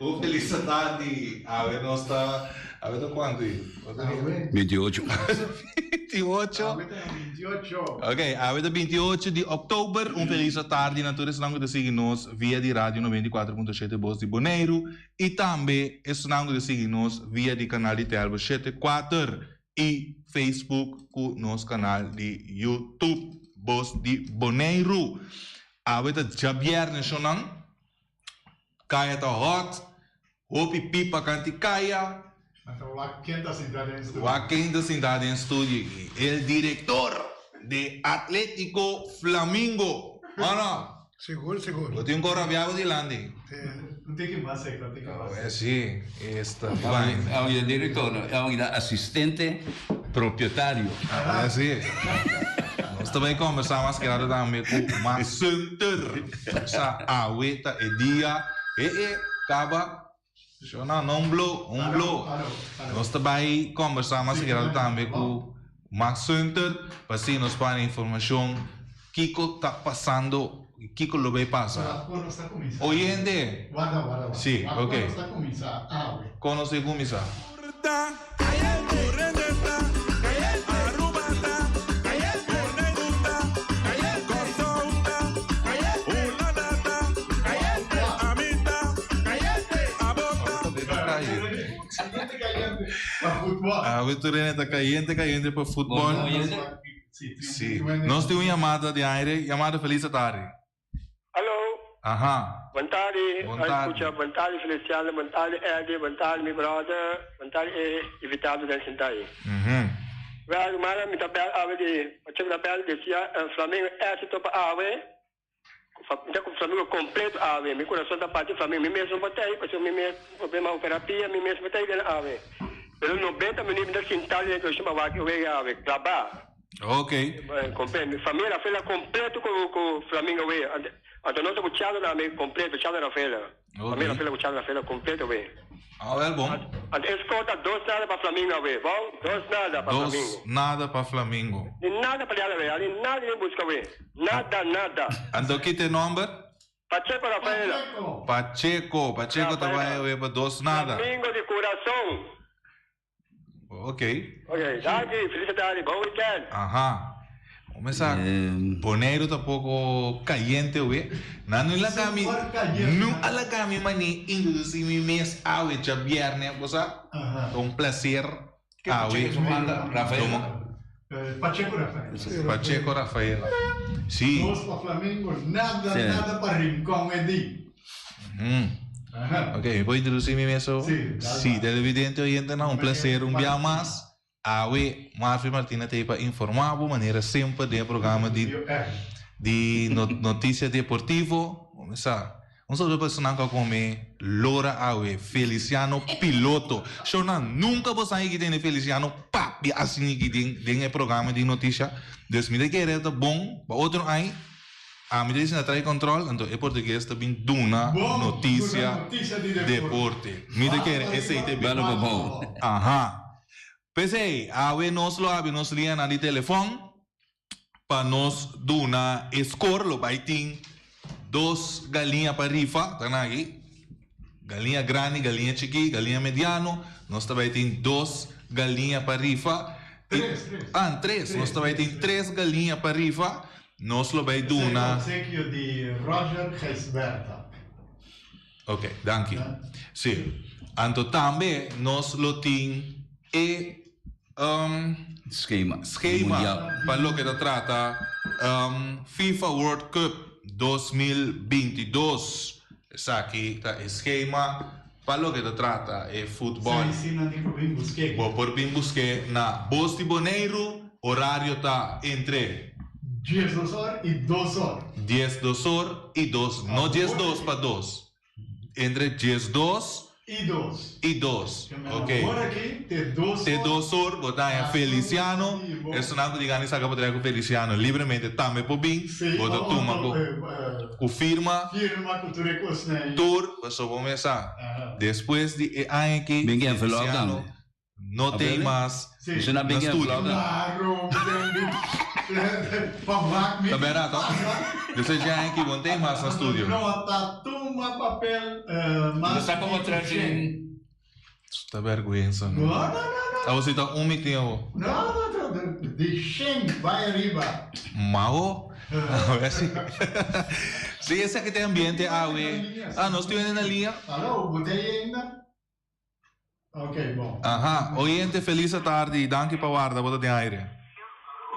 Oh, felicidade. A ver, nós está. A ver, quanto? 28. 28. A ver, 28. Ok, a ver, 28 de outubro. Feliz tarde. Natureza, não de seguir-nos via de rádio 94.7 Voz de Bonaire. E também, não de seguir-nos via de canal de Telva 74 e Facebook com nosso canal de YouTube Voz de Bonaire. A ver, já viernes, não? Kaya tá hot, hopi pipa canti kaya. Então, lá quinta cidade em estúdio. A quinta cidade em estúdio. El diretor de Atlético Flamingo. Mano, Seguro. eu tenho um corabiado de lande. Não tem que mais ser, não tem que mais É ser. sim, esta. É um diretor, é um assistente proprietário. É sim. Nós também conversamos que era também com o Max Center. Essa agueta é dia. Acaba. Não blow. Nós também conversamos que era também com o Max Center. Para assim nos para informação. Kiko está passando. Kiko lo vai passar. Quando está começando. Oyente. Guarda. Sim, ok. Quando está começando. Quando se começar. A aventura está caliente para futebol. Sim. Nós temos uma chamada de aire, chamada Feliz tarde. Alô? Aham. Boa tarde. Boa tarde. Escuta, boa tarde, Feliciano. Boa tarde, Ed. Boa tarde, meu brother. Boa tarde, invitado da Sentai. Well, mara, me tabel ave de... Você tabel de Flamengo é se topa ave. Então, o Flamengo completo ave. Meu coração da parte do Flamengo. Me mesmo botei, porque eu me mesmo problema terapia, me mesmo botei na ave. Pelo 90 minutos da Sentai, eu chamo aqui o ave. Trabalho. Ok. Compreendo. Família fez completo com o Flamengo. Então, nós estamos chando na completo, chando na feira. Família fez chando na feira completo. Ah, é bom. Escolta 2 nada para Flamengo. Bom? 2 nada para Flamengo. 2 nada para Flamengo. Nada para ela. Ali nada em busca. Nada. Então, aqui tem número? Pacheco Rafaela. Pacheco também para 2 nada. Flamengo de coração. Ok. Daqui, felicidade, bom weekend. Aham. Começar. Bonaire está um pouco caliente, ué. Não ela cami mani induzir me mês awe já viernes, você? Um prazer. Awe. Pacheco Rafaela. Sim. Nós para Flamengo, nada para Rincón, Edi. Ok, vou introduzir me mesmo. Sim, televidente oyente, não, prazer, dia mais. Awe, Marfim Martina tem para informar de maneira sempre do programa de notícia deportivo. Começar. Sabe personagem como Laura Awe, Feliciano Piloto. Shona nunca você sair que tem Feliciano papi assim que tem o programa de notícia. Desmida que era bom, para outro aí. A medida na trai control, então é português também duna notícia de deporte. Medida que era esse aí bem bom. Aham. Pensei, awe nos liga na de telefone para nos duna score lo baiting 2 galinha para rifa, tá aqui. Galinha grande, galinha chiqui, galinha mediano, nós também tem 2 galinha para rifa. 3. Nós também tem 3 galinha para rifa. Nós lo vai duna. Obsequio de Roger Geisberta. Ok, danke. Sim. Então também nós lo tem Schema para lo que se trata FIFA World Cup 2022. Essa aqui está esquema para lo que se trata é futebol. Por bem busque na Voz de Bonaire, horário está entre 10 horas e 2 horas. 10 horas e 2, não 10 2 para 2. Entre 10 2 e 2. Ok. Agora aqui tem 2 Te 2 horas, botar em Feliciano. Isso não é que digamos que para com Feliciano livremente também por bem. Botar turma com firma. Firma com tudo. Tour, para só começar. Depois de aí aqui. Ninguém envelope também. não tem mais Isso na no bem estúdio. Claro, Pavak, Tá bem, Rato? Você já é que não tem mais no estúdio. Nota, toma papel, mas... Você como trazer... Tá vergonha, Não. Ah, você tá minutinho. Não, deixem, vai arriba. Mau? A ver si. Sí, esse aqui tem ambiente, nós temos na linha. Alô, botei ainda? Ok, bom. Aham, oyente, feliz tarde, danke para guarda, bota de aire.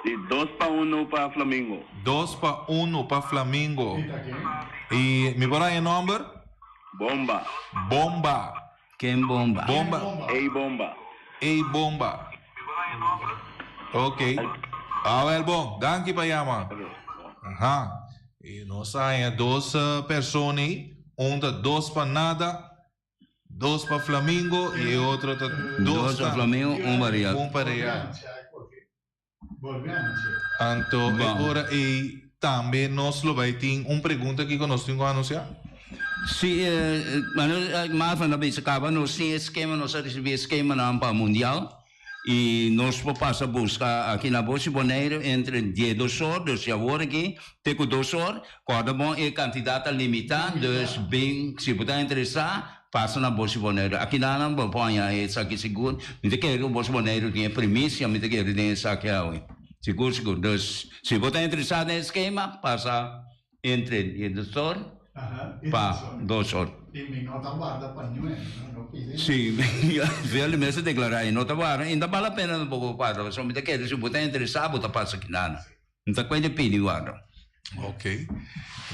De 2-1 para Flamengo. 2-1 para Flamengo. Kita aqui. E me bora o número? Bomba. Bomba. Quem bomba? Bomba. Ei, bomba. Ei, bomba. Ok. Well, bom, danke para Yama. Aham. E nós saímos duas pessoas, dois para nada, dois para Flamengo e outro Dois para Flamengo, para Real. Para Real. Volvemos. Então, Bom. agora e também nós vai ter uma pergunta que nós temos que anunciar. Sim, mas na vez acaba no sim esquema, nós recebemos esquema na AMPA Mundial e nós passamos a buscar aqui na Bolsa Boneiro entre 10 horas, de agora aqui, tem 2 horas, cada bom é quantidade limitada, então, bem, se você interessar, passa na Bolsa Boneiro. Aqui não vou pôr isso aqui seguro, me quer que o Bolsa Boneiro tenha premissa, me quer que tenha isso aqui, seguro, seguro. Então, se você está interessado nesse esquema, passa entre 10 horas, para 2 horas. E me nota guarda para não Sim, realmente declarar aí, não está bom, ainda vale a pena um pouco para você, me quer se você está interessado, você passa aqui nada. Então, coisa de pedir guarda. Ok.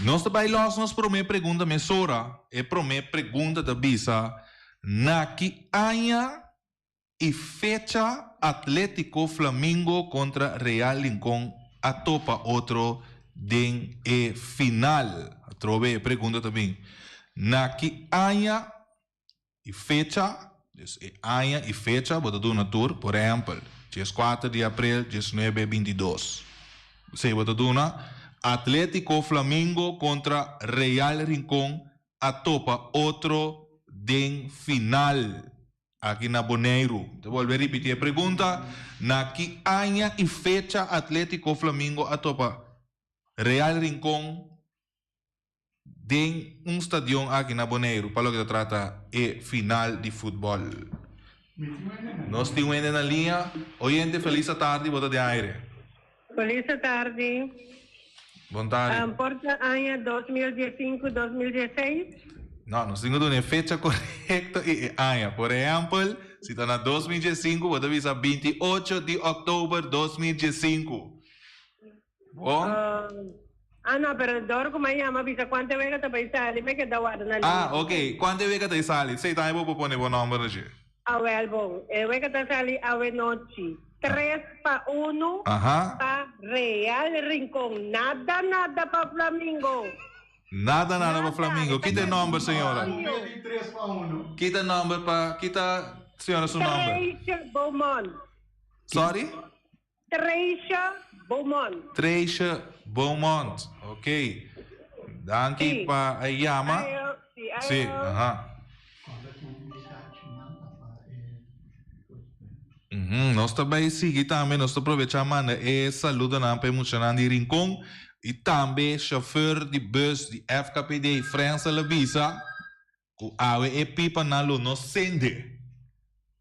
Nós também lançamos para uma pergunta, mesora, é para uma pergunta da Bisa, na que año e fecha Atlético Flamengo contra Real Lincoln a topa outro den e final. Trove a pergunta também. Na que año e fecha, año e fecha, vou dar uma tour, por exemplo, 4 de abril, 19-22. Se vou dar uma Atlético Flamengo contra Real Rincón a topa outro den final aqui na Boneiro. Te vou repetir a pergunta. Na que año e fecha Atlético Flamengo a topa Real Rincón den estádio aqui na Boneiro para o que se trata é final de futebol. Nós temos na linha. Oyente, feliz tarde, bota de aire. Feliz tarde. Boa tarde. Porta ano 2015-2016? Não, nós temos uma fecha correta e ano. Por exemplo, se está na 2015, vou avisar 28 de outubro de 2015. Bom? No, pero dor como llama, avisa cuántas veces te vais a salir, me queda guardar na linha. Ah, ok. Quantas vezes te sale? Sei, tá, eu vou pôr o número aqui. Well, bom, ve que te sale a noche. 3-1 para Real Rincón. Nada para Flamengo. Nada para Flamengo. Quita o número, senhora. 3-1. Quita o número para... Quita, senhora, seu número. Treisha Beaumont. Sorry? Treisha Beaumont. Treisha Beaumont. Ok. Danke para a Yama. Sim, nós também seguimos também, nós aproveitamos e saludamos para emocionar de Rincón e também chauffeur de bus de FKPD França Labisa, que a pipa na lo nos sende.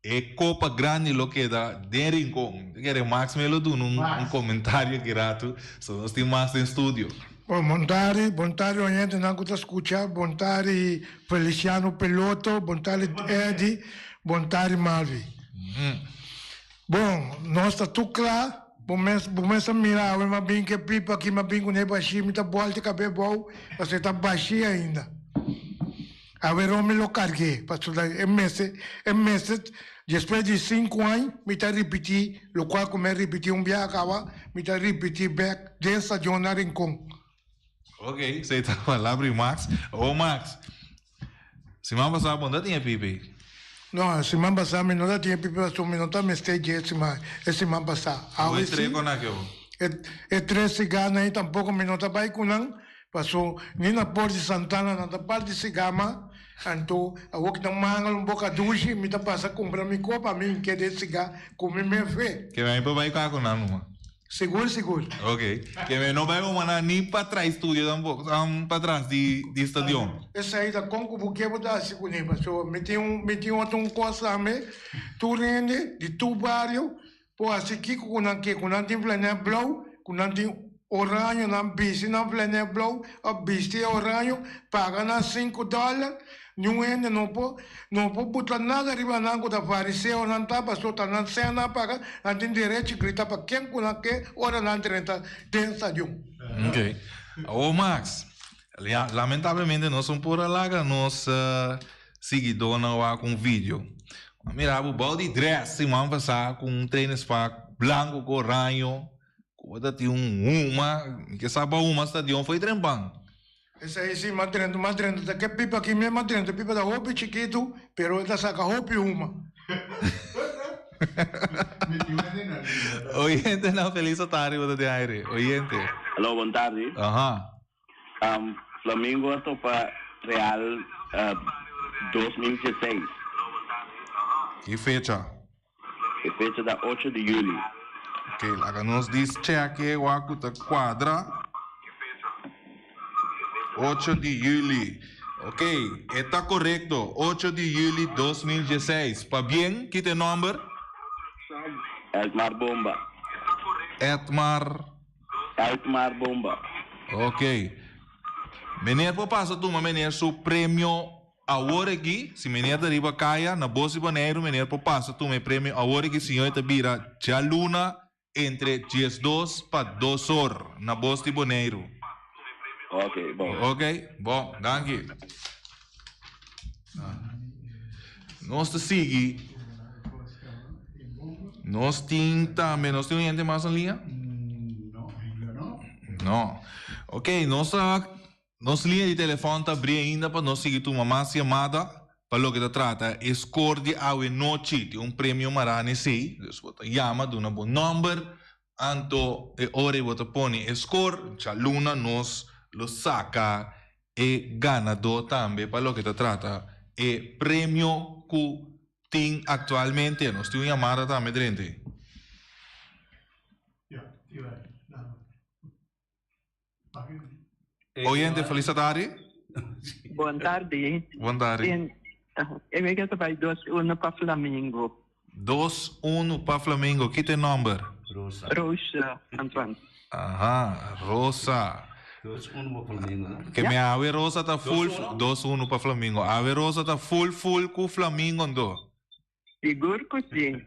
E Copa Grande lo que da de Rincón. Quero Max me lo dá comentário grato, só nós temos mais em estúdio. Buon tardi, oyente, não está escuchando, buon tardi Feliciano Peloto, buon tardi Eddie, buon tardi Malvi. Bom, nós está tudo claro, começa a mirar, mas bem que pipa aqui, mas bem que não é baixinho, muita bola de cabelo bom, você está baixinho ainda. A ver, eu me lo carguei, para estudar, meses, depois de 5 anos, me está repetir, o qual como repetir viagem acaba, me está repetir back dessa jornada em Rincón. Ok, você está falando, Max. Ô, Max, semana passada, bom, não tinha pipi? Não, semana passada, não tinha pipi, mas não está me stage semana passada. Eu entrei com aquilo. É 3 cigarros aí, tampouco me não está vai com não, Paso, ni na por di Santana, na tapal di Sigama, anto, awak ng mangal um boca dushi, mita pasa compra mi copa, mi que de siga, come me fe. Que vem para vai cá com nada, Seguro, seguro. Ok. Que vem não vai uma nem para trás estúdio tampoco, para trás de estadião. Essa aí da conco porque vou dar seguro, paso, meti um outro coisa me, tu rende de tu barrio, pô, assim que com nanti plane blow, com nanti oranho na bici na plane blow, a bici oranho, paga na $5. Não ainda não pode botar nada arriba na água da fariseu, não tá, passou, tá na cena, paga, não tem direito de gritar para quem com que hora não entra dentro do estádio. Ok. Ô Max, lamentavelmente nós somos por lá, nós seguidores não há com vídeo. Mira, o body dress, se vamos passar com um tênis branco com ranho, com uma, que sabe uma estadião foi trembando. Essa aí sim, madrendo, que pipa aqui mesmo, madrendo, pipa da roupa chiquito, pero ela saca roupa uma. Oyente, não, feliz tarde, boa de aire. Oyente. Hello, boa tarde. Aham. Flamengo está para Real 2016. Que fecha? Que fecha da 8 de julho. Ok, lá nos diz cheque, o acuta quadra. 8 de julho. Ok, está correcto. 8 de julho 2016. ¿Para bien? ¿Qué te nombre? Eltmar Bomba. Eltmar Bomba. Ok. Meneer, por passo tu, meneer, su premio agora aqui. Se meneer da riba caia, na Bosi Bonaire, meneer, por passo tu, me premio agora aqui, senhor, te vira já luna entre 12 para 2 horas, na Bosi Bonaire. Ok, bom. Ok, bom, danke. Nós te seguimos. Nós temos também, nós temos gente mais em linha? Não. Ok, nossa linha de telefone está abrindo ainda para nós seguir uma mais chamada para o que se trata. Score de hoje noite, de prêmio marane sei. Você chama de um bom número, anto ora você põe score, já luna nós lo saca e ganador também para o que se trata. E prêmio que tem atualmente, nós temos chamada também dentro. Oyente, feliz tarde. Boa tarde. Boa tarde. Eu vejo que vai 2-1 para Flamengo. 2-1 para Flamengo. Que tem número? Rosa, Antoine. Aham, Rosa. 2-1 para Flamengo. Que me ave Rosa está full. 2-1 para Flamengo. Ave Rosa está full com Flamengo, não? Seguro que sim.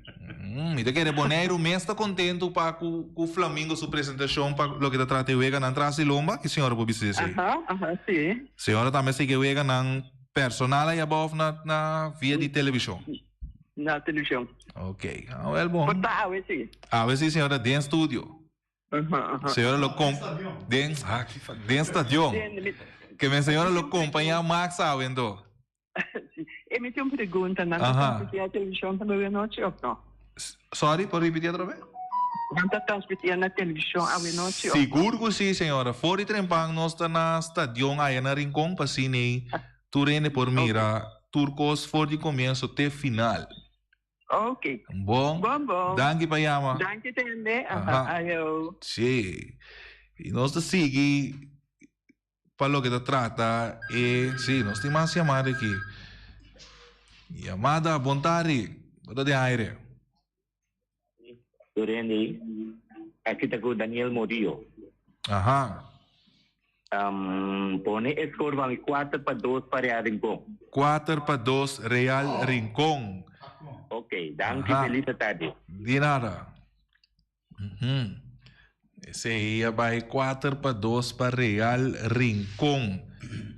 Me te quer Bonaire, o mês está contente para com o Flamengo sua apresentação para o que está tratando de na Trás e Lomba, que a senhora pode dizer? Sim. A senhora também se quer na personal e above na via de televisão? Na televisão. Ok, é bom. Porta a sim. A ver se senhora tem estúdio. A senhora lo tem estadião. Que a senhora lo acompanha Max sabendo. E me tem uma pergunta, não transmitir a televisão também à noite ou não? Sorry, pode repetir outra vez? Não está transmitindo na televisão à noite? Seguro que sim, senhora. Fora de Trempang, nós estamos na estadião aí na Rincón, para cine, turene por mira, turcos fora de começo até final. Ok. Bom? Danke, Payama. Danke, Tende. Ayo. Sim. E nós seguimos para o que se trata, e sim, nós temos mais chamada aqui. Chamada, boa tarde. Boa de aire. Turene, aqui está com Daniel Morillo. Aham. Pone score vale 4-2 para Real Rincón. 4-2 Real Rincón. Ok, danke, feliz tarde. De nada. Esse aí vai 4-2 para Real Rincón.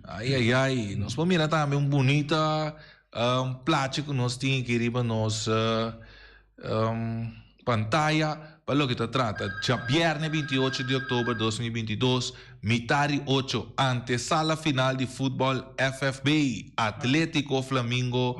Ai. Nós vamos mirar também bonita plástico nós temos aqui riba nossa pantalla para o que se trata. Já viernes 28 de outubro de 2022, mitad 8, antesala final de fútbol FFB, Atlético Flamengo.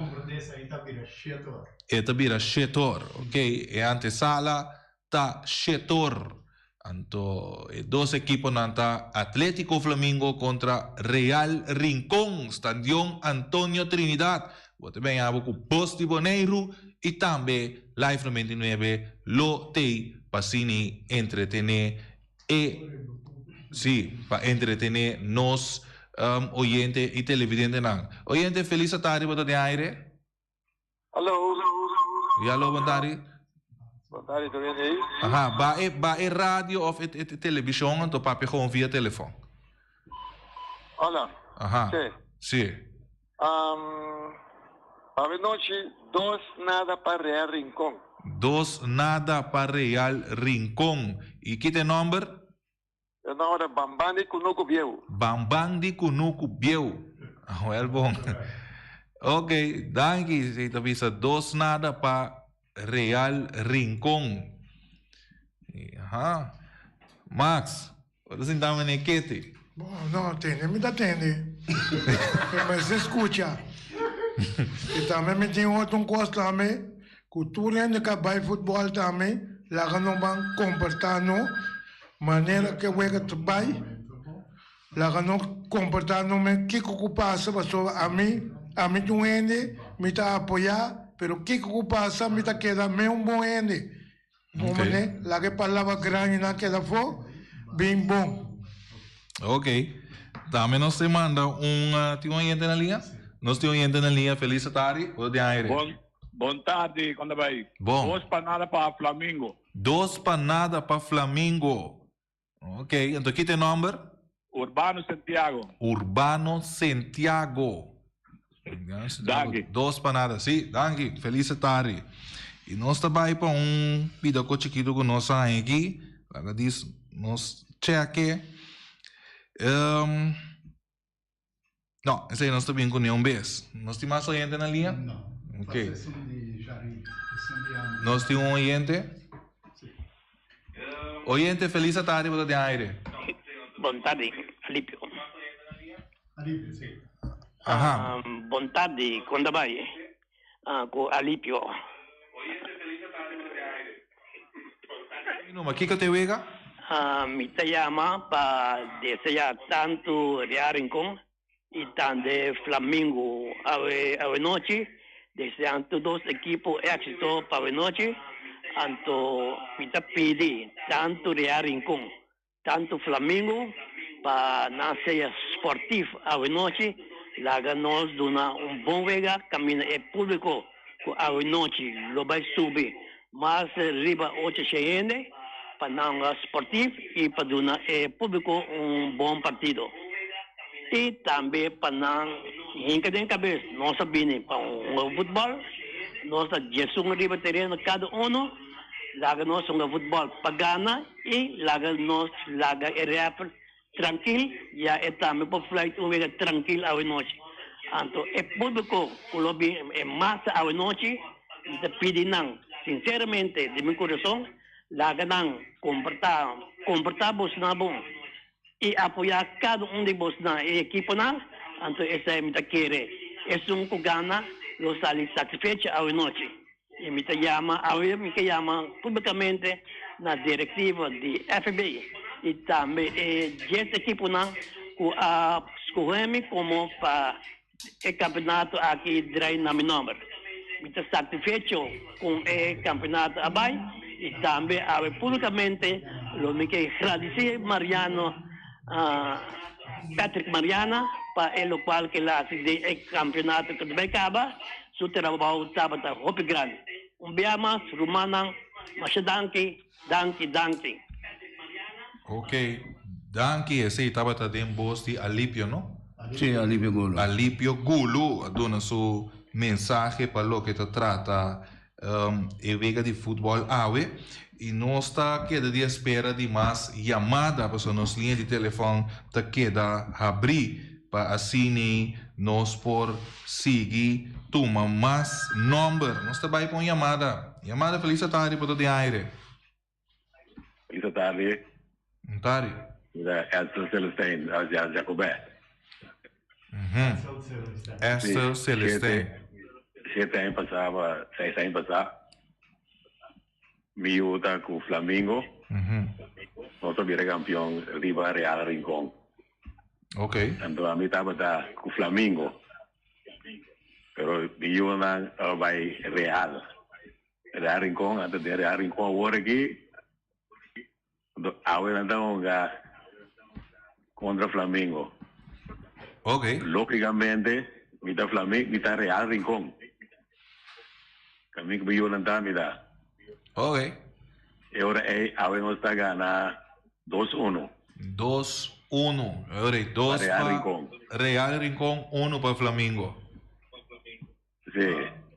Eta vira Chetor, ok? E antesala tá Chetor. Anto, dos equipos nanta Atlético Flamingo contra Real Rincón, Estadio Antonio Trinidad. Wat ben je ook Posti Bonaire y también Live 99 lo te pasini entretener para entretener nos oyentes y televidentes. Oyente, feliz tarde para de aire. Hallo. Ja, hallo, boa tarde. Boa tarde, tô vendo aí? Aha, ba e rádio of televisão, então papi gewoon via telefoon. Olha. Aha. Sim. A noite, 2-0 para Real Rincón. 2-0 para Real Rincón. E que tem número? O número é Bambandi Kunuku Bieu. Bambandi Kunuku Bieu. Well, bom. Ok, danke. Você está vendo 2-0 para Real Rincón. Aha. Max, você está me nequete? Bom, não, me dá tende. Mas escuta. E também me tem outro coisa também. Cultura de cabai futebol também. Lá que não vão comportar, não. Maneira que o trabalho. Lá que não comportar, não. Que passa, a mim tu ende, me tá apoiar, pero que passa, me tá queda meio bom ende. Bom, né? Lá que palavra grande não queda for, bem bom. Ok. Também nós te manda tem um oyente na linha? Nós temos um oyente na linha, feliz tarde, ou de aire? Bom tarde, quando vai? Bom. 2 panadas para Flamengo. 2 panadas para Flamengo. Ok, então aqui tem número? Urbano Santiago. Urbano Santiago. Danke. 2 panadas, sim, danke, feliz tarde. E nós também para vida chiquito que nós aqui, lá diz, nós cheque. Não, esse aí nós também com nenhum vez. Nós temos mais oyente na linha? Não. Ok. Nós temos um oyente? Oyente, feliz tarde, para de aire. Boa tarde, Alípio. Alípio, sim. Aha. Boa tarde, quando vai? Com Alípio. Mas o que te vega? Me chama para desejar tanto Real Rincón e também Flamengo a noite. Desejando dos equipos éxito para a noite. Então, me pedi tanto Real Rincón, tanto Flamengo, para nascer esportivo a noite. Lá nós dona bom vega, caminho é público a noite, lo vai subir. Mas riba 8 cheende, para não esportivo e para dona público bom partido. E também para não hinca cabeça, nós sabemos para futebol, nós Jesus riba terreno cada um, lá nós futebol para ganhar e lá nós é tranquilo, já é também para flight tranquilo a noite. Então, é público, que é massa a noite, e pedi não, sinceramente, de meu coração, lá não comportar vos na bom e apoiar cada de vos na equipe na, então essa é minha querer. É que gana, lo sali satisfeito a noite. E me chama publicamente na diretiva de FBI. E também esta equipe na escolhemos como para o campeonato aqui de na meu nome. Me satisfeito com o campeonato abai e também publicamente lo me que agradecer Mariano Patrick Mariana para o qual que lá se de campeonato que vai acabar su trabalho estava muito grande. Biama Rumana, mas danke. Ok, danke. Esse estava também bosti Alípio, não? Sim, Alípio Gulu. Alípio Gulu dona su mensagem para o que trata e vega de futebol awe. E nós está queda de espera de mais chamada para nos linha de telefone tá queda abrir para assim nós por seguir toma mais número. Nós está vai com chamada. Chamada feliz tarde para todo aire. Feliz tarde. Tarde. Edson Celestine, Jacobé. Edson Celestine. 7 anos passava, 6 anos passava. Miúda com o Flamengo. nosotros viene campeón arriba Real Rincón. Ok. Entonces a mí estaba con Flamengo. Pero yo no voy Real. Real Rincón, antes de Real Rincón, ahora aquí, ahora andamos contra Flamengo. Ok. Lógicamente, mitad Flamengo, mitad Real Rincón. Kami yo lang dami da. Ok. E ora ahora nos está ganando 2-1. 2-1. Ahora 2 Real para Rincón. Real Rincón, 1 para Flamengo. Sí.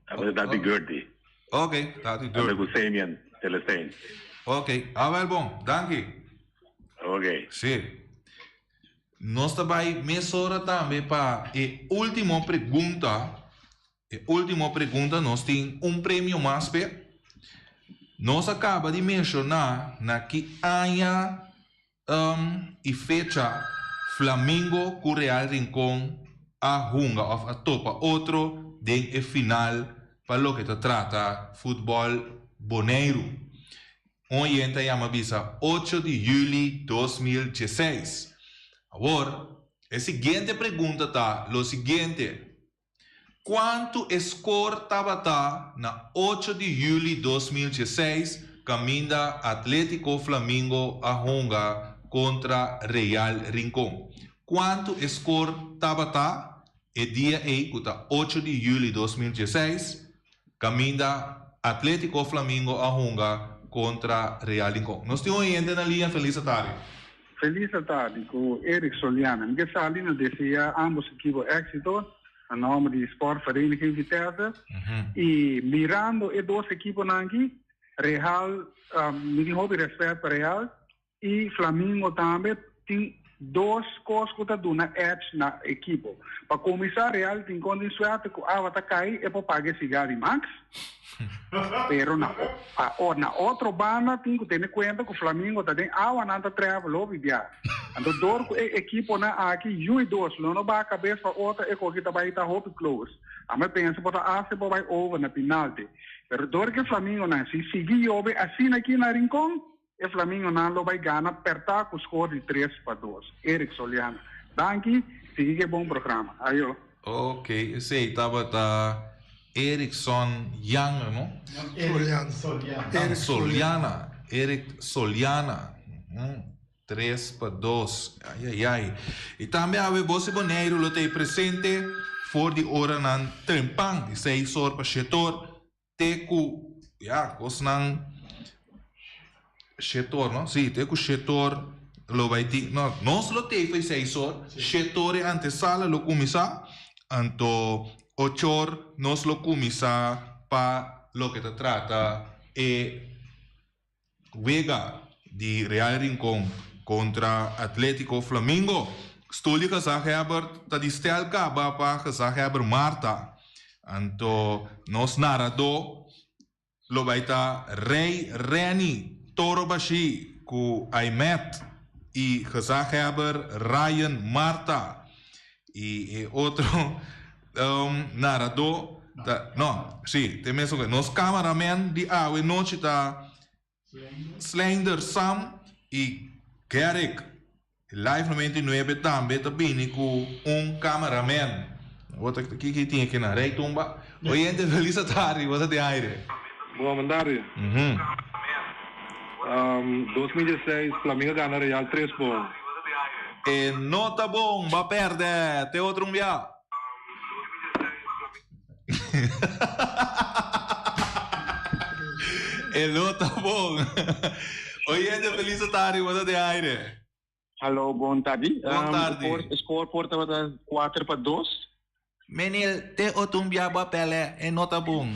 Ahora está de Gertie. Ok, está de Ahora Gertie. con Samian Celestine. Ok, wel bom, danke. Ok. Sim. Nós também mesora também para a última pergunta. Nós temos prêmio mais pe. Nós acaba de mencionar na que há e fecha Flamengo com Real Rincón a runga of a topa outro den e final para o que te trata futebol boneiro. Oyente llama visa 8 de julho 2016. Agora, a seguinte pergunta está lo seguinte. Quanto score estava na 8 de julho 2016 caminda Atlético Flamengo a runga contra Real Rincón? Quanto score estava e dia 8 de julho 2016 caminda Atlético Flamengo a runga contra Real Rincón? Nós temos um na linha. Feliz tarde. Feliz tarde com Eric Soliana. Porque Salina dizia ambos equipos éxito, a nome de Sportvereniging Vitesse. E mirando e dois equipos aqui, Real, me houve respeito para Real, e Flamengo também tem dois coisas que estão na edge na equipe. Para começar, Real tem condições de que a água cai e para pagar cigarro max. Pero na outra banda tem que ter conta que o Flamengo tem água na treva logo dia. Então dor equipe na aqui e dois não vai cabeça para outra e que vai estar hope close. A mim pensa para a se vai over na penalti. Pero dor que Flamengo na se seguir over assim aqui na Rincón, e Flamengo não vai ganhar apertar com o score de 3-2. Eric Soliana. Danke, siga bom programa. Ayo. Ok, sei, estava Erickson Young, não? Eric Soliana. 3-2. Ai. E também a você boneiro lo tem presente for de hora nan trempang e 6 horas para setor teku cosnan setor, não? Sim, teku setor lo vai ti. Não só tem foi 6 horas. Setor é antesala lo começar. Anto 8 horas nos lo começa para lo que te trata Vega de Real Rincón contra Atlético Flamengo. Stoli gezag hebben dat die stel kaba pa gezag hebben Marta. Anto nos narado lo baita Rey Reni Toro Bashi ku Aimet e gezag hebben Ryan Marta. E outro narrador, no, sì, te messo che nos cameraman di Awe noche da Slender Sam e Garrick live 99 também também com cameraman. Wat que tinha aqui na rei tumba. Oyente feliz tarde, você tem aire. Boa tarde. 2016 Flamengo ganha Real 3-1. E não tá bom, vai perder. Tem outro dia. E não tá bom. Oyente feliz tarde, você tem aire. Hallo, boa tarde. Boa tarde. Score porta 4-2. Menil, te otumbia ba pele e não tá bom.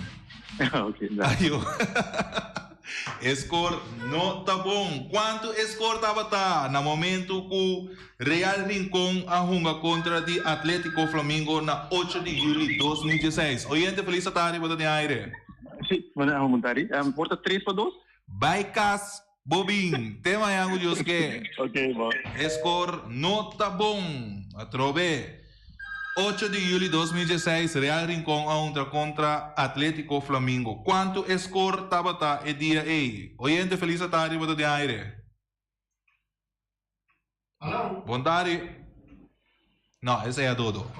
Ok, ayo. Score não tá bom. Quanto score tava na momento que Real Rincón a runga contra de Atlético Flamengo na 8 de julho 2016. Oyente feliz tarde, você tem aire. Sim, boa tarde. Porta 3-2. Baikas Bobin, tema yang ujus que. Ok, bom. Score não tá bom. Atrove. 8 de julho de 2016, Real Rincón a contra Atlético Flamengo. Quanto score estava e dia aí? Oyente feliz tarde, você tem aire. Bontari. No, ese es a Dodo.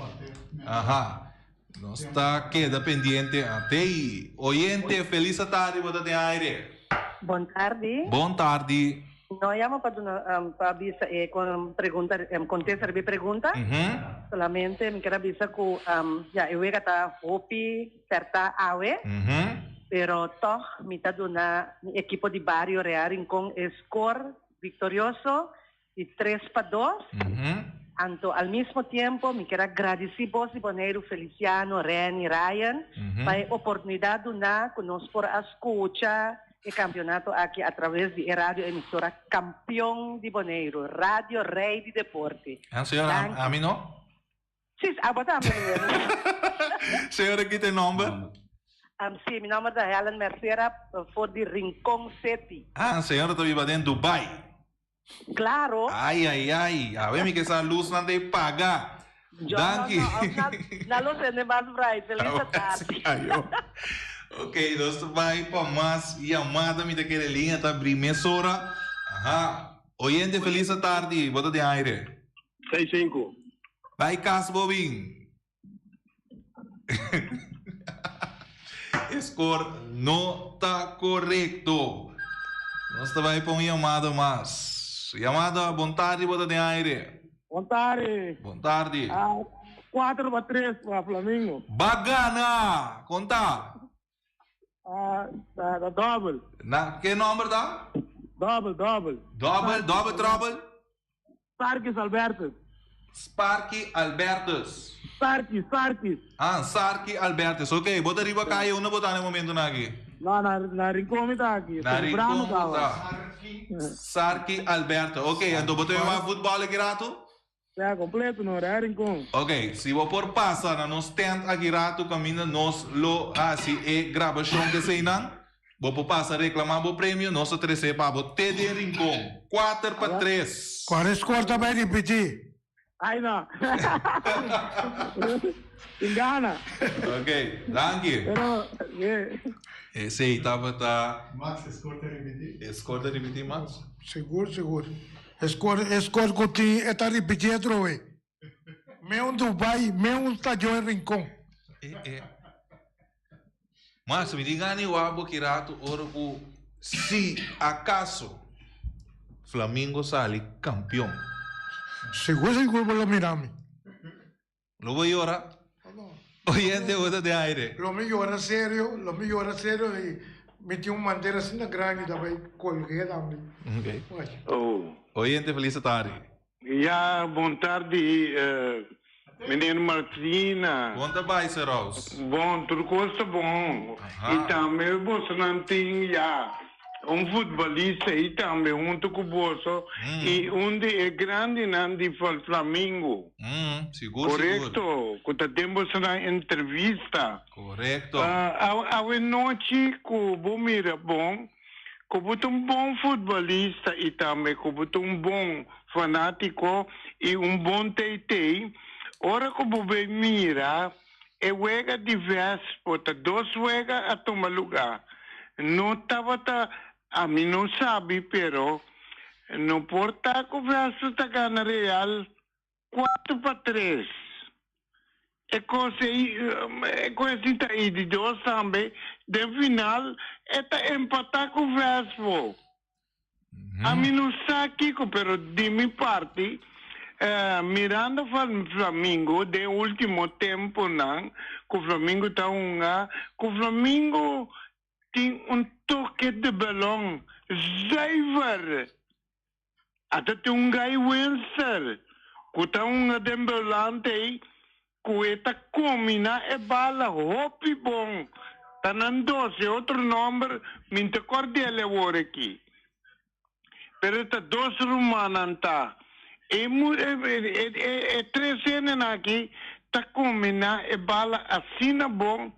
Ajá. No está, queda pendiente a te. Oyente, feliz tarde, bota de aire. Buon tardi. Buon tardi. No llamo con pregunta, contestar mi pregunta. Solamente me quiero avisar que ya eu está hopi certa awe. Pero toch mitad de una equipo de barrio Real Rincón score victorioso y 3-2. Anto, al mismo tiempo, me quiero agradecer vos y Boneiro, Feliciano, Ren y Ryan por la oportunidad de una que nos por escuchar el campeonato aquí a través de radio emisora Campeón de Boneiro, Radio Rey de Deporte. Señora, a mí no? Sí, a vos también. Señora, ¿qué te nombre? Sí, mi nombre es Helen Mercera, por de Rincón City. Señora, tú vives en Dubai. Claro. Ai. A ver, que esa luz no te paga. Danke. Na luz é mais bright. Feliz tarde. Ok, nós vai para mais chamada, me daquela linha, tá abrindo emissora. Ajá. Oyente, feliz tarde. Bota de aire. 6-5. Vai, Cas Bobin. Score não está correto. Nós vai para chamada mais. Chamada, boa tarde, bota de aire. Boa tarde. Boa tarde. 4-3 para Flamengo. Bagana! Conta. Double. Que número dá? Double. Trouble? Sparkis Albertus. Sparky Albertus. Sparky Albertus. Ok, bota riba kaya una botar no momento na aqui. Na Rincón está aqui. Na Rincón está. Sarki Alberto. Ok, então bota mais futebol aqui rato? É completo, não é Rincón. Ok, se você por passar na nos tent aqui rato, caminha nos lo assim é gravação que sei não. Você passa reclamar o prêmio, nós oferecer para você de Rincón. 4-3. Qual é o score também repetir? Ai não. Engana. Ok, danke. Esse aí tá. Max, escolta repetir. Escolta repetir, Max? Seguro. Escolta que tem está repetir outro vez. Meu Dubai, meu estádio em Rincón. Mas me diga nem o abo que rato oro se acaso Flamengo sale campeão. Seguro lo mirame. Lo voy a orar. Oyente, bota de aire. Lo mío era serio y metí un bandera así grande también, colgué también. Ok. Oyente, feliz tarde. Ja, boa tarde, menino Martina. Bom trabalho, Seros. Bom, tudo coisa bom. E também você não tem futebolista e também junto com o Bolso e onde é grande de Flamengo. Seguro. Correto. Quando temos uma entrevista. Correto. A noite com o mira bom, com bom futebolista e também com bom fanático e bom TT. Ora que o mira é wega diverso, porque dois wega a tomar lugar. Não estava a mim não sabe, pero não porta conversa está ganhando Real 4-3. É coisa aí de dois também, de final, é empatar conversa. A mim não sabe, pero de minha parte, mirando o Flamengo, de último tempo, não, que o Flamengo está que o Flamengo tem toque de balão, zuiver. Até tem gai vencer. Kuta dembelante, kueta combina e bala hopi bom. Tanando se outro nome, minte cordiale ora aqui. Pero esta dos rumananta. E três anos aqui, ta combina e bala assina bom,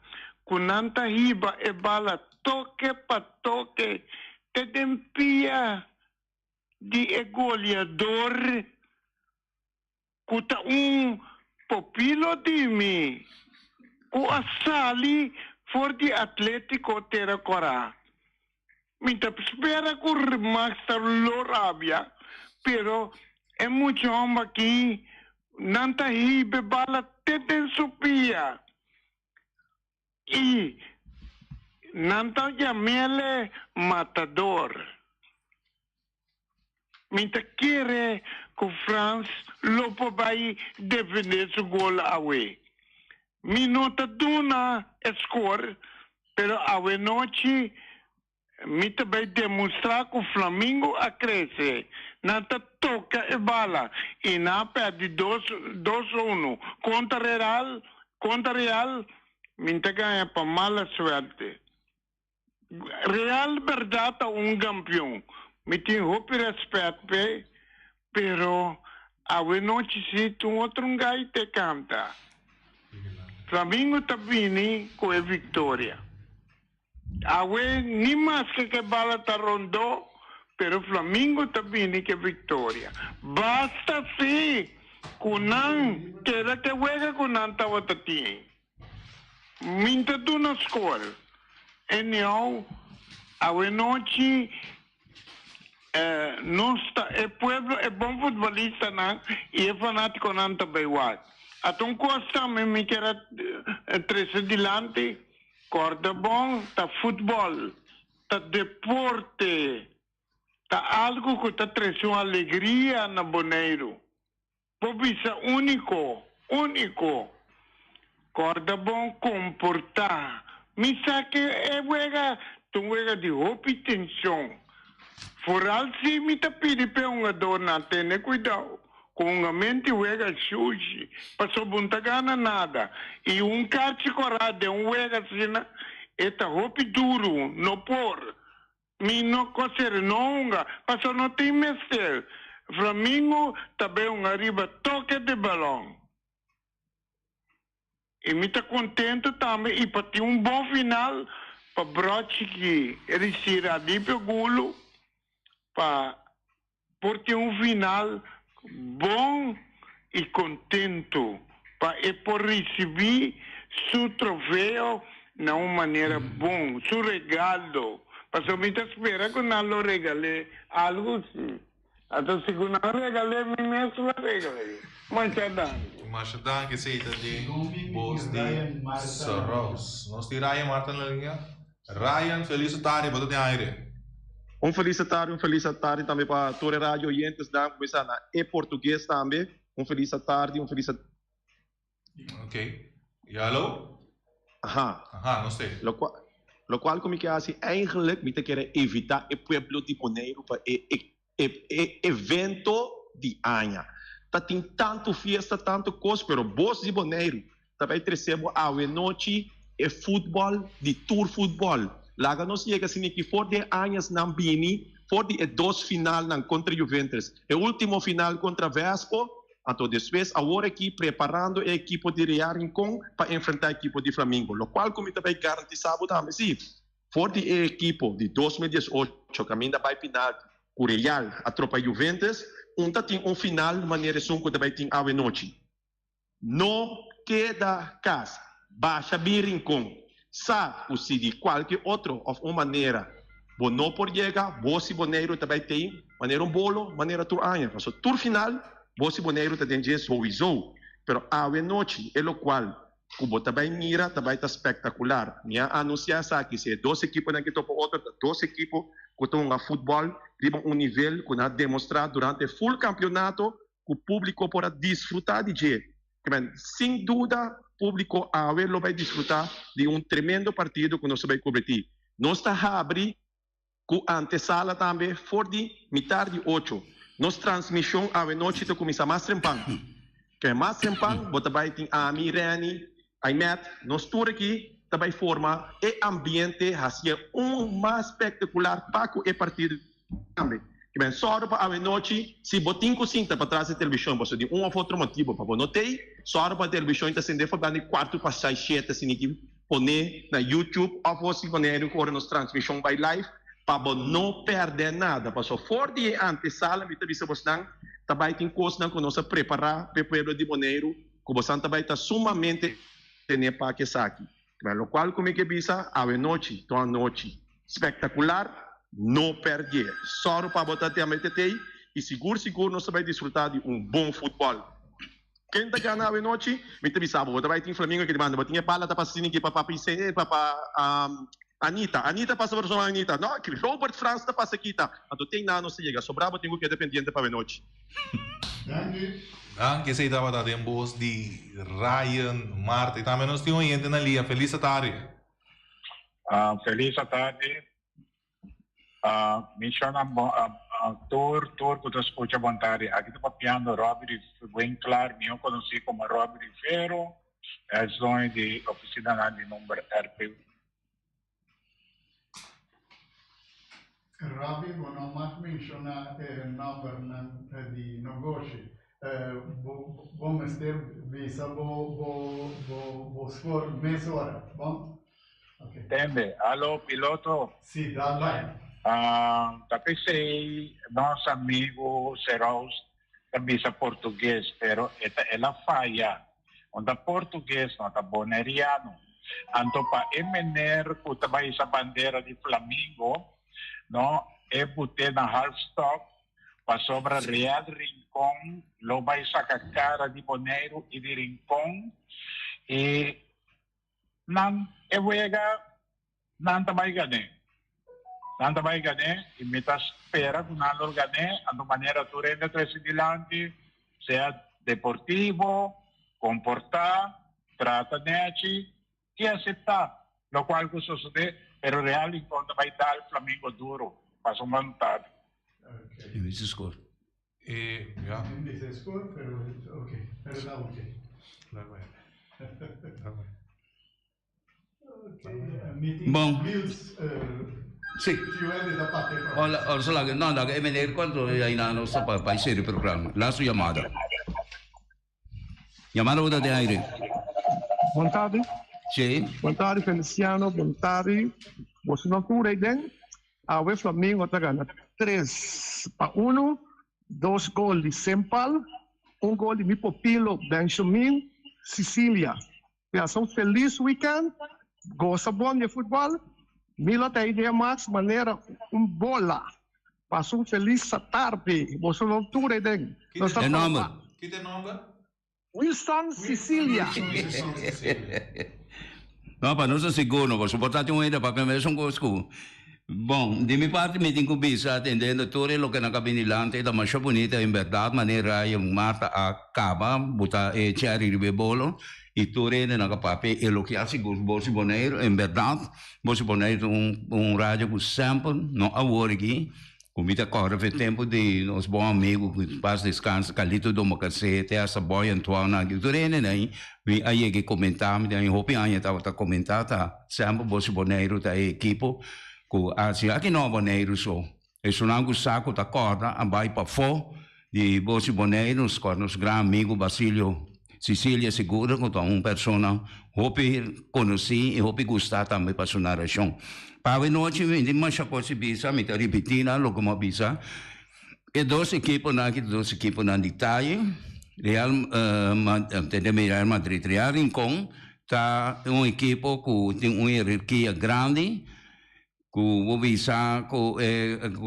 kunanta hiba e bala toque para toque, te tempia de goleador, kuta popilo de mim, ku asali for de Atlético Terracora. Minta espera que o Max Lorabia, pero é muito homem aqui, não tá ribe bala teten supia. E não tá chamele matador. Minta querer que o France lopo vai defender su gol away. Minuta duna score, pero awe noite minta vai demonstrar que o Flamengo a crescer. Nanta toca e bala e na perde 2-1 contra Real, minta ganha para mala suerte. Real verdade campeão. Me tem roupa e respeito, pero a noite se tu outro gai te canta. Flamengo tá vindo com a vitória. A nem mais que bala tá rondou, pero Flamengo tá vindo com a vitória. Basta se kunan queda que juega kunan tawa tati. Minta tu na escola. Anyhow, a noite é pueblo é bom futebolista não e é fanático não também what então costa me quer três dilante corda bom tá futebol tá deporte tá algo que tá traz uma alegria na Bonaire pobisa único corda bom comportar me sabe que é tu juega de hope e tensão. Foral si mi ta pidi pe unga dona tene cuidado. Com unga mente uega sushi. Paso buntagana nada. E carci corade uega sina. Eta hopi duro. No por. Mi no coser no unga. Paso no tem mestre. Flamengo tabe unga riba toque de balão. E mi ta contento também. E para ter bom final. Para broche que risira di pe gulo. Para ter final bom e contento para por receber seu troféu de uma maneira bom, seu regalo. Para somente esperar que não lo regale algo assim. Até se não regale, me mesmo regale. Mas danke seita de bos de Soros. Nós tem Ryan Martin na linha. Ryan, feliz tarde, boa tarde. Feliz tarde também para toda a rádio oyentes da começar na português também. Feliz tarde. Ok. E alô? Não sei. Lo qual como que assim, eigenlijk me quer evitar o pueblo de Bonaire para evento de anha. Tá tem tanto festa, tanto coisa, pero boss de Bonaire também recebo a noite e futebol de tour futebol. Laga nos chega assim que for de anos não bini, for de dois final não contra Juventus. O último final contra Vespo, então depois agora aqui preparando a equipe de Real Rincón para enfrentar a equipe de Flamengo. Lo qual como também garantizado também sim. For de equipe de 2018 caminha para final com Real a tropa Juventus, tem final maneira que também tem a noite. Não queda casa, baixa bem Rincón. Sabe, se de qualquer outro, de uma maneira, não pode chegar, você Bonaire também tem, maneira bolo, maneira turanha. Mas o tour final, você Bonaire também tem sowieso. Pero a noite, é o qual, como também mira, também está espetacular. Minha anunciar que se duas equipes que topam outra, duas equipes que estão a futebol, de nível que nós demonstrar durante o full campeonato, que o público pode desfrutar de jeito. Sem dúvida, o público vai desfrutar de tremendo partido que nós vamos cobrir. Nós estamos a abrir com a antesala também, for de metade de 8. Nossa transmissão à noite começa mais trempang. Que mais trempang, você vai ter a Mirani, a Imet, nós todos aqui também forma e ambiente assim mais espetacular para o partido também. Que só para a noite, se botin cozinha para trás da televisão, você tem ou outro motivo para notei, só para a televisão está sendo feita de 4 para 6, 7, assim que poner na YouTube, ou você poner agora nos transmissão by live, para não perder nada, para só for de antesala, me também você não, também tem coisa que nós preparar para o povo de Bonaire, que você também está sumamente tendo para que saque. O qual como é que bisa a noite, toda noite, espetacular. Não perder. Só para botar até a metade e seguro nós vai desfrutar de bom futebol. Quem está ganhando a noite, me te sabe, você vai ter Flamengo que demanda, tinha bala da passina que para Anita passa por sua Anita, não, que Robert Franz da passa aqui tá, então tem nada não se chega, sobrava tenho que dependente para a noite. Anche se estava dando em voz de Ryan, Marta, e também nós temos gente na linha, feliz tarde. Feliz tarde. Me chama Tor que tu escuta bom tarde. Aqui estou papiando Robert Winkler, eu conheci como Robert Ferro, é zona de oficina de número RP. Robert, não mais menciona número de negócio. Vamos ter visa, vou score meia hora, bom? Okay. Entende? Alô, piloto? Sim, dá lá. Tapi sei, nosso amigo Serraus, bisa português, pero ela falha. Onda português, não tá boneriano. Anto pa emener, puta vai essa bandeira de Flamengo, não, é botar na half stop, pa sobra Real Rincón, lo vai sacar cara de Boneiro e de Rincón, e nan ewega nan tambay gane imitas espera que nan gane a maneira turenda presidente sea deportivo comportar trata nechi e aceitar lo cual que sucede pero real enquanto vai dar Flamengo duro para vontade. E esse score já esse score pero okay pero dá okay lá vai. Bom, sim. Olha só lá, não, da é melhor quando aí na nossa para ser o programa. Lá sua chamada. Chamada outra de aire. Boa tarde. Sim. Boa tarde, Feliciano. Boa tarde. Você não cura aí? A Flamengo está ganhando 3-1, 2 gols de Sempal, 1 gol de Mipopilo, Benjamin, Sicília. Passam um feliz weekend. Gosta bom de futebol, Mila tem ideia mais maneira bola. Passou feliz tarde. Você não tudo aí dentro. Que nome? Que nome? Wilson Sicília. Não, para nós é seguro, você pode ter uma ideia para começar um gosto. Bom, de minha parte, me tenho que atendendo tudo o que na cabine lante, da mais bonita, em verdade, maneira yung Marta acaba, botar cherry de bolo. E Torene na papel e lo que hace com Bolsi Boneiro, em verdade, Bolsi Boneiro rádio com sempre, não há hora aqui, como está corre o tempo de nos bons amigos que faz descanso, Calito do Macacete, essa boia Antoana, que Torene aí, aí que comentar, me aí roupa aí estava comentar, tá sempre Bolsi Boneiro tá equipo, com assim aqui não Boneiro só, é só não saco tá corda, vai para fora de Bolsi Boneiro, nos grandes amigos Basílio Sicília segura que uma pessoa hope conheci e hope gostar também para sua narração. Para a noite, me mais coisa bisa, me repetindo lo como bisa. E dois equipes na detalhe, Real Madrid, Real Rincón, tá equipe que tem uma hierarquia grande. O visa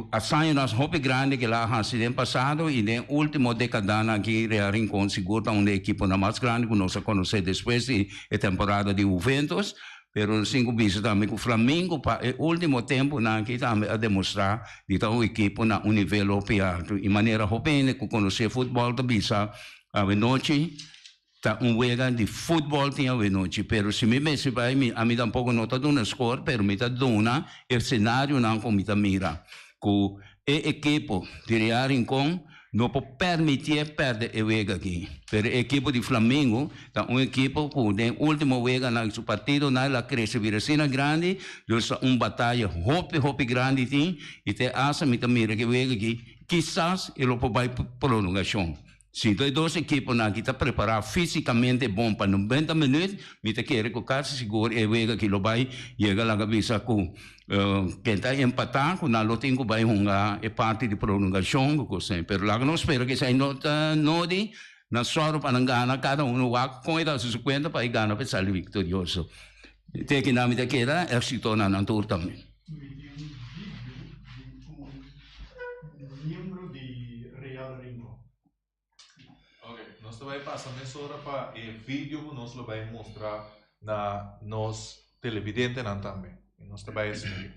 a sair nas roupas grandes que lá ha sido passado e no último década aqui Real Rincón segura uma equipe na mais grande que nós conhecemos depois da temporada de Juventus, pero cinco vezes também com o Flamengo para o último tempo aqui também a demonstrar de tal equipe na nível alto e maneira jovem que conhecer futebol da bisa a noite tá wega de futebol tinha a noite, pero se me vai a mim tampouco não tá dando score, pero me tá dando o cenário não como me tá mira, que a equipe de Real Rincón não pode permitir perder a wega aqui, pero a equipe de Flamengo tá equipe que tem último wega na seu partido na la cresce viracina grande, dus batalha hope grande tem e te asa me tá mira que wega aqui, quizás ele pode prolongação. Se dois equipes aqui estão preparados fisicamente bom para 90 minutos, me quer que o caso seguro é o que vai chegar lá cabeça com quem está empatado, com a tem que vai jogar é parte de prolongação, mas lá não espero que saia não de na soro para ganhar cada com a sua conta para ganhar para sair vitorioso. Tem que na me queda é se torna na tour também. vai passar nessa hora para o vídeo que nós vai mostrar na nos televidente também. Nós vai assim.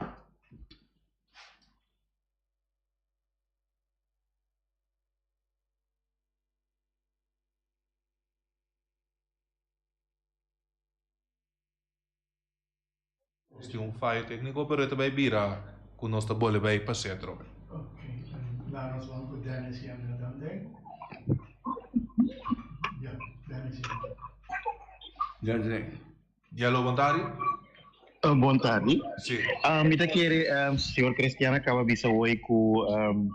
Tem falho técnico, mas também vira com nossa bola vai para centro. Ok, lá nós vamos com o Dennis e André também. Já lo vontade? Boa tarde. Sim. Mita querer, senhor Cristiano acaba de sair com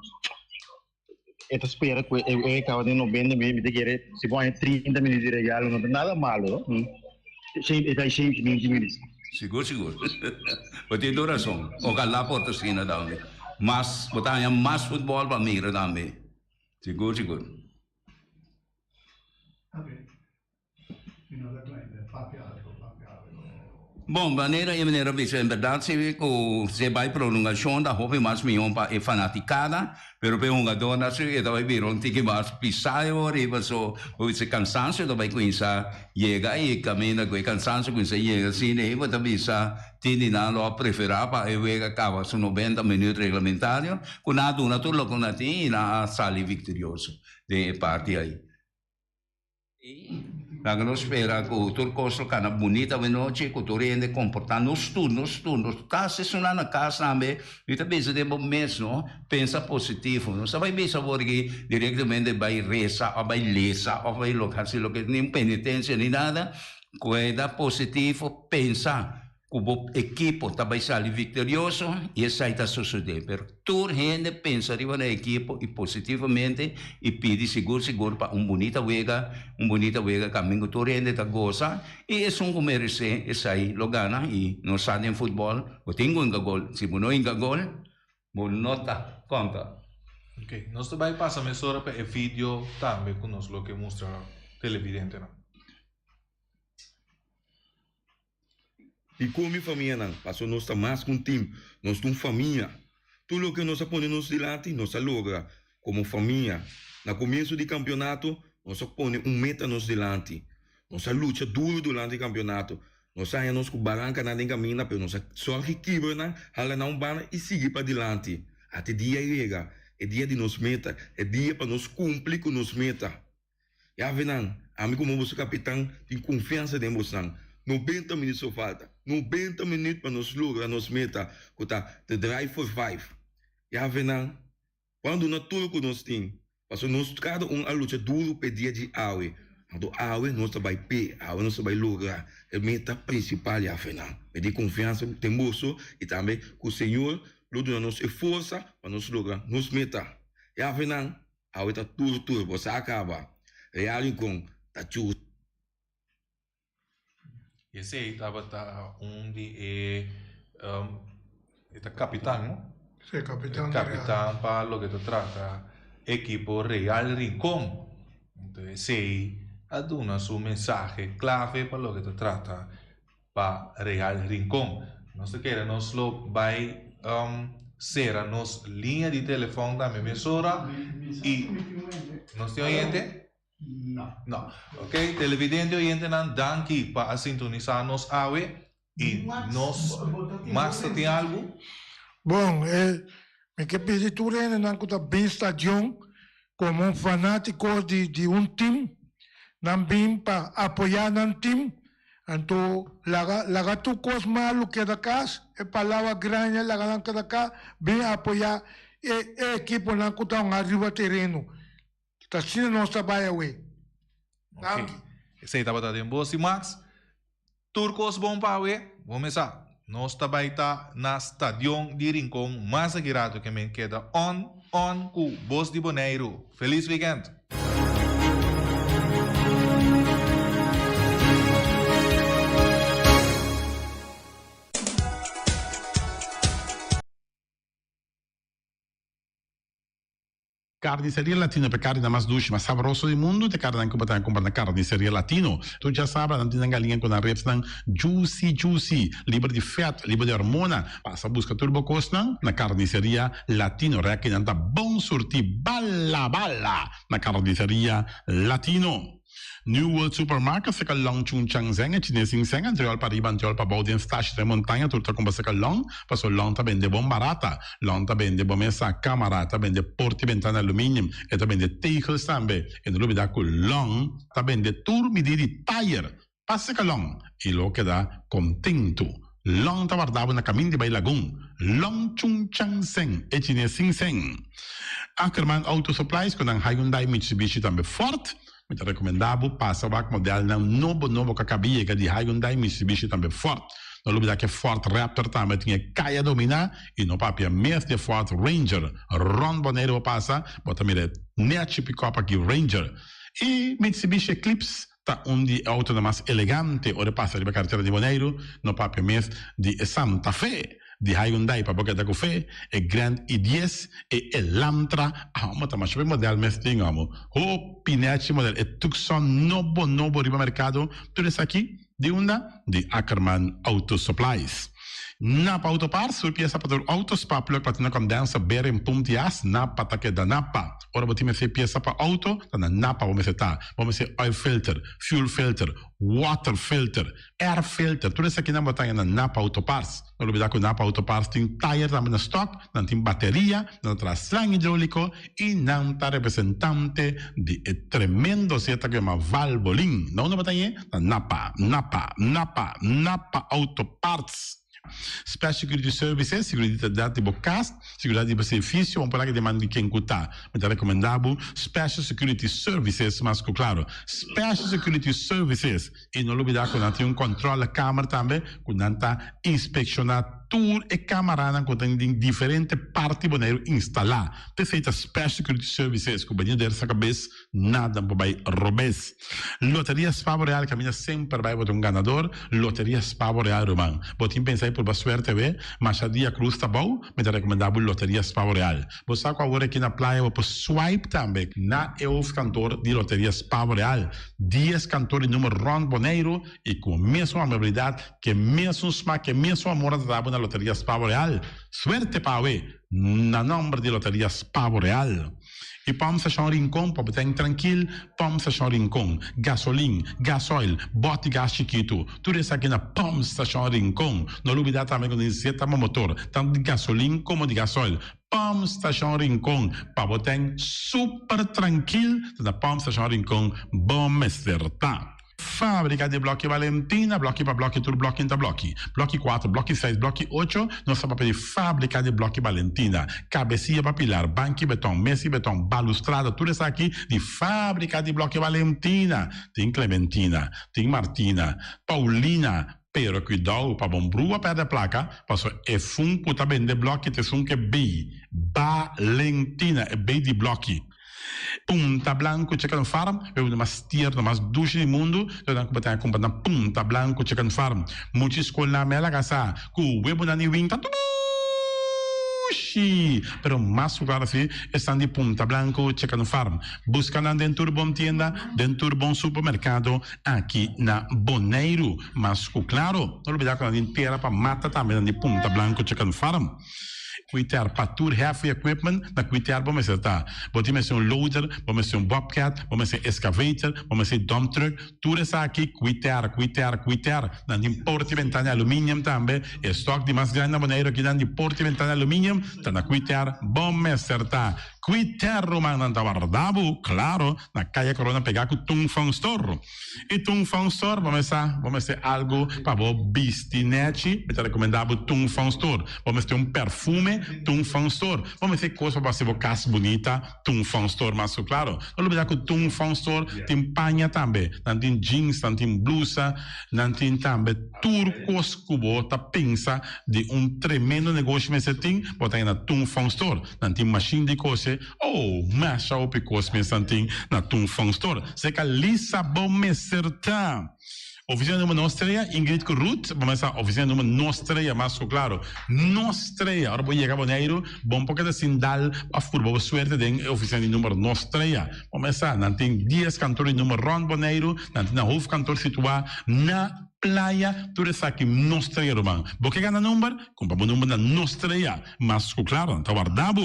esta espera que eu acaba de 90 minutos, mita querer, se põe 30 minutos de regalo, não tem nada malo, está 20 minutos. Seguro. Você tem razão. O que lá pode ser na também. Mas, botar mais futebol para mim também. Seguro. Bom, maneira vista, em verdade, se vai prolongação da hobby mais milhão para fanaticada, pero para um jogador assim, então vai vir que mais pisar e vai só o cansaço, então vai começar chega e caminha com cansaço, começa chega assim, e vai também tem não preferar para eu acaba são 90 minutos regulamentário, com nada tudo com nada e na sala vitorioso de parte aí. Laga nos espera que o turcoso cana bonita de noite, que o turende comportar nos turnos, tá se na casa também, e também se deve mesmo pensa positivo, não sabe bem saber que diretamente vai reza, ou vai lesa, ou vai local, se lo que nem penitência nem nada, cuida positivo, pensa que o equipo também sai vitorioso e isso está sucedendo. Pero toda gente pensa arriba na equipo e positivamente e pede seguro para bonita vega caminho toda gente está goza e isso que merece isso aí lo gana e não sabe em futebol, o tenho gol, se não tem gol, nota conta. Ok, nós também passamos agora para o vídeo também com nós lo que mostra televidente, não? E como família não, passou nós tá mais com time, nós temos família. Tudo o que nós ponemos delante, nós logra como família. No começo do campeonato, nós ponemos meta nos delante. Nós luta duro durante o campeonato. Nós saímos com barranca na caminho, mas nós só que quebra, hala na bana e sigue para delante. Até dia chega, é dia de nos meta, é dia para nós cumprir com nos meta. E a venan, amigo como você capitão, tem confiança em você. 90 minutos só falta. 90 minutos para nos lograr nos meta, que tá the drive for 5. E a venan, quando na tudo que nós temos, porque nós cada a luta duro para dia de awe. Então awe nós vai pé, awe nós vai lograr a meta principal a venan. Pedir confiança, temoso e também que o Senhor luta nos força para nos lograr nos meta. E a venan, awe tá tudo, você acaba. Real com tá tudo. Esse aí estava onde é capitão, não? Sim, capitão. Capitão para o que trata equipo Real Rincón. Então esse aí aduna sua mensagem clave para o que trata para Real Rincón. Nós queremos vai ser a nossa linha de telefone da minha emissora e nós temos gente? No. Ok, televidente oyente nan danki para sintonizar-nos awe e nós Max tem algo? Bom, me que pedir tu rende nan kuta bem stadion como fanático de time, nan bem para apoiar nan time, então laga tu cos malo que da casa, e palavra grande laga nan que da casa, bem apoiar e equipo nan kuta arriba terreno. Tá sendo nosso trabalho aí. Ok. Esse aí estava dando boa, Max. Turcos bom para aí. Vamos começar. Nós também está na Estadião de Rincón, mais agrado que me queda on com Voz de Boneiro. Feliz weekend. Carnicería Latino, per carne más dulce, más sabroso del mundo, te carne comprar na Carnicería Latino. Tu já sabe, não tem galinha com a reps não juicy, livre de fat, livre de hormona. Passa busca turbo costa na Carnicería Latino, reque não tá bom sortir bala na Carnicería Latino. New World Supermarket se ka long chung chang zeng chine sing seng anterior para riba anterior para baudien stash de montanha turta com se ka long paso long ta bende bom barata long ta bende bom essa camera ta bende porti ventana aluminium e ta bende tegels tambe e no lubida ku long ta bende tur mi di tire passe ka long e lo che da contento long ta guardava na camin di bai lagoon long chung chang seng e chine sing seng Ackerman Auto Supplies con ang Hyundai Mitsubishi tambe Ford mi te recomendavo passa wak model na novo kakabie di Hyundai Mitsubishi tambe Ford no lubida che Ford Raptor tambe tinha kaya domina e no papia mes de Ford Ranger Ron Bonero passa bota mire neaci pick-up aqui Ranger e Mitsubishi Eclipse ta di auto mais elegante ora passa di cartiera di Boneiro no papia mes di Santa Fe di Hyundai para boca da café e Grand i10 e Elantra ma ta mas model mes tingamo o Pinetti model e Tucson novo riba mercado tudo isso aqui de onda di Ackerman Auto Supplies Napa Auto Parts, sua peça para o Autospa, plug para ter condensa beira em Puntias, Napa tá que da Napa. Ora vou ter peça para auto, tá na Napa vamos estar. Vamos ser oil filter, fuel filter, water filter, air filter. Tudo isso aqui não botar na Napa Auto Parts. Não olvidar que o Napa Auto Parts tem tire também na stock, não tem bateria, não traz slang hidráulico e não tá representante de tremendo seta que é uma Valvoline. Não botar aí na Napa Auto Parts. Special Security Services, seguridade de bocas, seguridade de serviço, vamos falar que demanda de quem cutar. Mas recomendado Special Security Services, mas claro, Special Security Services, e não olvidar que não tem controle da câmera também, que não está inspecionado tour e camarada que tem diferentes partes boneiro instalar. Perfeita Special Security Services, que banho dessa cabeça, nada vai robes. Loteria Spavo Real, caminha sempre vai botar ganador. Loteria Spavo Real, Roman. Botim pensei por suerte ver, mas a dia cruz tá bom, me tá recomendado Loteria Spavo Real. Você sabe agora aqui na praia, vou swipe também, na EUF cantor de Loteria Spavo Real. 10 cantores número Ron Boneiro, e com a mesma amabilidade, que mesmo smack, que mesmo amor da na Loteria Spavo Real. Suerte para we, na nome de Loteria Spavo Real. E vamos achar rincón, para estar tranquilo, vamos achar rincón. Gasolina, gasoil, bote gás chiquito. Tudo isso aqui na vamos achar rincón. Não olvidar também quando necessita motor, tanto de gasolina como de gasoil. Pump Station Rincón, para botar super tranquilo, na Pump Station Rincón, bom acertar. Fábrica de Blocchi Valentina, blocchi para blocchi, tudo blocchi inta blocchi. Blocchi 4, blocchi 6, blocchi 8, nossa papel de Fábrica de Blocchi Valentina. Cabecinha para pilar, banco betão, mesa betão, balustrada, tudo isso aqui de Fábrica de Blocchi Valentina. Tem Clementina, tem Martina, Paulina, pero cuidado para bom brua perder placa, passo é funko tá bem de blocchi, te funko é B, Valentina, é B de blocchi. Punta Blanco Chicken Farm, é uma das tierras mais doces do mundo. Então, eu tenho comprado na Punta Blanco Chicken Farm. Muitas escolas na minha casa, com o web na New Winter, pero mais claro assim, estão de Punta Blanco Chicken Farm. Buscando dentro de bom tienda, dentro de bom supermercado, aqui na Boneiro. Mas claro, não olvidar que a gente terra para mata também de Punta Blanco Chicken Farm. Cuitar para tour heavy equipment, na cuitar vamos acertar. Vamos ser loader, vamos ser bobcat, vamos ser excavator, vamos ser dump truck. Tudo isso aqui, cuitar. Na porta e ventana alumínio também. Estoque de mais grande maneira aqui na porta e ventana alumínio, tá na cuitar, vamos acertar. Cuitar Romano Antavardabo, claro, na Caia Corona pegar com Tung Fang Store. E Tung Fang Store, vamos ser algo para o bistinete, eu te recomendava Tung Fang Store. Vamos ter perfume, Tung Fang Store. Vamos ter coisa para ser casa bonita, Tung Fang Store, mas claro. Não olvidar que Tung Fang Store tem panha também. Não tem jeans, não tem blusa, não tem também turcos cubo, tá pensa de tremendo negócio, mas você tem, botar aí na Tung Fang Store. Não tem machine de coisa, masha o picos, mas não tem na Tung Fang Store. Você que lisa bom me certa. Oficina número nostra, Ingrid Ruth, vamos a oficina número nostra, mas claro, nostra, agora vou chegar a Boneiro, bom porque da Sindal, a furba, suerte de oficina número nostra, vamos a, não tem 10 cantores número Ron Boneiro, não tem na Hof cantor situado na playa, tu resaki nostra man. Boke gana number, compa bo number na nostra ya. Mas claro, tá guardado.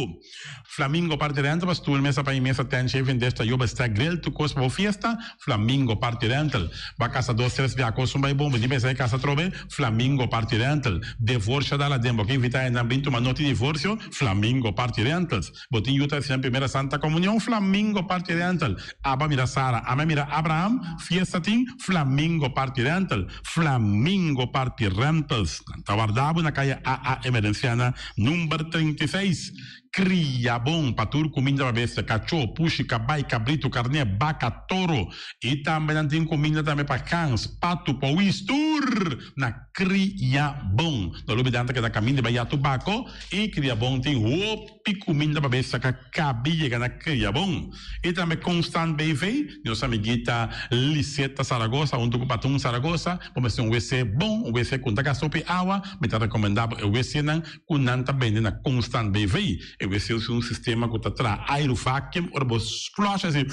Flamingo parte rental, mas tu mesa pa mesa ten chefen desta yoba está grill tu cos bo fiesta, Flamingo parte rental. Ba casa 2-3 via cosum bai bom, di mesa casa trobe, Flamingo parte rental. Divorcio dalla dembo che invita in ambito ma noti divorzio, Flamingo parte rentals. Botin yuta in primera Santa Comunión, Flamingo parte rental. Aba mira Sara, ama mira Abraham, fiesta ting, Flamingo parte rental. Flamingo parte rentals. Tawardabo na kaya AA emergenciana number 36. Cria bom, patur comida para besta, cachorro, puxi, cabai, cabrito, carne, vaca, toro. E também tem comida também para cães, pato, pauistur. Na cria bom. No lugar danta que da caminho de Bahia Tubaco. E cria bom tem roupa comida para besta, que cabia na cria bom. E também Constant BV, nossa amiguita Liseta Saragossa, um do Patum Saragossa. Vamos ter WC bom, WC com taca sopa e água. Me tá recomendado o WC não, com nanta bem na Constant BV. Esse é um sistema que está aerovacuum, ou você flush assim,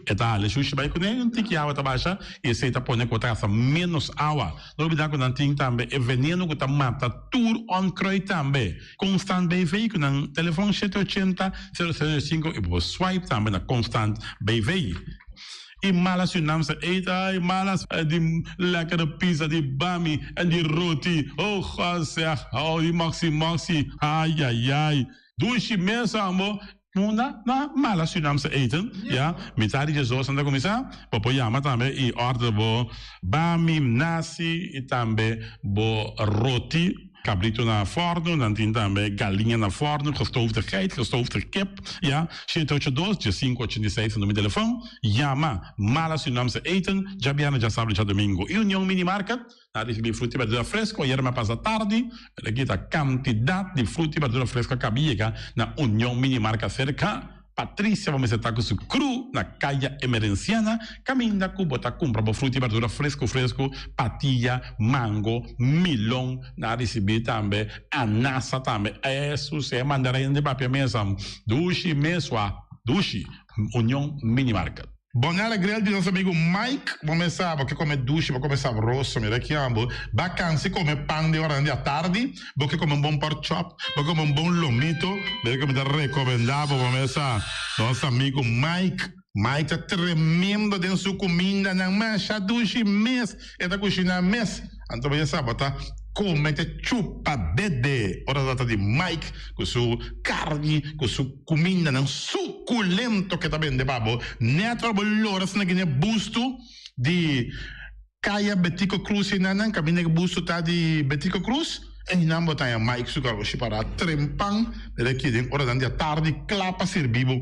e tá, ele chucha vai com ele, não tem que água tá baixa, e esse tá põe que tá menos água. Não olvidar que não tem também, é veneno que tá mata tudo on croi também. Constant BV, que no telefone 780-005, e você swipe também na Constant BV. E malas je naam ze eten, malas die lekkere pizza, die bami en die roti. Oh, God zeg, oh, die maxi, ai, ai, ai. Doe je mensen allemaal, na malas je naam ze eten, ja. Mitari je zo, Santa Comisa, popo yama tambe, i orde bo bami, nasi, i tambe bo roti. Cabrito na forno, dan tem também galinha na forno, gestoofde geit, gestoofde kip, ja. 782-586 no meu telefone, Yama, mala Surinaamse eten, Jabiana já sabe já domingo. E União Mini Market, na recebi frutti e verdura fresco, ieri ma passa tardi, aqui a quantidade de frutti e verdura fresca cabia na União Mini Market cerca. Patrícia, vamos estar com o cru na caia emergenciana, caminha com botar compra para fruta e verdura fresco, patilha, mango, milão, na receber também, anassa também, isso é mandarim de papel mesmo, dushi, União Mini Market. Bonela grande do nosso amigo Mike, começar, porque come duche, vai começar rosso, me rechiamo, vacanze come pan de hora à tarde, porque come um bom pork chop, porque come um bom lomito, porque me dá recomendado, começar, nosso amigo Mike tá tremendo dentro sua comida, não mancha duche mês, é da cozinha mês, então você sabe, tá? Come te chupa dede, ora data de Mike, com sua carne, com sua comida, não suculento que tá bem de babo, neto bolhoras na guiné busto de Caia Betico Cruz e nanan, caminho que busto tá de Betico Cruz, e não botar Mike sucar o para trempang, ele aqui dentro ora da tarde clapa servivo,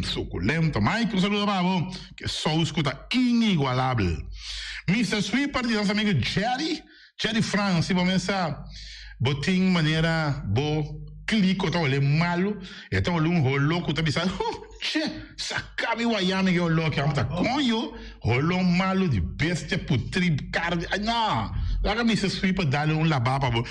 suculento, Mike, um saludo babo, que sauce que tá inigualável. Mr. Sweeper de nosso amigo Jerry France, vamos começar botin maneira bo clico tá olhando malo, então olhando rolo que tá pensando, che, sacabe o ayame que olhou que tá conho, rolo malo de bestia putrib carne, não, lá me se sweeper dá-lhe lavaba bo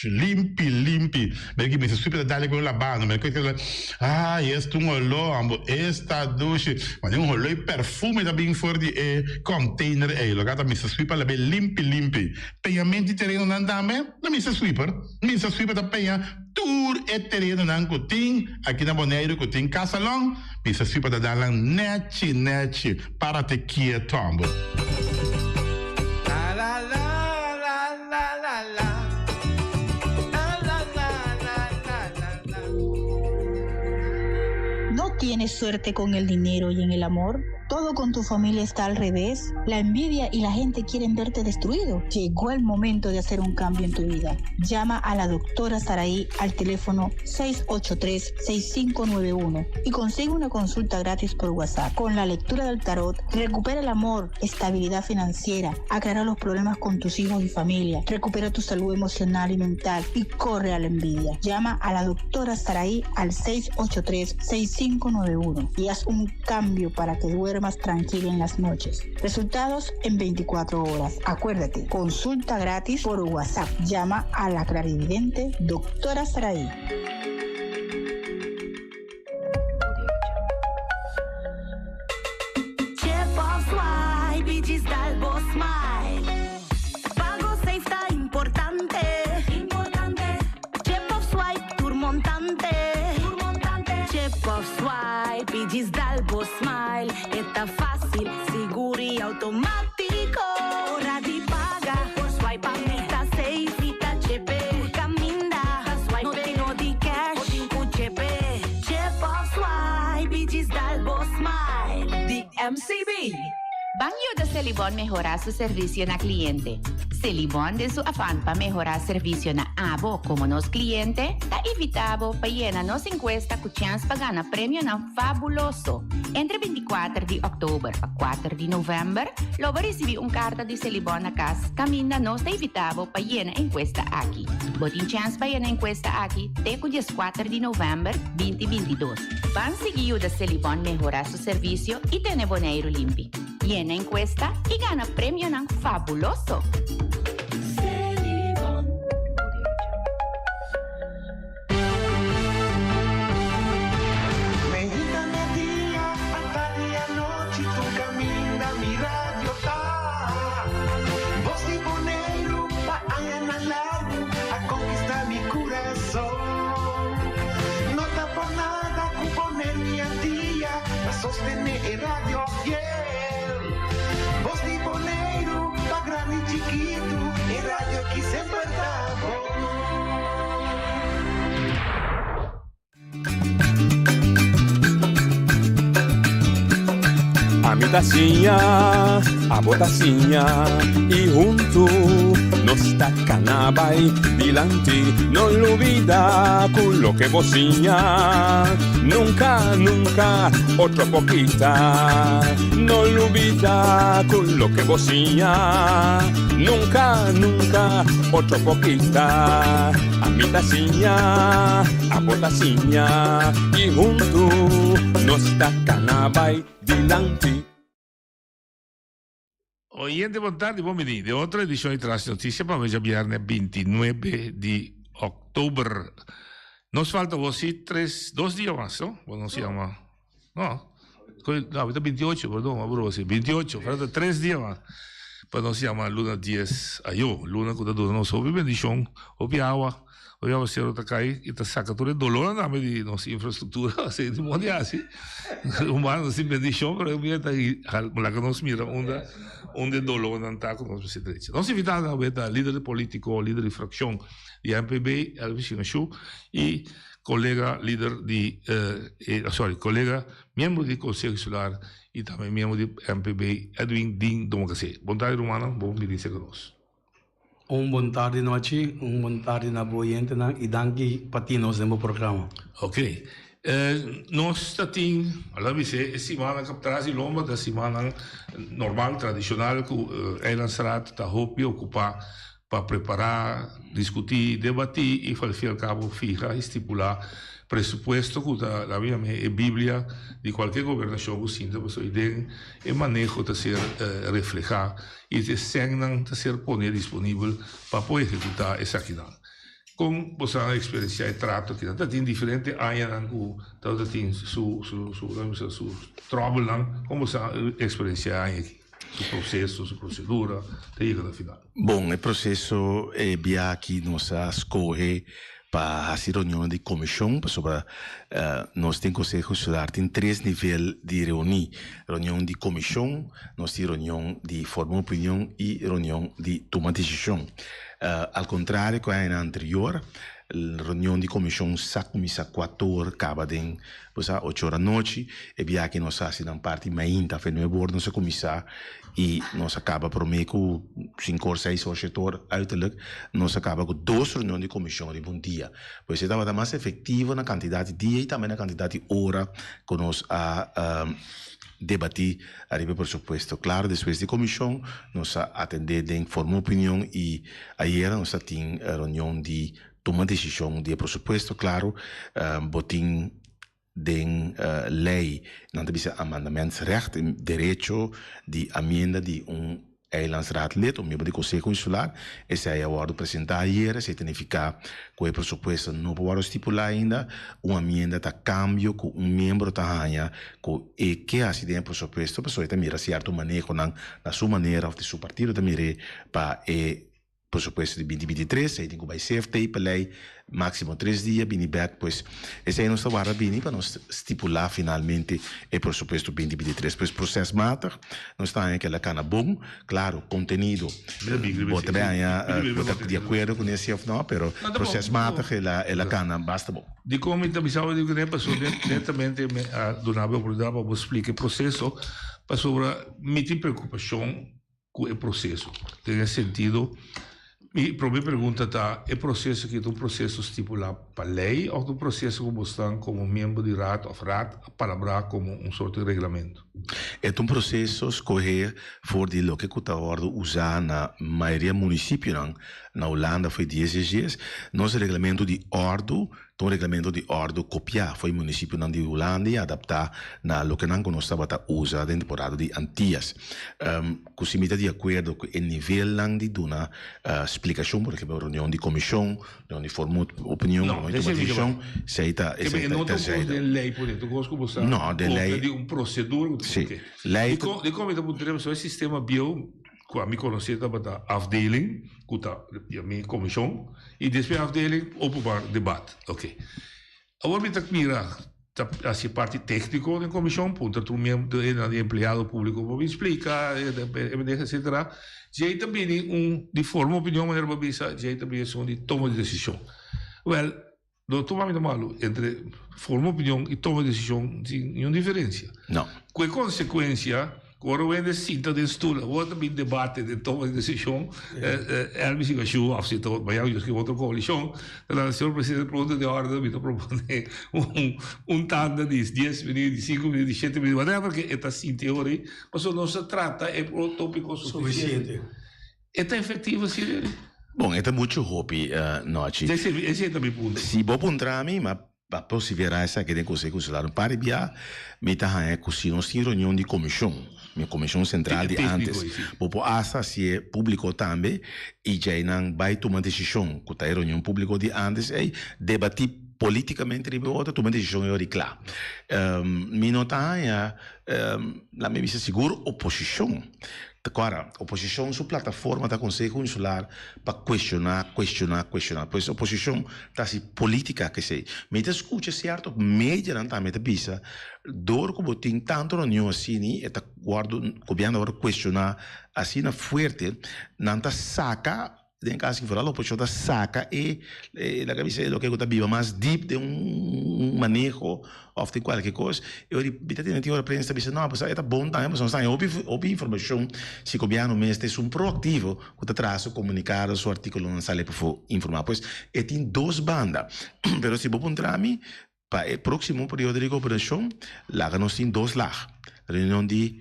limpi, porque me se sweeper dá-lhe com lavando, mas que este olhou, ambo esta douche, mas olhou e perfume da bem forte container lo gata me se sweeper la bem limpi, pagamento terreno não dá me me se sweeper da penha tour e terreno não cotin, aqui na Bonaire cotin casalão, me se sweeper da dalang neti para te quieto, ambo. ¿No tienes suerte con el dinero y en el amor? ¿Todo con tu familia está al revés? La envidia y la gente quieren verte destruido. Llegó el momento de hacer un cambio en tu vida. Llama a la doctora Saraí al teléfono 683-6591 y consigue una consulta gratis por WhatsApp. Con la lectura del tarot, recupera el amor, estabilidad financiera, aclara los problemas con tus hijos y familia, recupera tu salud emocional y mental y corre a la envidia. Llama a la doctora Saraí al 683-6591 y haz un cambio para que duermas tranquilo en las noches. Resultados en 24 horas. Acuérdate, consulta gratis por WhatsApp. Llama a la clarividente doctora Saraí. MCB. Banco da Celibon mejora su servicio na cliente. Celibon de su afán para mejorar servicio na abo como nos cliente, ta evitabo pa llena nos encuesta cu chance pa gana premio na fabuloso. Entre 24 de outubro a 4 de novembro, logo recebi carta de Celibon na casa, caminha nos ta evitabo pa llena encuesta aqui. Botin chance pa llena encuesta aqui, te cu 4 de novembro 2022. Van seguiu da Celibon mejorar su servicio e tene boneiro limpi. Llena encuesta y gana premio ng fabuloso. Medita día, tarde y noche, tú camina mi radio está. Voz de boneiro, pa allá al lado, a conquistar mi corazón. No está por nada, con poner mi día, a sostener el radio fiel. Voz de boneiro, pa grande e chiquito, el radio aquí sempre está bom. A mitacinha, a botacinha e junto nos tacanabay dilante, no olvida con lo que bocinha. Nunca, nunca, otro poquita, no olvida con lo que bocinha. Nunca, nunca, otro poquita. A mitacinha, a botacinha e junto nos tacanabay dilante. Oyente, buon tardi, buon venerdì. De otra edición de Tras Noticias para hoy viernes 29 de octubre. Nos falta così 2 días más, ¿no? Bueno, si llama. No, ahorita 28, perdón, abro 28, falta 3 días más. Pues nos llama luna 10 ayo, luna que dura nos obi bendición, obi agua. Hoy vamos a hacer otra calle y te saca todo el dolor a de nuestra infraestructura, así de mundial, así. Humano sin bendición, pero la que nos mira, onde dolor não está com nós presidente. Nós invitamos a líder político, líder de fracção de MPB, Elvis Chu, e colega líder de, colega membro do Conselho Insular e também membro de MPB, Edwin Din Domocassi. Boa tarde, Romana, bom vir conosco. Boa tarde, noite, boa tarde na boiente e danke patinos no programa. Ok. Nós temos, a semana que traz e longa da semana normal, tradicional, que o Eilandsraad está ocupar para preparar, discutir, debater e, ao fim e ao cabo, fijar, estipular presupuesto que a Bíblia de qualquer governação que sinta, mas o manejo de ser reflejar e de ser poner disponível para poder executar essa atividade. Com a experiência de trato que tem diferente áreas que tem su trouble como a experiência aqui, su processo, su procedura, tem que final. Bom, o processo é via que nós escolhe para a reunião de comissão sobre nós temos Conselho Insular tem 3 níveis de reunião de comissão, nós temos reunião de formar opinião e reunião de tomar decisão. Al contrário que a anterior, a reunião de comissão começa 4 horas, acaba em 8 horas da noite, e bem que nós fazemos parte mais da fé, não é nós começar e nós acaba por meio com 5 ou 6 ou 7 horas, uiteindelijk, nós acaba com 2 reuniões de comissão de bom dia. Pois estava mais efetivo na quantidade de dia e também na quantidade de hora que nós debatir arriba por supuesto. Claro, depois de comissão, nós atender em forma opinião e ayer nós tínhamos a reunião de tomar decisão de por supuesto, claro, botin de lei, não tem amendamentsrecht, direito de amenda de Eilandsraad-lid, o membro do Conselho Insular, esse aí é o ordem apresentar ayer, se significa que o pressuposto não pode estipular ainda uma emenda de câmbio com membro da rainha, que assim tem pressuposto, a pessoa também certo manejo na sua maneira, ou de seu partido também, para pressuposto de 2023, aí tem que vai ser feito para lei, máximo 3 dias, bem back, pois esse aí não está agora bem para nós estipular finalmente o pressuposto 2023, pois processo mata, não está aquela cana bom, claro, conteúdo, pode bem de acordo com esse ou não, pero processo mata, ela cana basta bom. De como também sabe que nem passou diretamente do nabo por dar para explicar o processo sobre minha preocupação com o processo. Nesse sentido, minha primeira pergunta está: é processo que é um processo estipulado para lei ou um processo como estão como membro de RAD ou RAD para palavrar como sorte de regulamento? É um processo escolher for de lo que está usar na maioria município na Holanda foi 10 dias. Nosso regulamento de ordem, um regulamento de ordem copiar foi município de Holanda e adaptar na lo que não conhecemos a usar na temporada de Antillas. Così de acordo com o nível de uma explicação, por exemplo, reunião de comissão, reunião de forma opinião, reunião de comissão, seita não tem de lei por dentro, não, de lei de procedura. Sim, lei. De como então podemos o sistema bio com a minha conhecida da afdeling, com a minha comissão, e depois a afdeling open debate. Ok. Agora me mira a parte técnica da comissão, ponto tu membro de empregado público me explica, etc. Já também de forma opinião maneira babisa, já também são de toma de decisão. Well, não tomamos mal entre forma opinião e toma de decisão tem uma diferença. Não. Com consequência, quando o ende sinta de estudo, o também debate de toma de decisão, me siga show af zit maar jou dus outra coalição, o senhor presidente pergunta de ordem, me propõe tanda de 10 minutos, de 5 minutos, de 7 minutos, porque é assim teoria, mas não se trata é um tópico suficiente. É efetivo assim. Bom, é muito hobby noite. Esse é também ponto. Se vou apontar mim, mas para possibilitar essa que tem consegue considerar um par de me tá é que se nós temos reunião de comissão, minha comissão central de antes, popo asa se é público também e já não vai tomar decisão, que tá reunião público de antes é debater politicamente ribe outra tomar decisão é claro. Me nota é la me visa seguro oposição. Agora, a oposição sua plataforma da Conselho Insular para questionar. Pois a oposição está assim política que sei. Mas escuta certo, média não está bisa. Dor como tem tanto reunião assim, está guardo copiando agora questionar assim na forte, não está saca. Em caso que for a oposição da saca e a cabeça é o que está viva mais deep de manejo ou de qualquer coisa. Eu tenho a prensa disse não, mas é bom também, mas não está ouve informação se cobiano mesmo é proativo que está traz comunicar o seu artigo não sale para informar. Pois é tem duas bandas, pero se vou encontrar mim para o próximo período de cooperação, lá nós tem dois lá, reunião de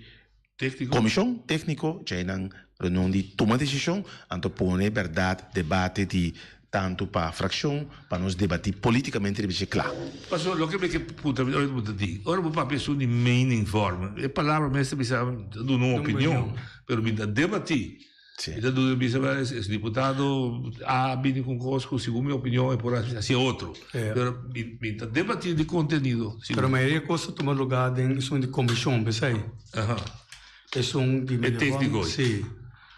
comissão técnico, já não reunião de tomar decisão, então põe verdade, debate de tanto para a fração, para nós debater politicamente, deve ser claro. Mas o que é puta, ora vou para a pessoa de meaning form, é palavra mesmo precisa de uma opinião, pero me debater. Então, esse deputado viene connosco, segundo minha opinião, é por assim outro. Me debater de conteúdo. Pero a maioria coisa toma lugar em comissão, pensei. É técnico. Sim.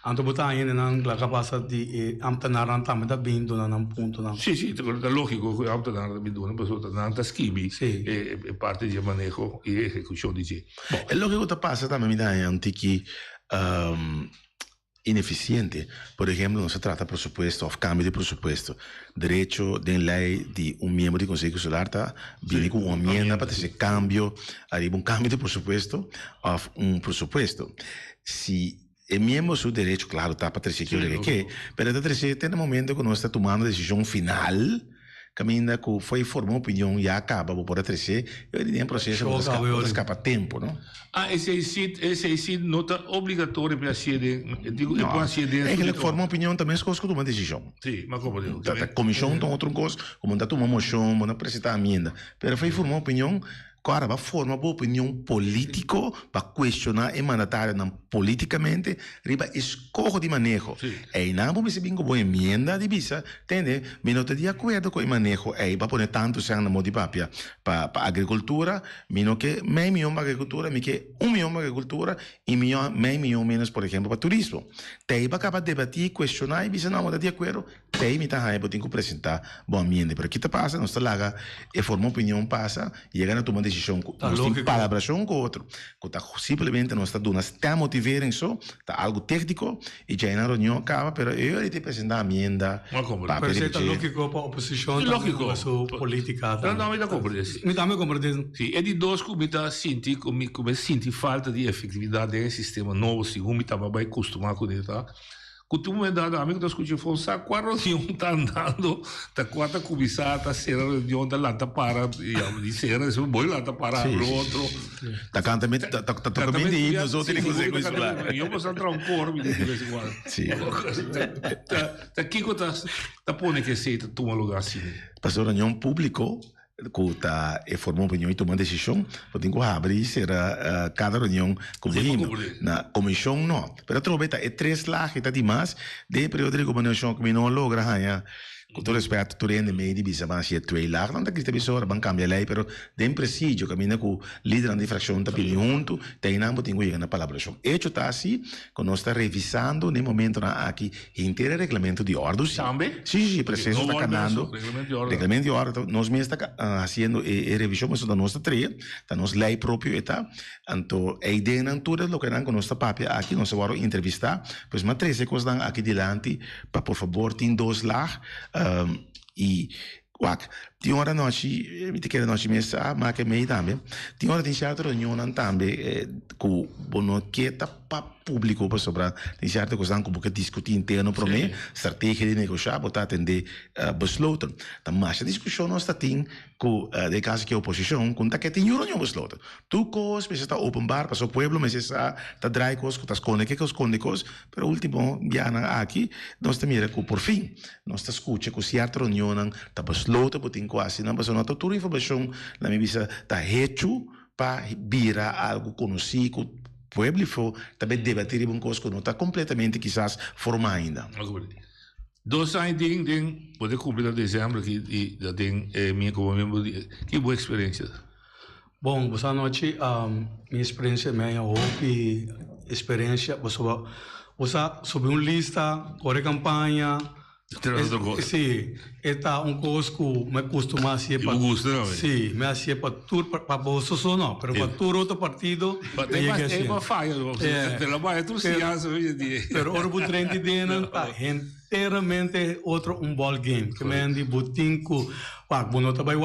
Anto botar ainda na capacidade de amtanar também da bindo na ponto não. Sim, é lógico que amtanar da bindo na pessoa na tasquibi é parte de manejo e execução de si. É lógico que passa também me dá que ineficiente. Por exemplo, não se trata de presupuesto ou cambio de presupuesto. Direito de lei de membro do Conselho Consular viene com uma emenda para esse cambio, arriba cambio de presupuesto ou presupuesto. Se é mesmo seu direito, claro, está para trazer aquilo que mas está trazer até no momento que nós estamos tomando a decisão final, caminha que foi formar opinião e acaba por trazer, eu diria um processo que escapa tempo, não? Esse não está obrigatório para ser digo, é para ser é que ele forma opinião também se costuma tomar decisão. Sim, mas como digo, a comissão tem outra coisa, como está tomando moção, não apresentar emenda, mas foi formar opinião. Agora, vai formar uma opinião política para questionar e mandatar politicamente, riba escolha de manejo. E não vamos receber uma boa emenda de visa, entende? Mas não estou de acordo com o manejo, e para pôr tanto sangue na mão de papia para a agricultura, mas que meio milhão para a agricultura, mas que 1 milhão para a agricultura e meio milhão menos, por exemplo, para turismo. Tem para acabar debater, questionar e visa não estou de acordo, tem me está aí, eu tenho que apresentar boa emenda. Para que está passa, não está lá, e formar opinião passa, e chega na tomada decisão, nós temos colaboração com o outro. Simplesmente nós estamos dando motivando isso, está algo técnico, e já na reunião acaba, mas eu ia apresentar a emenda. Mas é lógico para a oposição, lógico, a sua política. Não, me dá compreensão. Me dá compreensão. Sim, é de dois que me senti falta de efetividade desse sistema novo, segundo me estava bem acostumado com ele, tá? Quando me dá amigo da escuta força, qual reunião está andando, está quatro cobiçada, está sendo reunião da lata para, e será esse boi lá está para o outro. Tá cantamente, tá tocando de ir nos outros que isso lá. Eu vou entrar cor, me diz igual. Sim. Tá aqui que tá pondo que seita toma lugar assim. Passou reunião público, que tá formou opinião e tomou decisão, porque tem que abrir será cada reunião como na comissão não. Pero trobe tá é três lá que tá demais de período de governação que não logra ganhar. Com todo respeito, tu rende meio de bisa, mas se é 2 lá, não tá que esta pessoa vai cambiar lei, pero de preciso caminha com o líder da fração tá pedindo junto, tem não tem que ir na palavra. Hecho tá assim, quando nós está revisando no momento aqui inteiro regulamento de ordem. Sim, processo está canando. Regulamento de ordem, nós mesmo está fazendo revisão mas da nossa treia, da nossa lei própria eta. Então, a ideia não tudo lo que não com nossa papel aqui nós vamos entrevistar, pois mas 13 coisas aqui delante, para por favor, tem 2 lá. E tinha hora nós me te quer nós mesmo mas que meio também tinha hora de certa reunião também com bono que tá para público para sobrar tem certa coisa como que discutir interno para mim estratégia de negociar botar atender besluiten mas a discussão nós está tem com de caso que a oposição com que tem reunião besluiten tu coisas mas está open bar para o povo mas está dry coisas que está esconde coisas pero último dia aqui nós também com por fim nós está escuta com certa reunião está besluiten botin quase não passou nota toda informação na minha vista está hecho para virar algo conhecido pueblo foi também debater um coisa que não está completamente quizás formado ainda. 2 anos tem poder cumprir em dezembro que tem minha como membro que boa experiência. Bom, boa noite. Minha experiência minha hoje experiência você sobre lista, corre campanha. Sim, está coisa que me costuma ser para sim, me hacía para tur para bolso não, pero para tur outro partido é uma falha, te la vai tu ciência hoje dia. Pero o 30 de ano tá inteiramente outro ball game, que me andi botinco, bueno tá vai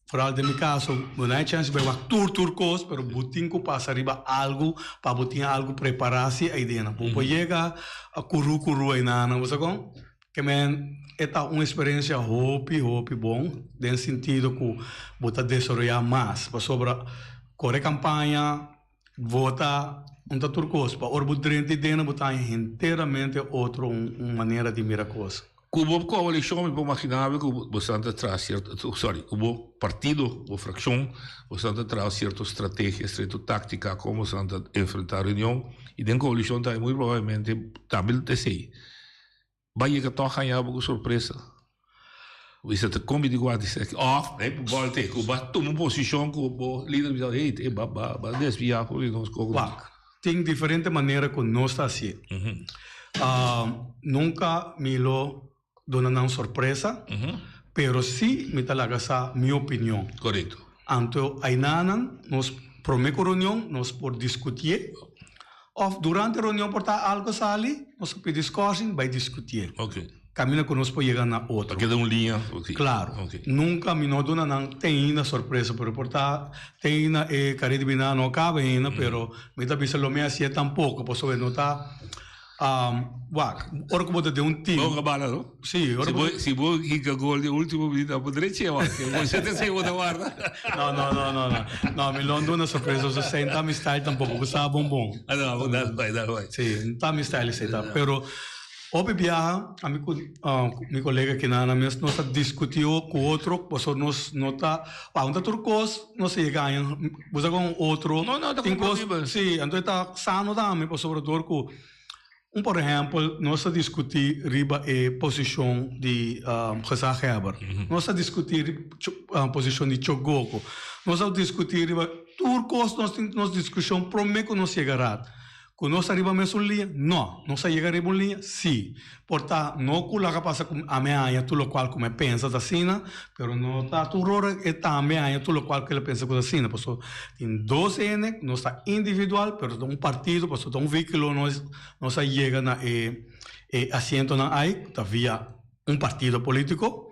fora de meu caso, não há chance de vai tur coisa, pero botinco passa arriba algo, para botinha algo preparar-se a ideia, não pode chegar a curu aí na você com que é uma experiência hope bom, no sentido que você desenvolver mais, para sobre correr campanha, votar, tudo coisa, para o durante de ano botar inteiramente outra maneira de mirar coisa. Como coalição, me imaginar que você traz certo, como partido ou fração, você traz certa estratégia, certa tática, como você enfrentar a reunião, e dentro da coalição está muito provavelmente também TCI. Vai que toca ganhar uma surpresa. Isso é como de guarda isso aqui. Volta que bate uma posição que o líder diz, vai desviar por nós. Tem diferente maneira que nós está assim. Nunca me lo dona uma surpresa, pero sim me talaga sa minha opinião. Correto. Então, aí nós prometo reunião, nós por discutir. Of durante a reunião por algo sali, nós podemos discutir, vai discutir. Ok. Caminho que nós podemos chegar na outra. Porque dá uma linha. Okay. Claro. Okay. Nunca me não dona não tem ainda surpresa, pero por tem ainda cara de binar não cabe ainda, pero me tá pensando me assim tampouco, posso ver não tá ora como de um time. Bom cabala, não? Sim, ora se vou hica gol de último minuto, poderia ser, que você tem segunda guarda. Não, me não dona surpresa, você senta me style tampouco, você sabe bom. Não, vai. Sim, tá me style senta, pero Obi viaja, mi colega que nada mais nós discutiu com outro, pois nós nota, turcos, não se ganha, você com outro, não, tem coisa, sim, então está sano também, pois sobretudo com, por exemplo, nós discutir riba a posição de Gesa Heber, nós discutir a posição de Chogoko, nós discutir riba turcos, nós discussão prometo não chegará. que nós arribamos a linha? Não. Nós chegamos a linha? Sim. Portanto, não que lá passa com a minha tudo o qual como pensa da Sina, mas não está tudo roro e também tudo o qual que ele pensa da Sina. Porque tem 12 N, não está individual, mas tem partido, porque tem veículo, nós chega na assento na aí, via partido político.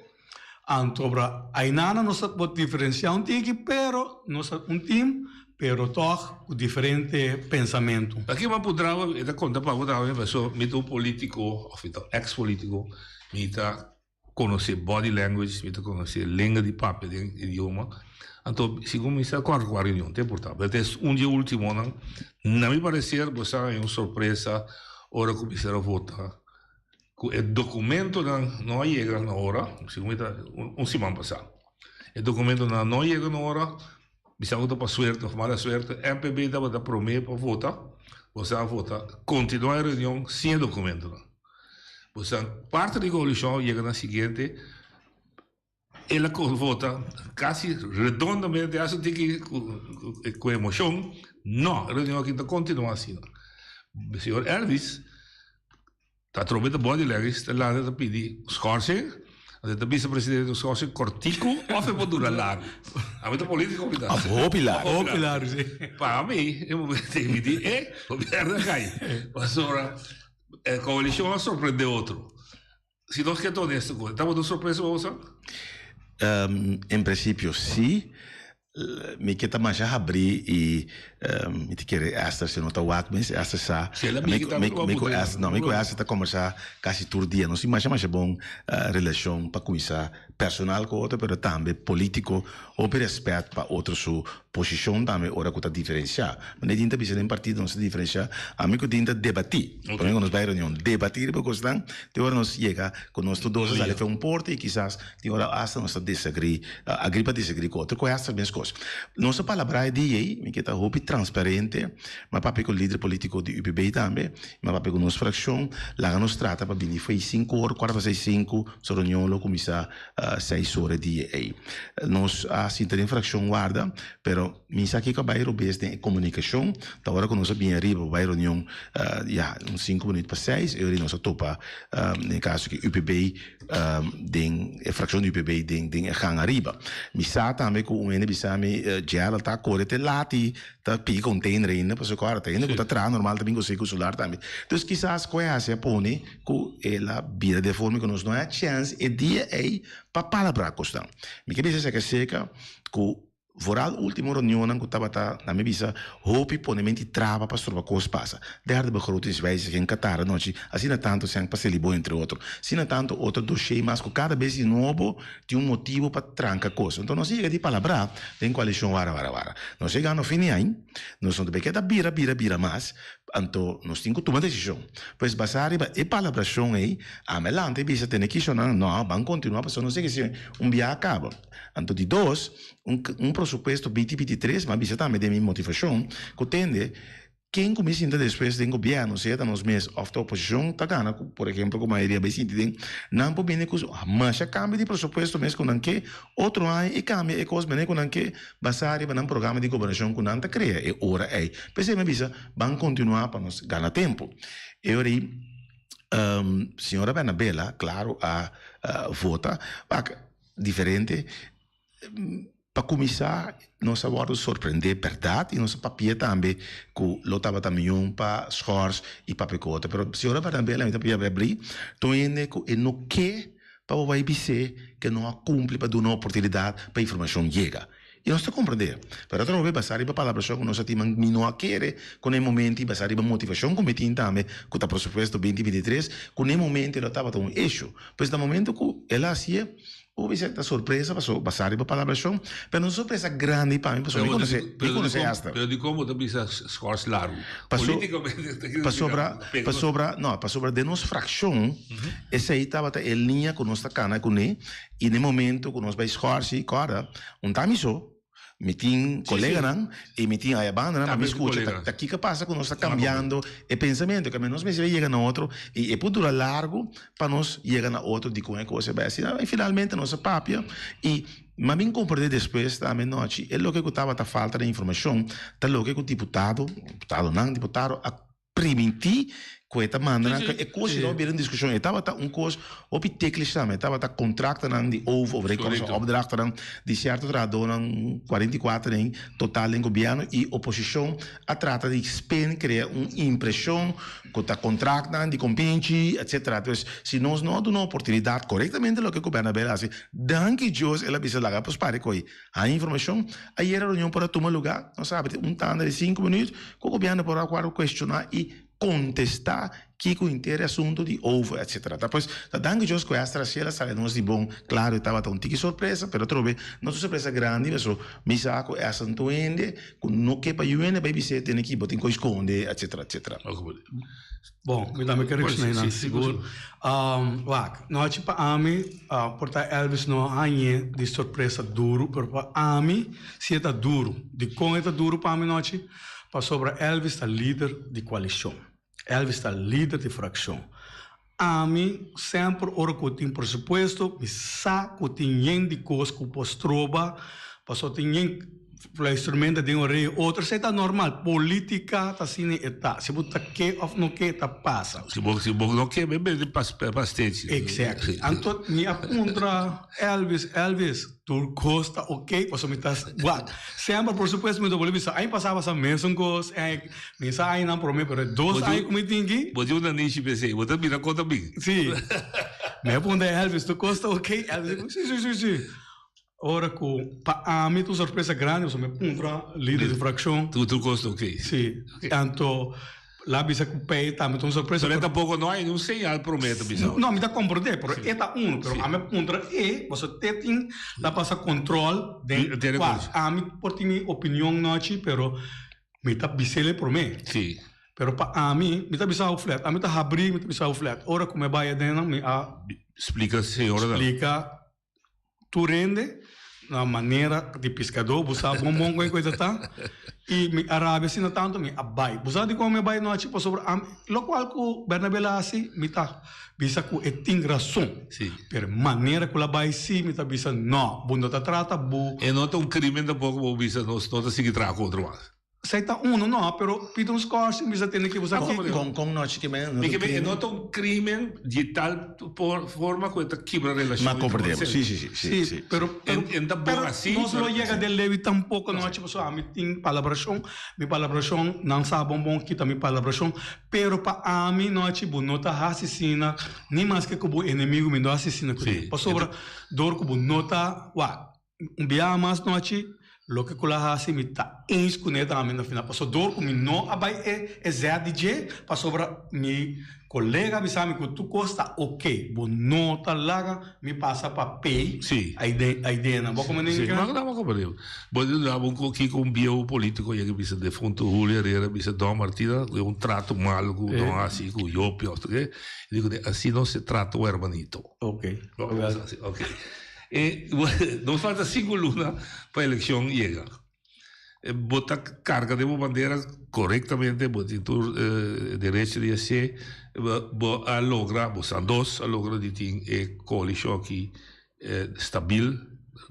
Antobra, aí nada nós podemos diferenciar time, pero nós time, pero toch com diferente pensamento. Aqui uma pudrava, esta conta para outra pessoa, mito político, ou ex-político, mita conhecer body language, mita conhecer língua de papel, de idioma. Então, segundo me está com a reunião, tem portanto, mas dia último, não me parecer, você é uma surpresa, hora começar a votar. O documento não chega na hora, segundo semana passada. O documento não chega na hora, bisa uta para suerte ou mala suerte, MPB dava da promessa para votar, você vai votar, continua a reunião sem documento. Você parte da coalição chega na seguinte, ela vota quase redondamente, acho que com emoção, não, a reunião aqui continua assim. O senhor Elvis está tromando body language, está lá a pedir schorsing. De vice-presidente do Escócia, cortico ou foi dura largo? A meta política ou pilar, sim. Para mim, eu vou dividir o governo cai. Mas agora, a coalição surpreendeu outro. Se nós queremos honestos, estamos de surpresa ou não? Em princípio, sim. Me quer mais abrir e me quer esta se não está o ato, mas esta sa me conhece está conversar quase todo dia, não se mais bom relação para começar personal com outro, mas também político ou por respeito para outra sua posição também ora que está diferenciar, mas nem tem em partido não se diferenciar, a mim que tem debater, por exemplo nós vai reunião debater porque estão de hora nós chega com nós todos ali foi porte e quizás de hora hasta nós desagree, agripa desagree com outro conhece bem as coisas. Nossa palavra é de me que está roupa transparente, mas papai com o líder político de UPB também, mas papai com nossa fração, lá nos trata para vir foi 5 horas, 4-6-5, sua reunião lo começa 6 horas de aí. Nós assim tem fração guarda, pero me sabe que vai robes de comunicação, da hora que nós bem arriba vai reunião uns 5 minutos para 6, eu nós topa no caso que UPB den fração do UPB den gang arriba. Me sabe também que o NBC me já está correte lati tá pi container ainda para socorrer ainda que tá atrás normal também com o celular também então quizás conhece pone com ela vida de forma que nós não é chance e dia aí para palavra questão me que dizer que seca com Vooral última reunião que estava na minha visa, hoop ponementi trava para sua coisa passa. Derde begrotingswijze in Qatar noite, assim não tanto sem passelibo entre outros. Assim não tanto outro dossiê, mas que cada vez de novo tem motivo para trancar coisa. Então nós chega de palavra, tem coalição vara. Nós chega no fim de ano, nós não devemos que bira mais. Então nós temos que tomar decisão. Pois basar e palabração aí, amelante bisa ter que chamar, não, vamos continuar, porque não sei se dia acaba. Então de dois presupuesto 2023, mas bisa também de minha motivação, que tende quem começa ainda depois do governo, seja nos meses of a oposição, está ganhando, por exemplo, como a maioria vai sentir, não pode vir com mas cambio de presupuesto mesmo com que outro ano e cambia e coisa mesmo com que basar para um programa de governação com não cria e ora é, pensei bisa vamos continuar para nós ganhar tempo. E aí senhora Bernabela, claro, a vota, diferente. Para começar, nós vamos surpreender verdade e nossa papia também que lo estava também para scores e para pecota. Mas a senhora Bernabela me também abrir, então é no que para o IBC que não cumpre para dar uma oportunidade para a informação chega. E nós estamos compreendendo. Para outra vez, passar para a palavra que nós temos não querer, com o momento, passar para a motivação, como tem também, com o pressuposto 2023, com o momento, ela estava um eixo. Pois, no momento que ela assim, houve certa surpresa, passar para a palavra, mas não surpresa grande para mim, porque eu conhecer esta. Mas de como também se scores largo. Politicamente, para sobre de nossa fração, essa aí estava em linha com nossa cana, com ele, e no momento que nós vai scores, cara, time só. Me tinha colega não e me tinha a banda não me escuta aqui que passa que nós está cambiando o pensamento que nós mesmo chega na outro e por durar largo para nós chegar na outro de como é que você vai assim e finalmente nossa papia e mas me compreender depois também noite é o que estava a falta de informação tá o que o deputado a experimenti questa maneira e così não bir een discussie estava tá coisa op die teklish samen estava tá contract dan die overeenkomst opdracht dan die certo tradon 44 em total em governo e oposição a trata de spin cria impressão com tá contract dan die compinci etc. Então se nós não damos oportunidade corretamente lo que o governo bela assim danke Deus ela bisa laga para pare coi a informação aí era reunião para tomar lugar não sabe tanda de 5 minutos com o governo para agora questionar e contestar que o inteiro assunto de ovo, etc. Depois, da danke Deus com esta raciela sai nós de bom, claro, estava um tique surpresa, pero trove, não surpresa grande, mas me saco essa antoende, com no que para yuene, baby se tem que botar esconde, etc, etc. Bom, me dá me quero que não seguro. Nós tipo ami, porta Elvis não há de surpresa duro, pero para ami se está duro, de com está duro para mim nós, para sobre Elvis está líder de coalição. Elvis está líder de fração. A mim, sempre, ora que eu tenho pressuposto, me saco, tenho de coisa que eu posso trobar, passou tenho instrumento de um rei, outro, isso é normal, política, está assim, está. Se você quer ou não quer, está passa. Se você não quer, bebe de pastete. Exato. Então, me aponta Elvis, tu gosta, ok, você me está, sempre, por supuesto, me dou aí passava essa mesma coisa, me sai não promete, mas dois aí como tem que. Você não nisso pensei, você me dá conta bem. Sim. Me aponta Elvis, tu gosta, ok, Elvis, sim. Ora que para mim tu surpresa grande, você me aponta líder de fração. Tu gosta, ok. Sim. Então lá bisa que pei também tu surpresa. Mas tampouco não é, não sei, promete bisa. Não, me dá compreender, pero eta pero a me aponta você tem dá passa controle de quase. A mim por ti minha opinião não é, pero me tá bisele promete. Sim. Pero para mim, me tá bisa o flat, a mim tá abrir, me tá bisa o flat. Ora que me vai dentro, me explica senhora. Explica tu rende na maneira de pescador, você bom coisa tá e me Arábia assim não tanto me abai você de como me abai não tipo sobre lo qual que Bernabela assim me tá bisa que tem razão per maneira que ela vai sim me tá bisa não bunda tá trata bu e não tem crime da pouco bisa não tá seguir tra contra mais sei tá não pero pito uns cortes bisa tem que usar com nós que me não tem crime de tal forma que quebra relação mas compreendemos sim pero assim nós não chega de leve tampouco não tipo só a mim tem palabração não sabe bom que também palabração pero para a mim não tipo não tá assassina nem mais que o inimigo me não assassina para sobre dor que não tá dia mais não lo que kula hasi mi ta inskuneta amin na final paso dor ku mi no abai é ZDJ paso para mi colega bisami que tu costa ok bo no ta laga mi passa pa pay aí na boca maninha mas não como eu bo lá um aqui com bio político e que bisa de fonte Julio Herrera bisa Dom Martida um trato mal com não assim com eu pior que digo assim não se trata o hermanito ok nos falta 5 lunas para a eleição chegar. Bota carga de bandeiras corretamente, bota tu direito de ser, a logra, são dois, a logra de ter coalição aqui stabil,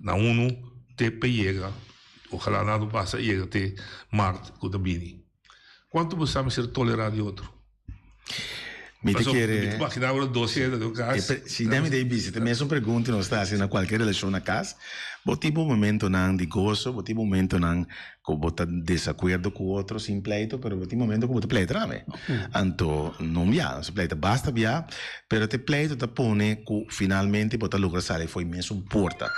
na ONU, te chega, ojalá nada passa, chega até março, com o Bini. Quanto você ser tolerante de outro? Mi te chiede immaginavo il dossier del caso. Se mi dei visite, mi sono pergunte non sta in qualche relazione a casa, bo tipo momento nan di gozo, bo tipo momento nan ko bota desacuerdo con otro sin pleito, pero bo tipo momento ko bota pleito rame. Anto non via, se pleito basta via, pero te pleito te pone ku finalmente bota logra sale foi messo un porta.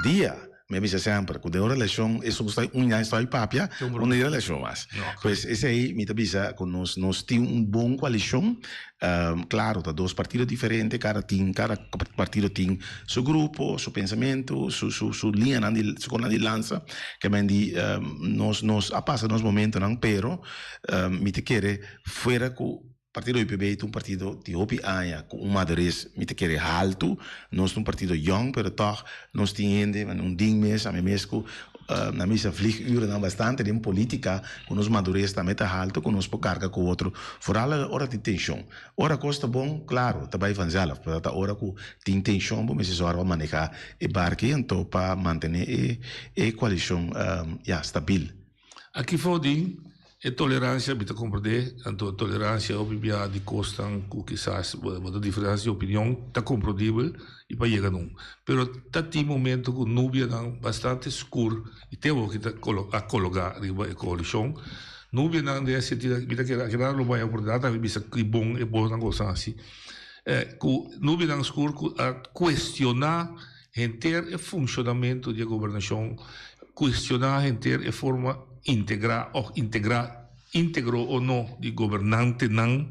Dia me avisa sempre que de uma relação é só um ano está papia uma relação mais pois esse aí me avisa que nós temos bom coalição claro tá dois partidos diferentes cada partido tem seu grupo seu pensamento sua linha de lança que mendi nós a passa nos momentos não pero me te quer fora com partido IPB é um partido de OPA com uma madurez muito que alto, nós um partido young, pero toch nós temos ding mes, a mim mesmo na missa vlieguren dan bastante in política, com nos madurez também tá alto, com nos carga com outro, vooral hora de tensão, hora custa bom, claro, também vanzelf, pero tá hora com tem tensão, bom, mas isso hora manejar e barque, então para manter a coalição stabil. Aqui foi E tolerância, bita compreender, então tolerância obvia de costan com quizás uma diferença de opinião tá compreendível e para chegar num. Pero tá tem momento que Núbia não bastante escuro e tem o que tá a colocar riba a coalição. Núbia não desse sentido, bita que não lo vai abordar, tá bisa que bom e bom não gosta assim. Com Núbia não escuro a questionar inteiro o funcionamento da governação, questionar inteiro a forma íntegro ou não de governante não.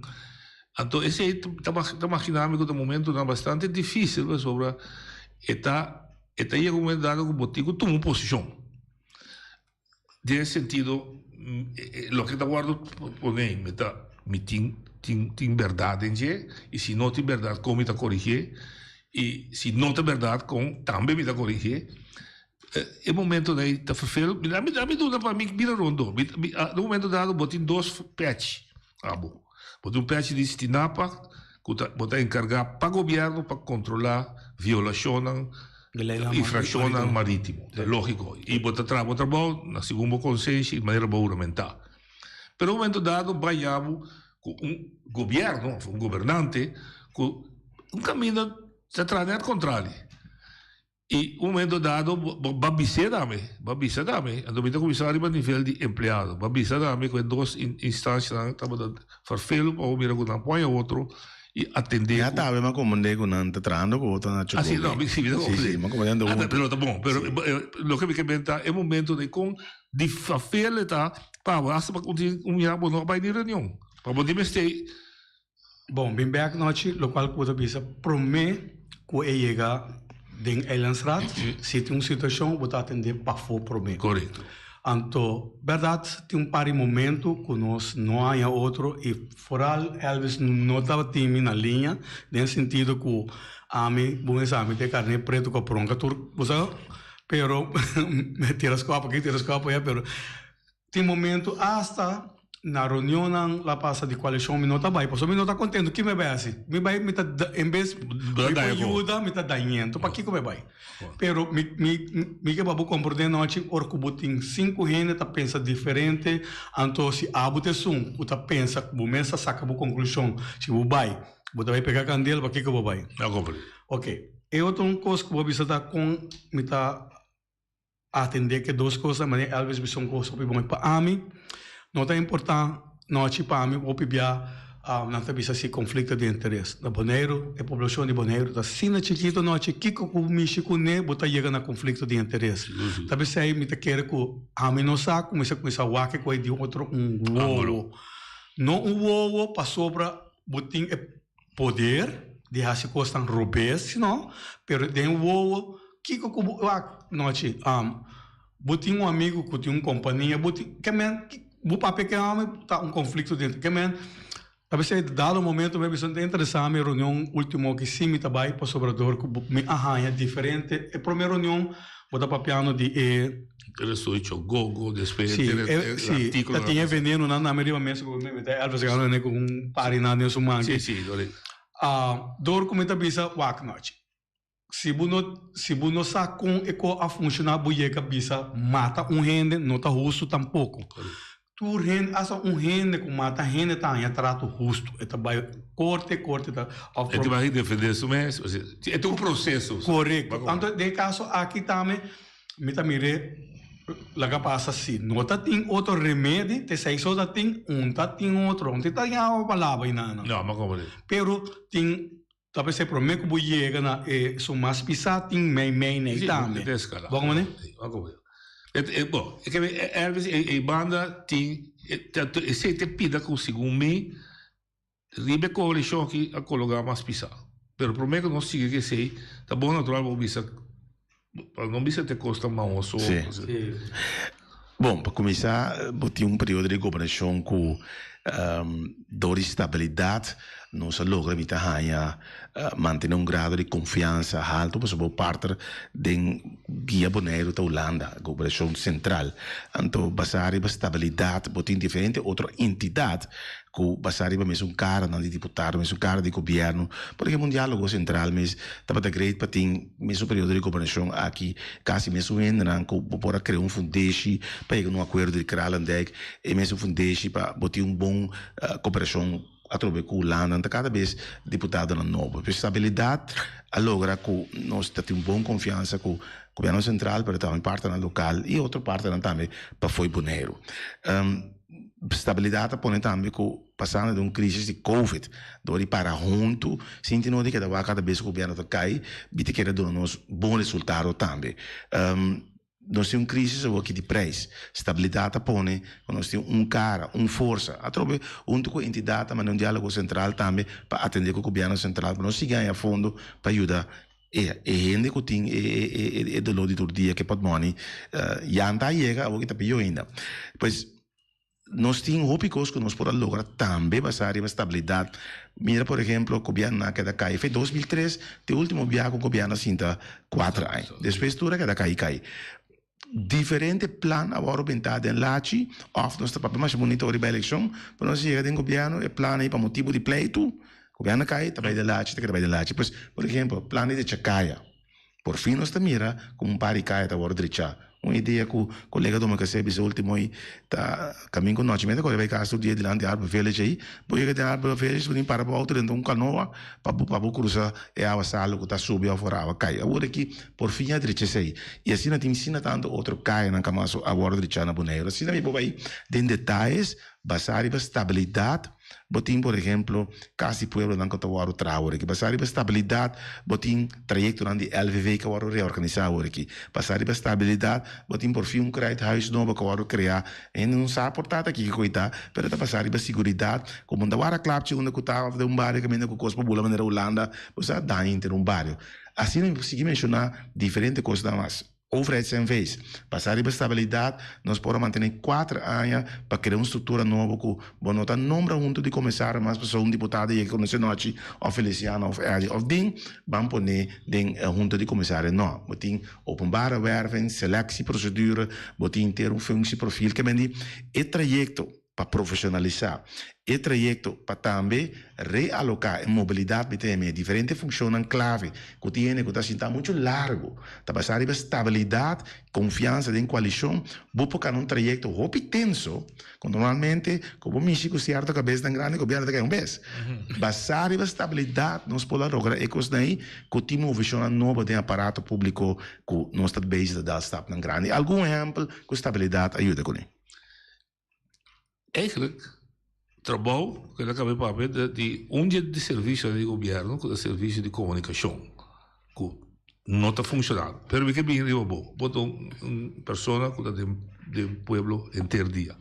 Então esse está imaginando que o momento é bastante difícil sobre está chega um momento dado que o botico toma posição. Nesse sentido, o que está guardando põe tem verdade em si e se não tem verdade como está corrigir e se não tem verdade como também está corrigir. É momento daí tá vervelho, me dúvida para mim vira rondo. No momento dado botem 2 patch, botem patch de Stinapa, botar encargar para o governo para controlar violação, infração marítimo, é lógico. E botar trabalho na segundo conselho de maneira governamental. Pero no momento dado vayamos com governo, governante, com caminho de trazer contrário. E um momento dado, babisa dame, a domina comissário a nível de empregado, babisa dame com 2 instâncias, estava farfelo para o mira com apoio outro e atender. Já estava mas como onde com não tratando com outro na chocolate. Sim, mas como é que pero tá bom, pero lo que me comenta é momento de com de farfelo tá, para basta para já não vai de reunião, para poder mexer. Bom, bem back noite, lo qual pode bisa promete que chega den Eilandsraad zit uma situação que atender para o problema. Correto. Então, verdade, tem par de momentos que nós não há outro e foral Elvis não estava time na linha, no sentido que a mim, bom exame de carne preto com pronca tur, você, pero tira as copas aqui, tira as copas aí, pero tem momento hasta na reunião lá passa de coalição me nota vai, posso me nota contento que me vai assim, me vai me tá em vez de ajuda me tá dando, para que me vai. Pero me que babu compreender noite orco butin 5 gente tá pensa diferente, então se abute sum, o tá pensa, começa saca a conclusão, se o vai vai pegar candela para que eu vai. Não compre. Ok. E outra coisa que vou visitar com me tá atender que 2 coisas, mas às vezes são coisas que bom para mim. Não é importante, não é para mim, ou para não ter esse conflito de interesse. Na Bonaire, a população de Bonaire, da sina chiquito, não é que o México nem bota chega na conflito de interesse. Talvez se aí me te quer que a mim não sabe, começa a waque com de outro uovo. Não uovo para sobra botin poder, de se costam robês, senão, pero de uovo, que não é botin amigo que tem companhia, botin que o papel que está conflito dentro. Que men, talvez dado o momento me visão interessante a minha reunião última que sim me trabalha para sobrador que me arranha diferente. A primeira reunião botar papiano de interessante o gogo despeito sim, tinha veneno na América mesmo me Elvis ganhou com parina nesse mangue. Sim, dor como está bisa wak noite. Se você sabe como a funcionar buieca bisa mata gente, não está justo tampouco. Tu rende, asa rende que mata rende tá em trato justo, é vai corte tá. É que vai defender isso mesmo, é um processo. Correto. Então, de caso aqui também, me tá mire, lá passa assim, não tá tem outro remédio, te sei só tem tá tem outro, não tá em a palavra e nada. Não, mas como é? Pero tem talvez se promete que vou chegar na são mais pisar tem meio também. Vamos né? Vamos. Bom, é que Elvis e banda tem se te pida consigo me ribe coalição que a colocar mais pisar. Pero prometo não siga que sei, tá bom natural vou bisa para não bisa te custa mais ou Bom, para começar, tem período de governação com dor de estabilidade, nós logra vita hanha manter um grado de confiança alto para sobre parte de guia Bonaire da Holanda, a cooperação central. Então, basari ba estabilidade, botin diferente outra entidade que basari ba mesmo cara de deputado, mesmo cara de governo, porque um diálogo central mas estava da great para ter mesmo período de cooperação aqui, quase mesmo ainda que para criar fundação para ir num acordo de criar landec e mesmo fundação para botar bom cooperação através com Holanda, cada vez deputado na nova. Estabilidade, agora que nós temos boa confiança com o governo central, para também parte na local e outra parte também para foi Bonaire. Estabilidade põe também que passando de uma crise de Covid, dori para junto, sentindo que cada vez que o governo cai, bite que dar nos bom resultado também. Nós temos crise aqui de preço, estabilidade põe, nós temos cara, força, através junto com a entidade, mas um diálogo central também para atender com o governo central, para nós se ganhar fundo para ajudar. E gente que tem é do lado do dia que pode money, já não chega, o que está pior ainda. Pois nós temos hópicos que nós podemos lograr também basar em estabilidade. Mira, por exemplo, o governo que da CAI foi 2003, o último viagem com o governo sinta 4 anos. Depois tudo que da CAI. Diferente plano agora pentado em Lachi, of nós estamos mais monitor da eleição, para nós chegar em governo, é plano para motivo de pleito, o governo cai, trabalha de Lachi, trabalha de Lachi. Pois, por exemplo, plano de Chacaya. Por fim, nós estamos mira como um par de caia agora direita. Uma ideia que o colega do meu casebo, esse último aí, tá caminho com nós, mas agora vai caso dia de lá de árvore village aí, porque de árvore village, vem para o outro dentro de canoa, para cruzar é a sala que está subindo a fora, a cai. Agora aqui, por fim, a direita aí. E assim, não tem ensina tanto outro caia na camaço, agora direita na Bonaire. Assim, não me aí, tem detalhes, basar em estabilidade, botin, por exemplo, Casa Pueblo não está agora trabalhando aqui, basar em estabilidade, botin trajeto de LVV que agora reorganizar aqui, basar em estabilidade, botin por fim crédito house novo que agora criar, e não sabe portar aqui que coitar, pero está basar em segurança, como da agora claro que quando está de bairro que ainda com cospo bula maneira Holanda, você dá inter bairro. Assim não consegui mencionar diferentes coisas mais. Oferece em vez, passar em estabilidade, nós podemos manter 4 anos para criar uma estrutura nova que bom nota número junto de começar, mas pessoa deputado e que conhece noite, ou Feliciano, ou Ding, vamos pôr den junto de começar não, botin openbare werving, selectie procedure, botin ter função perfil que vem e trajeto para profissionalizar. E trajeto para também realocar a mobilidade BTM, diferentes funções clave, que tem que está muito largo, para passar a estabilidade, confiança em coalição, vou colocar um trajeto muito tenso, normalmente, como o México certo cabeça tão grande, o governo tem vez. Passar a estabilidade, nós podemos lograr ecos daí, que temos uma visão nova de aparato público, que nós estamos base da staff tão grande. Algum exemplo, que estabilidade ajuda com ele. Eigenlijk, trabalho que ele acabou de falar de dia de serviço do governo, que é serviço de comunicação, que não está funcionando. Pero que bem eu vou, boto pessoa que está de pueblo inteiro dia.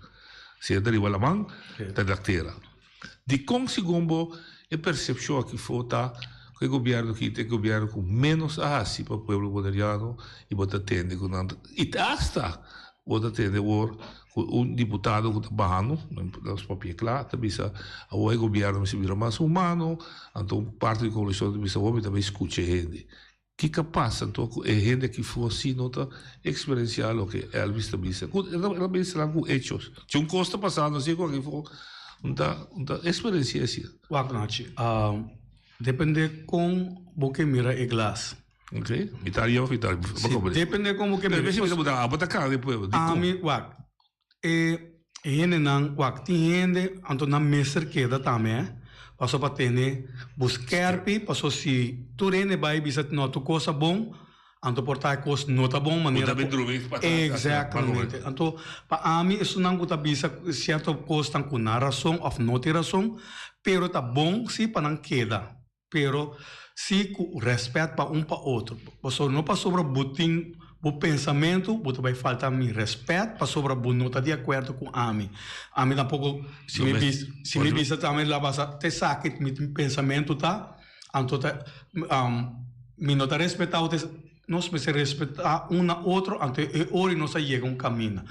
Se é deriva a mão, está da terra. De como se gombo é percepção que falta que o governo que tem governo com menos assim para o pueblo bonaireano e bota atende com nada. E hasta bota atende um deputado que está barrando, nos papéis claro, também o governo se vira mais humano, então parte da coalição também escuta a gente. O que passa, então, é gente que for assim, não está experienciando o que Elvis também disse. Ela bem será com hechos. Tinha costa passado, assim, que for, não está experiência assim. Wagnachi, depende com o que mira e glass. Ok, Itália. Depende com o que mira. Deve ser mudar, bota cara depois. Wag. Gente não, gente, então na mesa queda também, passou para ter buscar passou se tu rene vai bisa não tu coisa bom, então portar coisa não tá bom maneira. Exatamente. Então para mim isso não gusta bisa certo coisa com na razão ou não tem razão, pero tá bom se para não queda, pero se com respeito para para outro, passou não passou sobre butim o pensamento, você vai faltar me respeito, para sobre o não está de acordo com a mim. A mim tampouco, se me visa também lá basta te saque meu pensamento tá, então me não está respeitado, nós precisamos respeitar outro, então é hora nós chega caminho.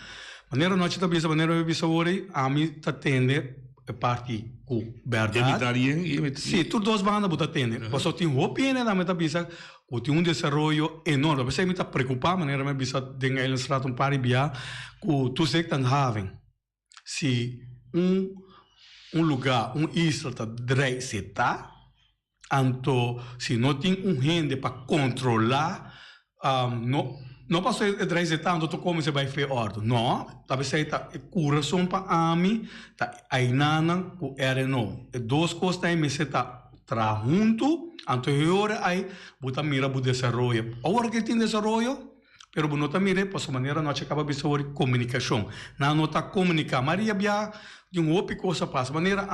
Maneira nós está visa, maneira eu visa hora, a mim está tende parte com verdade. Evitar sim, tudo duas bandas botar tendo. Mas só tem opinião na meta bisa, que tem desenvolvimento enorme. Você me está preocupado, maneira me bisa dengar eles tratam para bia, que tu sei que estão havendo. Se lugar, isla tá drai se tá, então se não tem gente para controlar, não posso drai se tá, então como você vai fazer ordem? Não, talvez você tá coração para mim, tá aí nana com RNO. Duas coisas aí me se tá tra junto, então agora aí bota mira bu desenvolvimento. Agora que tem desenvolvimento, pero não tá mira, por essa maneira não acaba de sobre comunicação. Não tá comunicar, Maria bia de outra coisa passa, maneira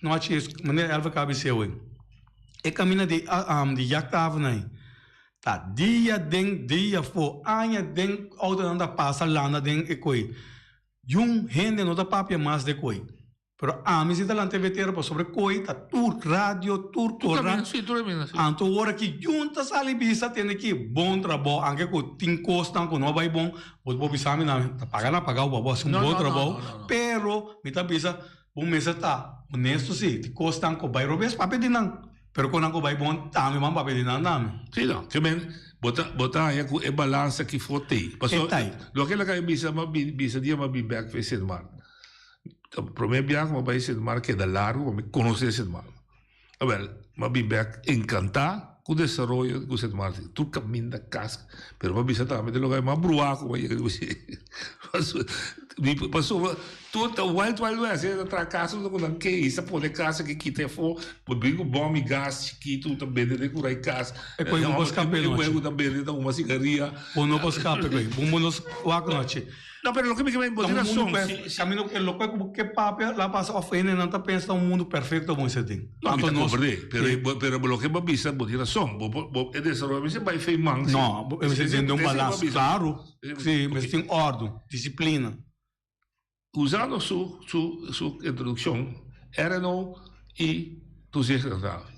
não acho isso, maneira ela vai caber ser hoje. E caminha de jak tava aí. Tá dia for anya den outra anda passa lana den e coi. Gente não dá papia mais de coi. Pero me se talante vetera para sobre coi, tá tur radio, tur corra. Anto hora que juntas ali bisa tem que bom trabalho, anche com tem costa com não vai bom, vou bisar na tá pagar o babo assim bom trabalho, pero me tá bisa bom mês tá, honesto sim, tem costa com vai robes papel de não, pero com não vai bom, tá me papel de não dá. Sim, não, que bem, botar aí com a balança que forte. Passou, lo que ela quer bisa dia mas back face de mar. Para mim, eu vou ser mar que é da largo, me conhecer esse mar. A ver, mas back encantar com o desenvolvimento do mar. Tu caminha da casca, mas eu bisa também de lugar mais bruaco, mas passou todo wild west, outra casa com que isso pode casa que quita for, brigo bom e gás que tu também de curar casa. É coisa não posso escapar não. Eu também de uma cigarria. Ou não posso escapar coisa. Bom nos waco noite. Não, pero lo que me botar som. Caminho que lo que papel lá passa ofende não tá pensando mundo perfeito como esse tem. Não, não compreender, pero lo que babisa botar som, é desenvolvimento você vai fazer mãos. Não, eu me sentindo um balanço claro. Sim, mas tem ordem, disciplina. Usando sua introdução, RNO e toezichthouder.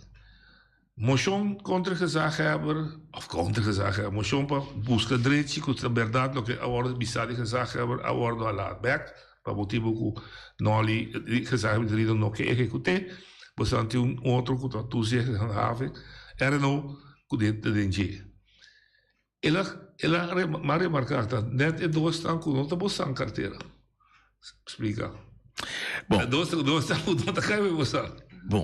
Motion contra gezagheber, of contra gezagheber, motion para buscar direito, que é verdade, o que a ordem bisada gezagheber, a ordem a lá back, para motivo que não ali gezagheber direito não que execute, bastante outro que está toezichthouder, RNO que dentro de DNG. Ela mais remarcada, net é dois estão com outra bolsa em carteira. Explica. Bom, dois estão com outra carteira bolsa. Bom,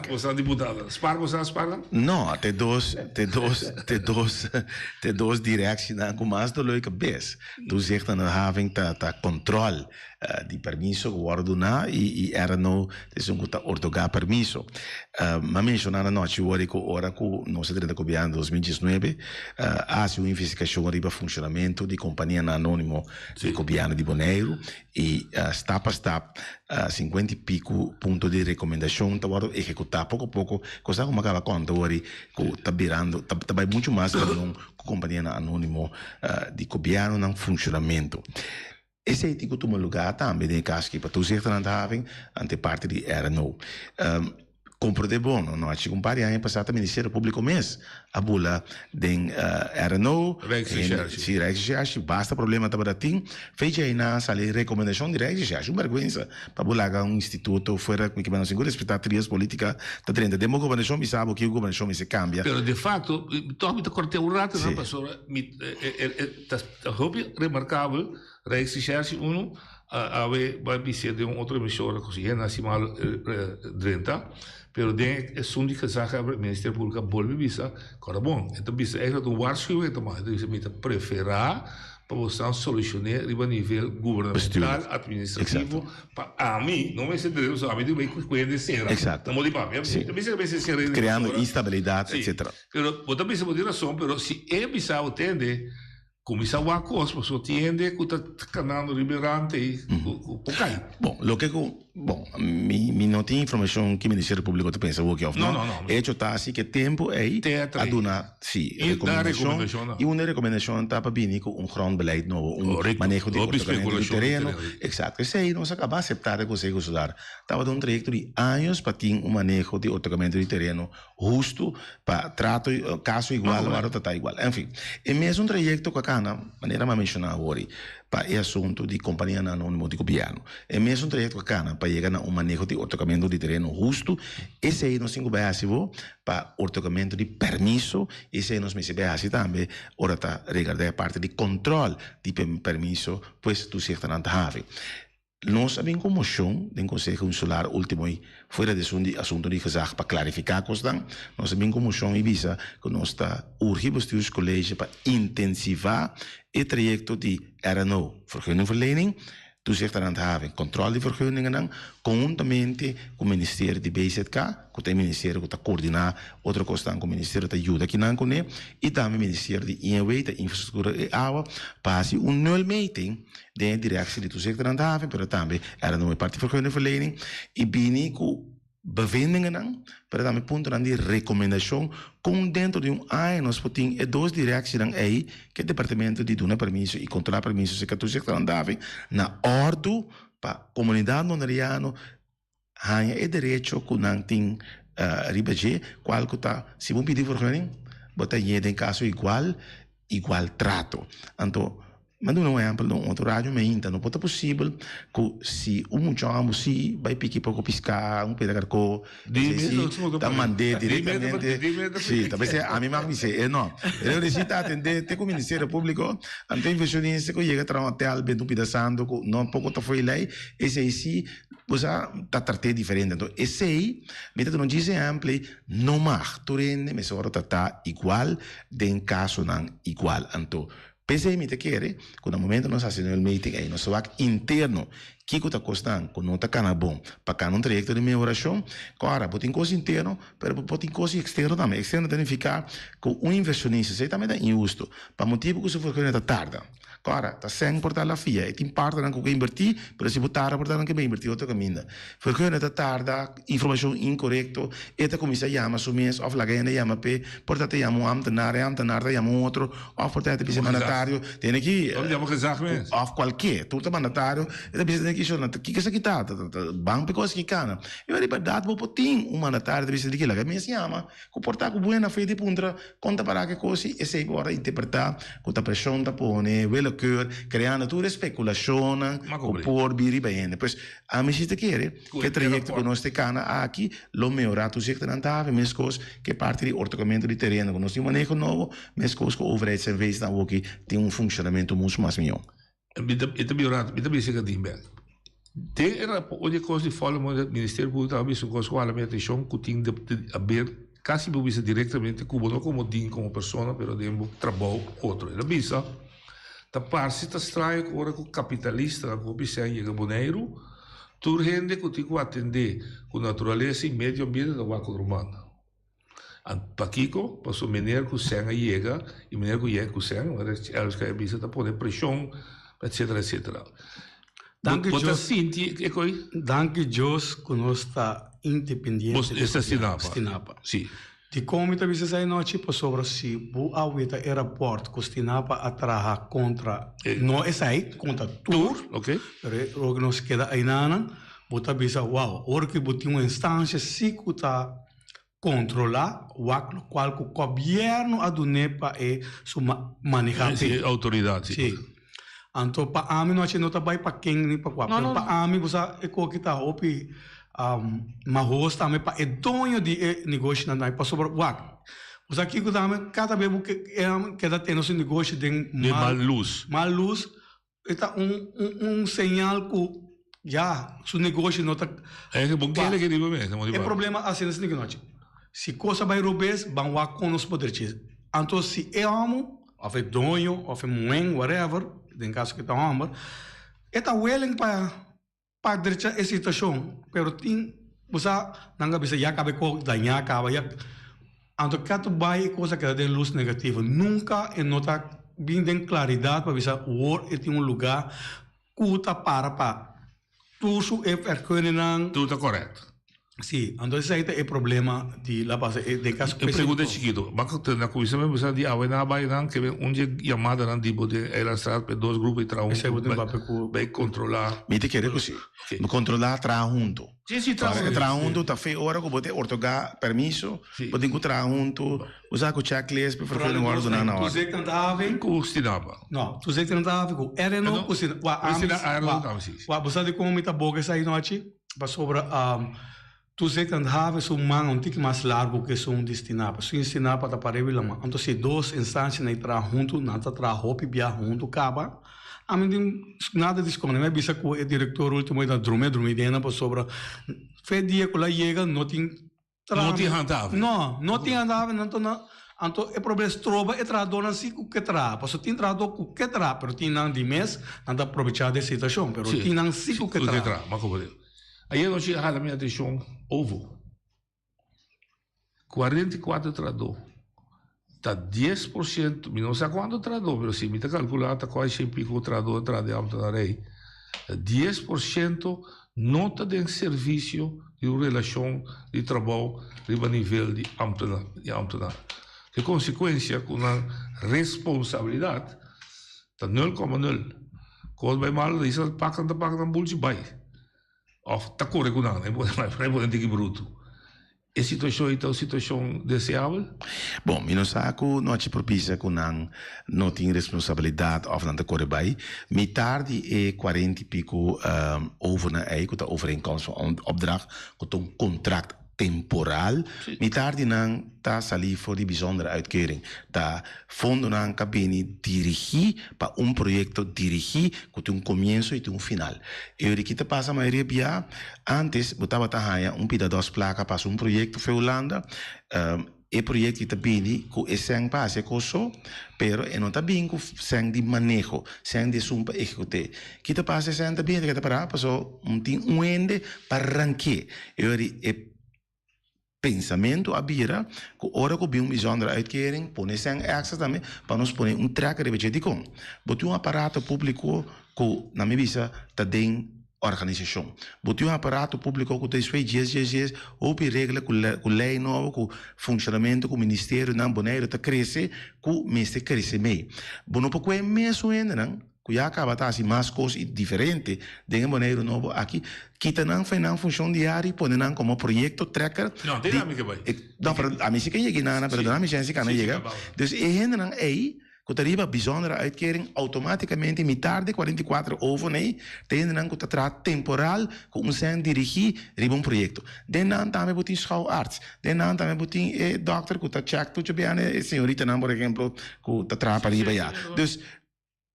você é deputada. Sparga? Não, tem dois direções com mais do que bes. Tu zegt dat having ta controle di permiso guarduna e era no desonguta ortoga permiso. Ma mencionando noche ora que ora com nós dentro da Cobiana 2019 há uma investigação riba funcionamento de companhia anônimo de Cobiana de Bonaire e step a step 50 pico ponto de recomendação tá agora executar pouco a pouco coisa como acaba conta ora que tá virando tá vai muito mais para um companhia anônimo de Cobiana não funcionamento. Esse é tipo de lugar também de caso que para tu ser having ante parte de RNO. Compro de bom, não acho que um par de anos passado o Ministério Público mês a bula de RNO, se registrarse, basta problema tá para ti, fecha aí na sala recomendação de registrarse, uma vergonha para bular um instituto fora que não se respeitar trias política, tá dentro demo governação me sabe que o governação me se cambia. Pero de facto, tu te cortei um rato, não passou, remarcável, registrarse vai ser de outra emissora que é nacional 30, pero de é única zaga o Ministério Público bolbe visa, cara bom, então visa é que waarschuwing tomar, então você me preferar para você solucionar a nível governamental, administrativo, para mim, não vai ser direito, só a mim vai conhecer. Exato. Não pode para criando instabilidade, etc. Pero você precisa de razão, pero se é visa entender começar a coisa, você entende que está canando liberante e cai. Bom, lo que mi não tem informação que o Ministério Público te pensa o que off. Não. Hecho está assim que tempo aí a donar recomendação e uma recomendação está para vir com grondbeleid novo, manejo de ordenamento do terreno. Exato. Isso aí nós acaba aceitar que você gostar. Estava dando um trajecto de anos para ter manejo de ordenamento do terreno justo para trato caso igual, agora está igual. Enfim, é mesmo trajecto que a maneira mais mencionar agora para o assunto de companhia anônima de governo. É mesmo trajecto que a para llegar a un manejo de otorgamiento de terreno justo. Ese ahí nos incumbe así para otorgamiento de permiso. Ese ahí nos me sirve así también. Ahora está regardando la parte de control de permiso, pues tú ciertas antajas. Nós hebben een motion, den Conselho Insular último e fuera de assunto de gezag para clarificar questão. Nós hebben een motion Ibiza que nós está urge bestuurscollege para intensivar het traject de RNO, vergunningverlening, toezicht en handhaving, controle de vergunningen dan, conjuntamente com o Ministério de BZK, com o Ministério que está coordenando outra questão com o Ministério da Ajuda que não conhece, e também o Ministério de INW, da Infraestrutura e Água, passe nul meting de direção de toezicht en handhaving, mas também era uma parte de vergunningverlening, e bini com bevindingen dan, para também ponto de recomendação, com dentro de ano nós podemos duas direções dan aí, que o departamento de donar permisso e controlar permisso se que toezicht en handhaving, na ordem para a comunidade nonariana, ganha o direito que não tem ribeje, qual que está, se vão pedir vergunning, bota em caso igual trato. Então, mas não é exemplo, um outro rádio ainda não pode possível que se chama se vai pique pouco piscar pedagogo tá mandei diretamente sim talvez a mim mais me não eu necessito atender tem com o Ministério Público então inversionista que chega a até ao bem do pedaçando não pouco tá foi lá esse aí sim você tá tratando diferente então esse aí me não diz exemplo não mais tu rende mas agora tá igual de caso não igual então pensei me te querer, quando no momento nós fazemos o meeting aí, nosso WAC interno, que está custando, quando não está cana bom, para cá um trajecto de melhoração, agora, pode ter coisa interno, mas pode ter coisa externa também. Externo tem que ficar com um inversionista, isso também é injusto, para motivo que se for que está tarde. Agora, está sem portar a FIA, e tem parte que eu inverti, mas se botar a portar que eu inverti outro caminho. Porque está tarde, informação incorreta, esta comissão chama o mês, ou a gente chama P, portanto, chama um amtenário chama outro, ou portanto, é mandatário, tem aqui, ou qualquer, tudo mandatário, é precisa aqui, o que é isso aqui está? Banco de coisas que cana. Eu, na verdade, vou ter um mandatário, precisa de que lá, me chama, que portar com boa fé de punta, conta para que coisa, e se agora interpretar, com a pressão da pone, creando tutte speculazioni por biri bene. Pues a me si te quiere che trajecto con nostre cana aqui lo migliorato zich te antave mescos che parte di ortocamento di terreno con nostro manejo nuovo mescos con overheidsservice dan ook tem un funzionamento molto más mio. Itu migliorato, itu bisa che dimbe. Te era ogni cosa di follow del Ministero Público ha visto cosa quale atenção que tinha de haver quasi bisa diretamente como din como persona, pero dembo trabalho outro. Era bisa ta parsi ta estranho agora com capitalista com bisa chega boneiro tur rende que tico atender com natureza e meio ambiente da Waco Romana. Pakiko passou meneer com senga chega e meneer com chega com senga, mas eles que bisa ta poner pressão, etc, etc. Danke Deus que nós está independente. Esta Stinapa. Sim. De como também se sai noite para sobre se o avião aeroporto Costinapa atraja contra não é aí contra tour, ok? Pero o que nos queda aí nana, bota bisa wow, hora que botar uma instância se que tá controlar o qual o governo adunepa é su manejar autoridade. Sim. Então para a mim não tá vai para quem nem para qual, para a mim você é que tá opi mas também para o dono de negócio não é para sobre o os aqui que também cada vez que dá tem nosso negócio de mal luz está sinal que já seu negócio não está é bom que ele que digo mesmo é problema assim nesse negócio se coisa vai robes vão lá com os poderes então se eu amo ou é dono ou é mãe whatever em caso que está amor está willing para deixar essa situação, pero tem você não bisa já cabe com danhar acaba já então cada vai coisa que tem luz negativa nunca é nota bem de claridade para bisa o é tem lugar cuta para tudo é vergonha tudo correto. Sim, então esse aí é o problema de lá para de caso eu pergunto chiquito banco na comissão mesmo você de a na vai não que onde chamada não tipo de ela está para dois grupos e tra vai controlar me te quer così me controlar tra junto sim tra junto tá feio hora que bote ortogar permisso pode encontrar junto usar com checklist para fazer um ordem na hora tu sei cantava costinava não tu sei cantava com era não costinava você de como me tá boga essa aí noite sobre tu zegt dat haven zo'n man een tik mais largo que zo'n destinado. Zo'n destinado para parecer la man. Então se duas instâncias nem tra junto, nada tra hopi bia junto caba. A mim nada discone. Me bisa que o diretor último da drume dena para sobre. Fe dia que lá chega não tem não tem handhaven. Não tem handhaven, então o problema é troba e tradona si ku que tra. Passo tem trado ku que tra, pero tem não de mês, não dá aproveitar da situação, pero tem não si ku que tra. Mas como é? Aí eu tinha a minha atenção ovo. 44 trador. Tá 10%, não sei quanto trador, mas se me tá calculado, tá quase sempre o trador da rei. 10% nota de serviço de relação de trabalho a nível de ambtenaar. Que consequência, com a responsabilidade, tá 0,0. Quando vai mal, diz que pacam bolsa vai. Of tá corre com nada, não pode ter que bruto. É situação então situação desejável? Bom, eu saco não te propícia com não tem responsabilidade of não te corre bem. Metade é 40 e pico over na que tá overeenkomst van opdracht, com contract temporal. Metade não tá salir voor die bijzondere uitkering. Tá fundo não cabine dirigir para projeto dirigir com começo e final. Eu que te passa a maioria bia antes botava tahanha pida dos placas para projeto foi Holanda. E projeto que tá bem com esse passe coso, pero não tá bem com sem de manejo, sem de sumpa execute. Que te passa sem tá bem que tá para passou tem ende para ranque. Eu pensamento abira, que ora que um bijzondere uitkering, pone sem access também, para nós pôr tracker de budget. Botou aparato público que na minha vista tá dentro organização. Botou aparato público que tem suas dias, ou regra com lei nova, com funcionamento, com ministério, não boneiro tá cresce, com mestre cresce meio. Bono para que é mesmo ainda, não? Que já acaba tá assim mais coisas diferentes de maneira novo aqui que não foi não função diária põe não como projeto tracker não dinâmica vai não para a mim se quem chega nada para a mim se quem chega então é não aí que tariba bijzondere uitkering automaticamente metade de 44 over nee tem não que tra temporal com sem dirigir riba projeto den não também botin schouarts den não também botin doctor que tá check tudo bem senhorita não por exemplo que tra para riba já então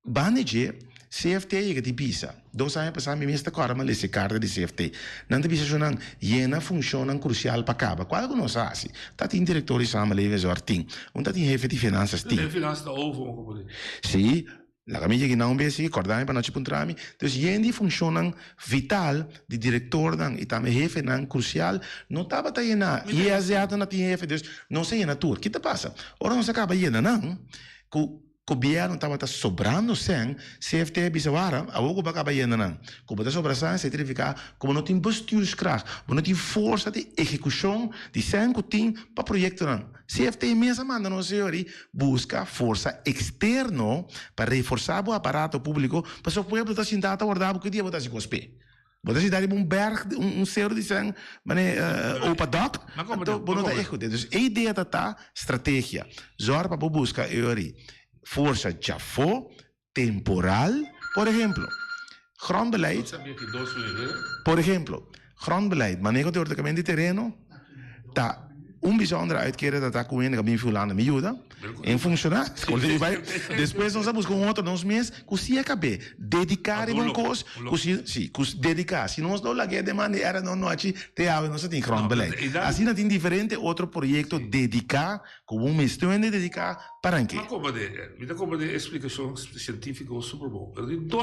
Banege, CFT que te pisa. 2 anos passados, me está correndo essa carta de CFT. Não te pisa sonang, jena funciona crucial para caba. Qual que nós faz? Tá tem diretor de samenleving zorting. Tá tem jefe de finanças ting. De finanças da ovo, sim. La famiglia che non vede ricordare per non ci puntrami. Dus jendi funciona vital di diretor dan e também jefe nan crucial. Non tava ta jena. E asiato na tem jefe. Dus non sei jena tur. Que te passa? Ora non se acaba jena nan. O governo estava sobrando sem CFT bisawara a o que acaba indo não como está sobrando certificar como não tem bestuurskracht não tem força de execução de sem que tem para projeto não CFT mesmo manda não senhori busca força externa para reforçar o aparato público para o povo estar sentado a guardar o que dia botar se cospe botar se dar berg cerro de sem opa doc então não está executando então a ideia da estratégia zorra para buscar senhori força já foi temporal, por exemplo, grondbeleid, por exemplo, grondbeleid, manejo de ordenamento de terreno, tá bijzondere uitkering dat com ele que me landen me ajuda em funcionar. Depois nós vamos com outro nos meses, que se acabe dedicar em coisa, que dedicar. Se nós não laguei de maneira não noite, te ave nós tem grondbeleid. Assim não tem diferente outro projeto dedicar, com questão de dedicar para quê? Como de explicação científica ou super bom.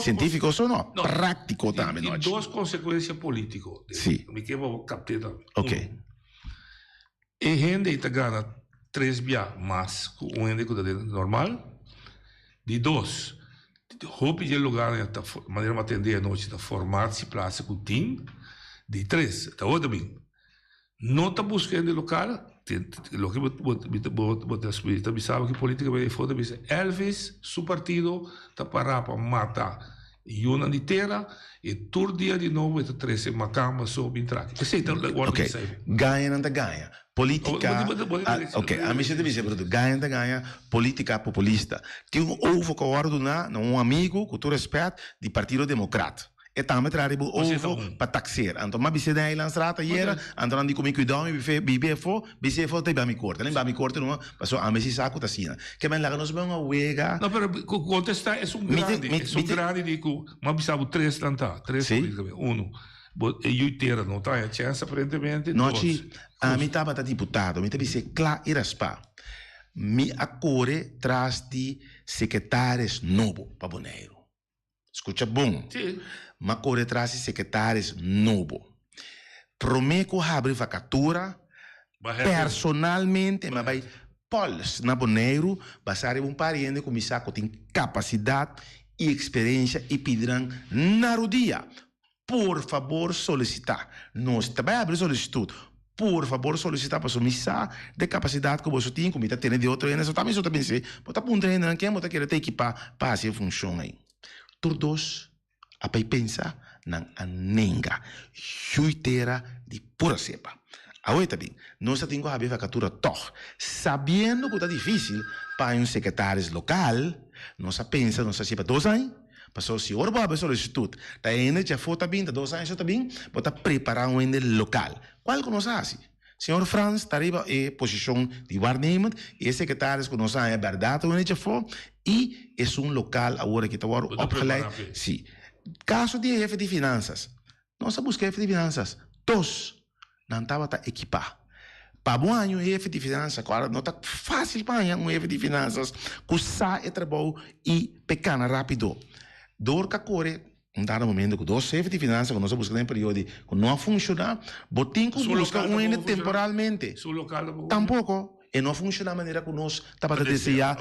Científico ou não? Prático também. E duas consequências políticas. Sim. Me quero captar. Ok. E gente está ganhando 3 bia mais com gente que é normal. De 2, roupa de lugar de maneira de atender a noite, está formar-se place com o time. De 3, está outra bem. Não está buscando local. Lo que você sabe que política vai foda, Elvis, seu partido, está para matar. E uma inteira, e todo dia de novo, está 13 macamba sobre entrar. Ok, ganha não ganha. Política, ok, a mim se deve dizer, ganha, política populista. Tem ovo que ordenar, um amigo que tu respeita, do Partido Democrata. e tamo traribo ovo para taxer. Então, mas você daí lá strata era, então andi comigo cuidado, bise fo te ba mi corte, nem ba mi corte não, passou a mesi saco tá sina. Que bem lá nós vamos a uega. Não, pero contestar é grande dico, mas bisabo 3 tanta, 3 1. E inteira não tá a chance aparentemente. Noci a mi tava deputado, mi tabi cla iraspa. Mi acore tras di secretários novo para Bonaire. Escuta bom. Sim. Ma corre tras di secretários novo. Prometo abrir vacatura personalmente, mas vai pols na Bonaire, basare um pariente com misaco tem capacidade e experiência e pedirão na rodia. Por favor, solicitar. Nós também abrir solicitude. Por favor, solicitar para missa de capacidade que você tem, como está tendo de outro, só também sei, bota punta ainda, quem bota querer ter equipar para assim funciona aí. Todos a pensa na anenga, juiteira de pura cepa. Agora também, nós temos que abrir vacatura toch, sabendo que está difícil para um secretário local, nós pensa, nós se para 2 anos. Passou se ora para solicitude, tá ainda já foi também, tá 2 anos também, bota preparar um ende local. Qual que nós faz? Senhor Franz, está arriba em posição de waarnemend, e secretários que nós sabemos é verdade, onde já foi, e é um local agora que está opgeleid. Sim. Caso de jefe de finanças, nós buscamos jefe de finanças, 2, não estava a equipar. Para um ano, jefe de finanças, agora não está fácil para um jefe de finanças, que sai e trabalha e pequena rápido. Dor que corre, um dado momento que 2 chefes de finanças que nós buscamos em período que não funciona, botem que busca um ainda temporalmente. Tampouco. E não funciona da maneira que nós estamos a desejar.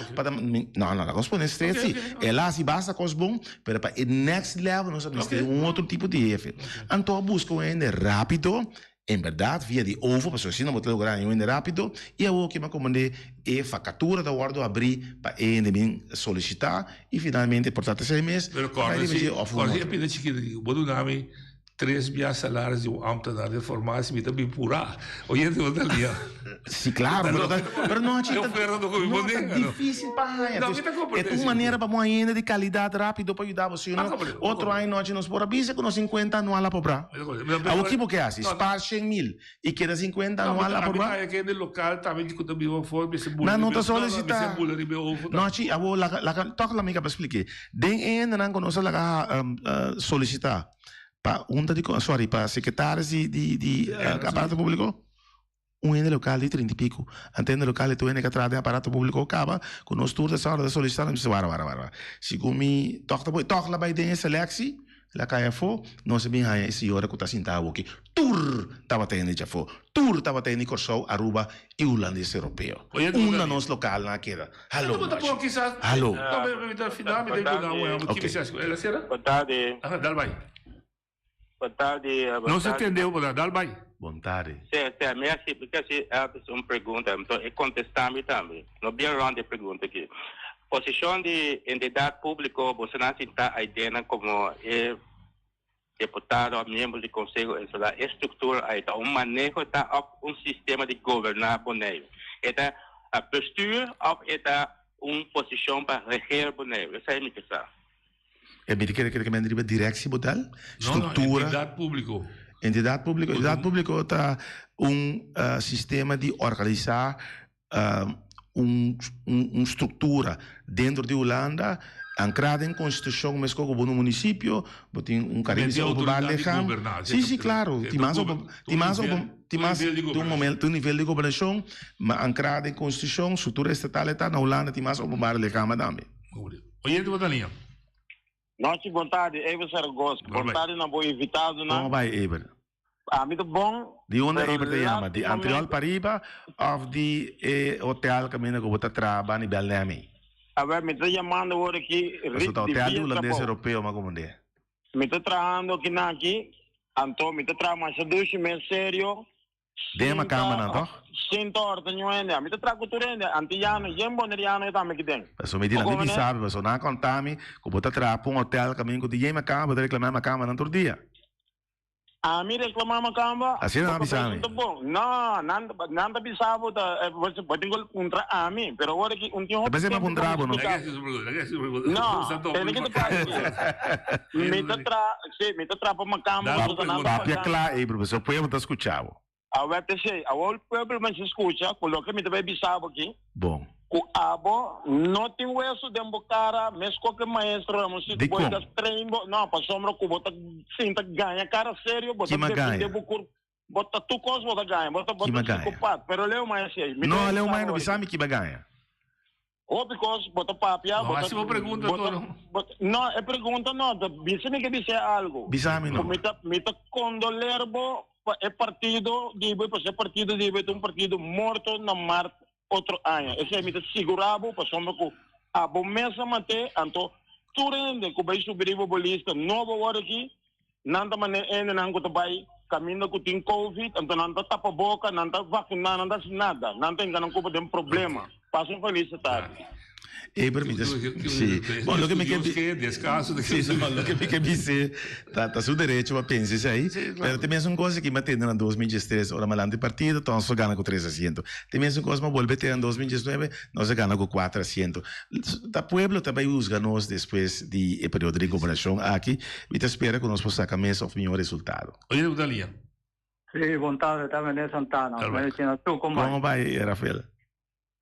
Não, nós podemos ser assim. É lá se basta coisa bom, mas para o next level nós temos que ter um outro tipo de jefe. Então busca um ainda rápido. Em verdade, via de ovo, para assim não vou lograr um ainda rápido, e eu que me comandei é facatura da ordem abrir para ainda solicitar e finalmente por 6 meses. Pero corre é pida chiquita, bodo nome 3 bias salários de ambtenaar de formação, me também pura. Oye, de outra linha. Sim, claro, mas não é difícil para é uma maneira para uma ainda de qualidade rápido para ajudar você. Outro ano nós por avisa que nós 50 anual lá para o que você acha? Spar 100.000 e queda 50 anual lá para é que no local também que também vou for, não está solicitar. Não, sim, eu vou toca lá para explicar. Den ainda não conosco lá solicitar. Para secretários de aparato público, um ente local de 30 e pico, antena local de 20 que atrás de aparato público acaba, com nós todos essa hora de solicitar, não se segundo me toca lá vai dentro seleção, lá cai a fo, não se bem aí esse hora que está sentado aqui, tur estava tendo já fo, tur estava tendo Corsou, Aruba e holandês europeu, uma nossa local na queda. Alô. Alô. Boa tarde. Boa tarde. Não se entendeu, Dalbai? Boa tarde. Sim, merci, porque se uma pergunta, então, e contestar-me também. Não bem round de pergunta aqui. Posição de entidade pública, você não está a ideia como deputado, membro do conselho, a estrutura, um manejo, um sistema de governar Bonaire. A postura, uma posição para reger Bonaire. Essa é a minha questão. É bem que me direção botal, estrutura. Entidade pública está sistema de organizar estrutura dentro de Holanda, ancrada em Constituição, mas como no município, tem carinho de sim, claro, tem um nível de governação, mas ancrada em Constituição, estrutura estatal está na Holanda, tem mais um bar de cama também. Oye, tu botalinha. Noite, boa tarde, Eber Saragossa. Boa tarde, não vou invitado, não? Como vai, Eber? Muito bom. De onde Eber te chama? De Antriol Pariba ou de hotel que eu vou trabalhar em Belém? Me estou chamando agora aqui. Mas o hotel holandês europeu, mas como é? Me estou trabalhando aqui, então me estou trabalhando 2 meses sério. Dema cama não tá? Sinto ordenho ainda. Me trago tudo ainda. Antiano, jem boneriano também aqui dentro. Mas o medida não sabe, mas não contame, que bota trapo hotel caminho que dema cama, bota reclamar uma cama no outro dia. A mim reclamava camba. Assim não avisava. Não, nada bisavo da você pode contra a mim, pero agora que um dia. Mas é uma bravo, não? Não, tem que te me tá trapa uma cama. Papia claro, aí professor, poema tá escutando. A ver te sei, o povo mas escuta, coloca me também bisavo aqui. Bom. O abo não tem o eso de embocara, mas qualquer maestro, a música depois das treino, não, para sombra que bota sinta ganha cara sério, bota bota tu coisa bota ganha, bota psicopata, pero leu mais aí. Não, leu mais não sabe que ganha. Oh, because bota papia, bota. Mas uma pergunta não, é pergunta não, bisa me que dizer algo. Bisami não. Me tá condolerbo é partido, dibe, para ser partido dibe, um partido morto na Marte. Outro ano. Esse é me segurava para sombra que a bom mesa mate, então tudo ainda que vai subir o bolista novo hora aqui, nada maneira ainda não que vai caminho que tem covid, então não tapa boca, não tá vacinando, não dá nada, não tem não culpa de um problema. Passa um feliz tarde. Sì, bon, lo che mi capisce sta su direito ma pensi sai però te penso un cosa che mi attende nel 2013 ora malante partito non si gana con 300 te penso un cosa ma vuelve te nel 2019 non si gana con 400 da pueblo também usa nós depois di periodo di governação aqui e te spera che nos possa sacar mais o miglior risultato. Oye, Dalia. Sì, bontade también Santana. ¿Cómo va, Rafael?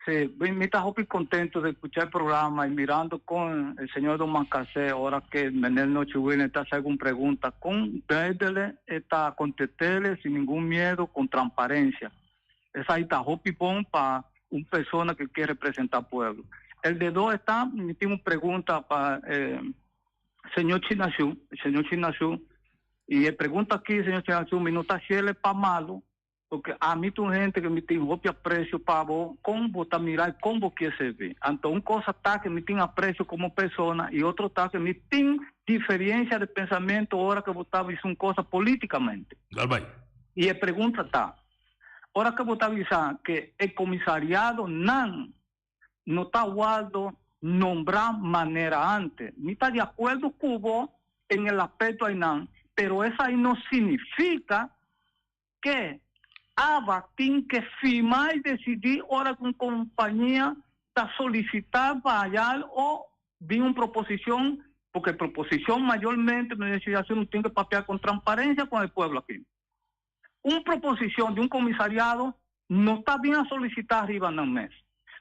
Sí, me está muy contento de escuchar el programa y mirando con el señor Don Mancasé, ahora que Menel Nochebuena está haciendo preguntas, con verle, está contestarle sin ningún miedo, con transparencia. Esa ahí está muy bon para una persona que quiere representar al pueblo. El de dos está, me tiene una pregunta para el señor Chinazú, y él pregunta aquí, señor Chinazú, me no está haciendo para malo, porque a mí tem gente que me tem roupa apreço para vos, como botar mirar como que se vê. Então, uma coisa está que me tem apreço como pessoa e outra está que me tem diferença de pensamento hora que botar isso uma coisa politicamente. E a pergunta está, hora que botar avisar que o comissariado não está guardado nombrar maneira antes. Me está de acordo com vos em el aspecto aí não, pero isso aí não significa que ABA tem que firmar e decidir hora que uma companhia está solicitando para allá ou vir uma proposição, porque proposição maiormente na legislação tem que papear com transparência com o povo aqui. Uma proposição de um comissariado não está bem a solicitar arriba no mês.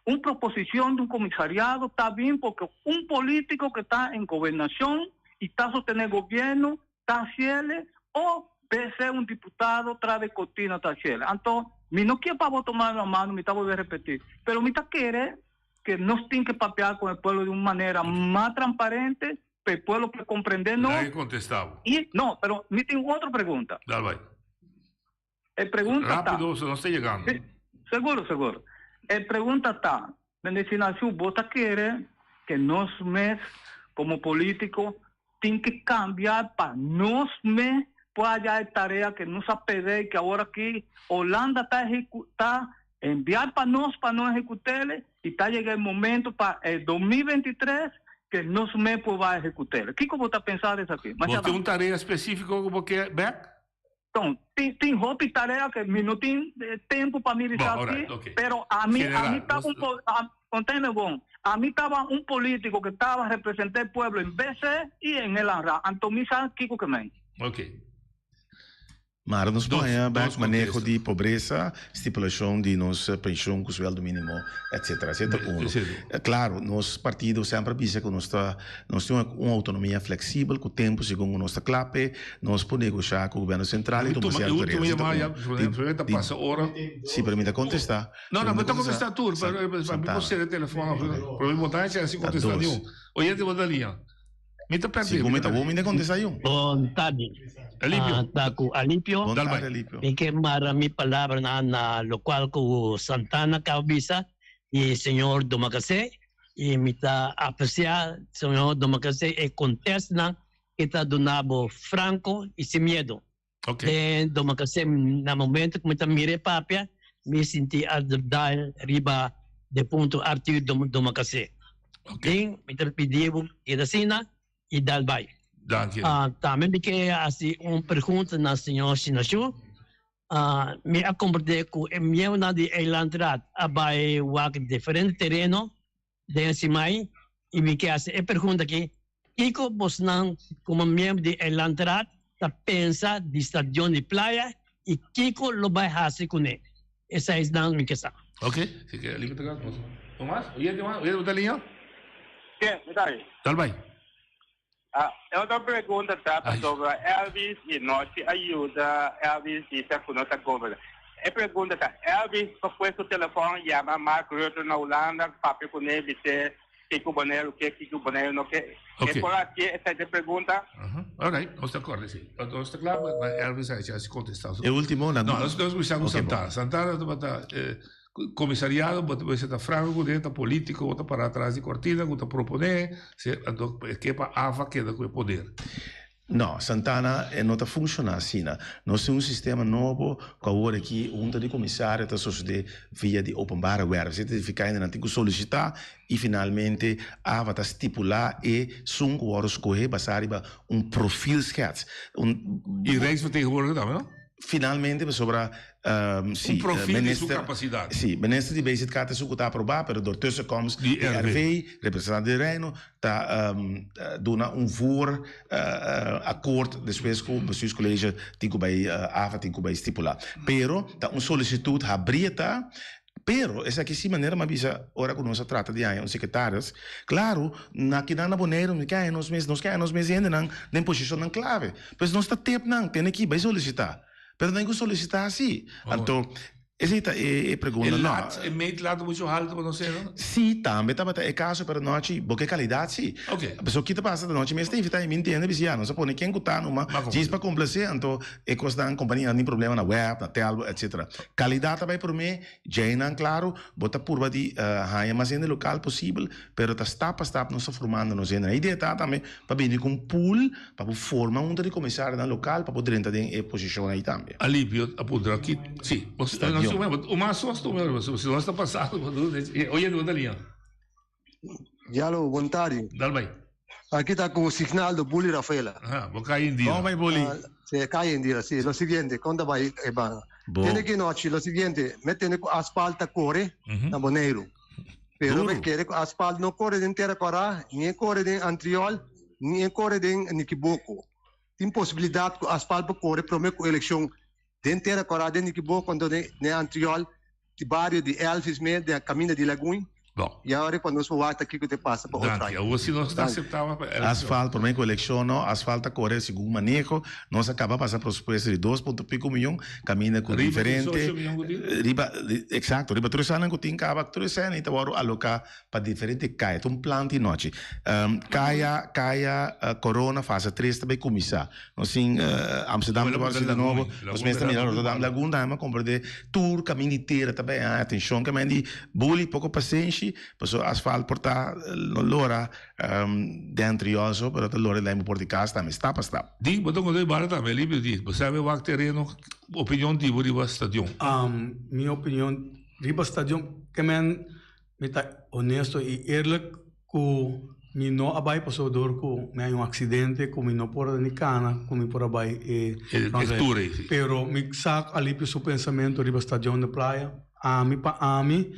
Uma proposição de um comissariado está bem porque um político que está em governação e está sostenendo governo, está cielo ou de ser un diputado tras de cortina tachela. Entonces, me no quiero para tomar la mano, me está volviendo a repetir, pero me quiere que nos tiene que papear con el pueblo de una manera más transparente, para el pueblo que comprender no. Nadie contestaba. Y no, pero me tengo otra pregunta. Dale, el pregunta rápido, está, se nos está llegando. Sí, seguro. El pregunta está, Medicina Sur, vos quiere que nos mes como político tiene que cambiar para nos mes pues allá hay tarea que no se pede, que ahora aquí Holanda está enviar para no ejecutarle y está llegando el momento para el 2023 que no se me pues va a ejecutarle. ¿Qué como está pensando eso aquí? ¿Vos tiene una tarea específica como que back? Entonces, tiene otra tarea que no tiene tiempo para mirar aquí, pero a mí estaba a mí estaba un político que estaba representando el pueblo en BC y en el ANRA. Entonces, Kiko que me. Okay. Maar nos põe manejo de pobreza, estipulação de nossa pensão com o sueldo mínimo, etc. Claro, nosso partido sempre pensa que nós temos uma autonomia flexível, com o tempo, segundo nossa clape, nós podemos negociar com o governo central e tomar certas regras. Sim, permita contestar. Não, mas estou contestando tudo, para você ter telefone, problema importante é assim contestar nenhum. Oyente, vou dar linha. Mita perdi. Sigumita, vou me contestar yung. Bontade. Alipio. Bontade, Alipio. Que marami palabra na local ko Santana Cabisa e senhor Domacase e mita apreciar senhor Domacase e contesta que está donado franco e sem medo. Okay. Domacase na momento que mita mire papia me senti adaptar riba de ponto artigo Domacase. Okay. Mita pediu e da sina e dalbai. Dank je. Também porque assim pergunta na senhora Sinashu. Me acompanhei com o meu na de Eilandrad, abai wak diferente terreno, de Simai, e me quer a pergunta aqui, Kiko Bosnan, como membro de Eilandrad, tá pensa de estação de praia, e Kiko lo vai fazer com ele. Essa é a minha questão. Ok, se quer, liga para cá. Tomás, oye, outra linha? Sim, está aí. Tá bem. Eu tenho uma pergunta sobre Elvis e nossa ajuda, Elvis e a nossa governo. A pergunta Elvis, depois do telefone, chama Marco Rutte na Holanda, papo com ele, se Kiko Boneiro quer, Kiko Boneiro não quer. Ok. E por aqui, essa é a pergunta. Alright, nós estamos acordo, sim. Nós estamos claros, mas Elvis já se contestou. E último, não, nós começamos Santana. Santana está comissariado, você está franco, está político, está para trás de cortina, está proponer, que para AFA queda com o poder. Não, Santana não está funcionando assim. Nós temos sistema novo, que agora aqui, junto de comissário, está sucedendo via de openbare werf. Você tem que ficar ainda tem que solicitar e finalmente a AFA está estipular e 5 horas correr, basar profil schets. E Rijksvertegenwoordiger também, não? Finalmente, sobre profil de sua capacidade. Sim, ministro de Basic Carta se está aprovado, pero door tussen komt de RV, representante de Reino, está dando voor akkoord, depois com o bestuurscollege tinha bij AFA tinha bij stipular. Pero, está solicitude abrieta. Pero, essa aqui, sim, maneira, mas bisa, ora que nós trata de aí, secretários, claro, aqui na Boneiro, nós meses ainda não, nem posição não clave. Pois nós está tempo não, tem aqui, vai solicitar. Pero não é solicitar assim. Então, essa é a pergunta. É meio lado muito alto para você, não? Sim, também é caso para nós, boa qualidade, sim. Ok. A pessoa que está passando a noite, mas tem que estar em mente, não se pode quem está numa, diz para complacer, então, é coisa da companhia, não tem problema na web, na tela, etc. Qualidade também para mim, já não, claro, bota curva de raia, mas ainda local possível, pero tá step a step, não se formando, não sei, a ideia está também para vir com um pool, para formar um de começar na local, para poder entrar em posição aí também. Alívio, apoder aqui, sim. O mais susto mesmo, se nós está passando, olha no da linha. Diallo, boa tarde. Dal bem. Aqui está com o sinal do Bully Rafaela. Vou cair em dia. Como vai, Bully? Se cai em dia, sim. Lo seguinte, quando vai, tem que noite, lo seguinte, metendo asfalto corre na Boneiro. Pero me quer asfalto não corre de inteira corá, nem corre de Antriol, nem corre de Niquiboco. Tem possibilidade que o asfalto corre para a eleição de inteira corá de Niquiboco, quando de Antriol, de bairro de Elvis, de caminho de Lagoon. Bom. E agora quando você volta aqui que te passa para outra. Eu se nós está aceitável. Asfalto, por mim, com a eleição, não, asfalto corre segundo manejo, nós acaba passar para os preços de 2,5 milhões, caminha com diferente. Exato, riba 3 anos que tem acaba 3 anos, então agora alocar para diferente caia, um plano de noite. Caia Corona fase 3 também começar. Nós em Amsterdam agora se de novo, nós mesmos também Rotterdam Laguna, mas compreender tour caminho inteiro também, atenção, caminho de bully, pouco paciência. Passou asfalto portar l'ora dentro ioso, però l'ora lei mi porti casa, também está para estar. Digo, botou com dois barras também, livre de, você sabe o terreno, opinião de Riba Stadium. Minha opinião, Riba Stadium, que me está honesto e eerlijk, que me não abai passou dor que me um acidente, que me não por de cana, que me por abai pero me saca ali para o pensamento Riba Stadium de praia, a mim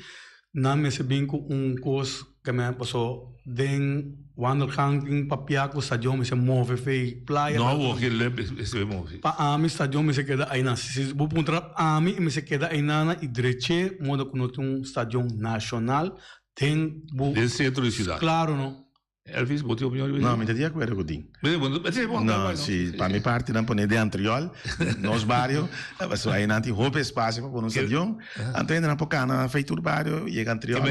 não me se vinco coisa que me passou den wandelgang in papiaco stadion me se move fei playa não o que ele se move pa ami stadion me se queda aí na se vou puntra ami me se queda aí na e direche modo que um stadion nacional tem del centro de cidade claro não Elvis, botou opinião de não, me dá acordo com o não, sim, para minha parte não pode de Antriol, nos bairros, mas aí não tem roupa espaço para um stadion, então ainda não pode na feitura bairro, chega Antriol,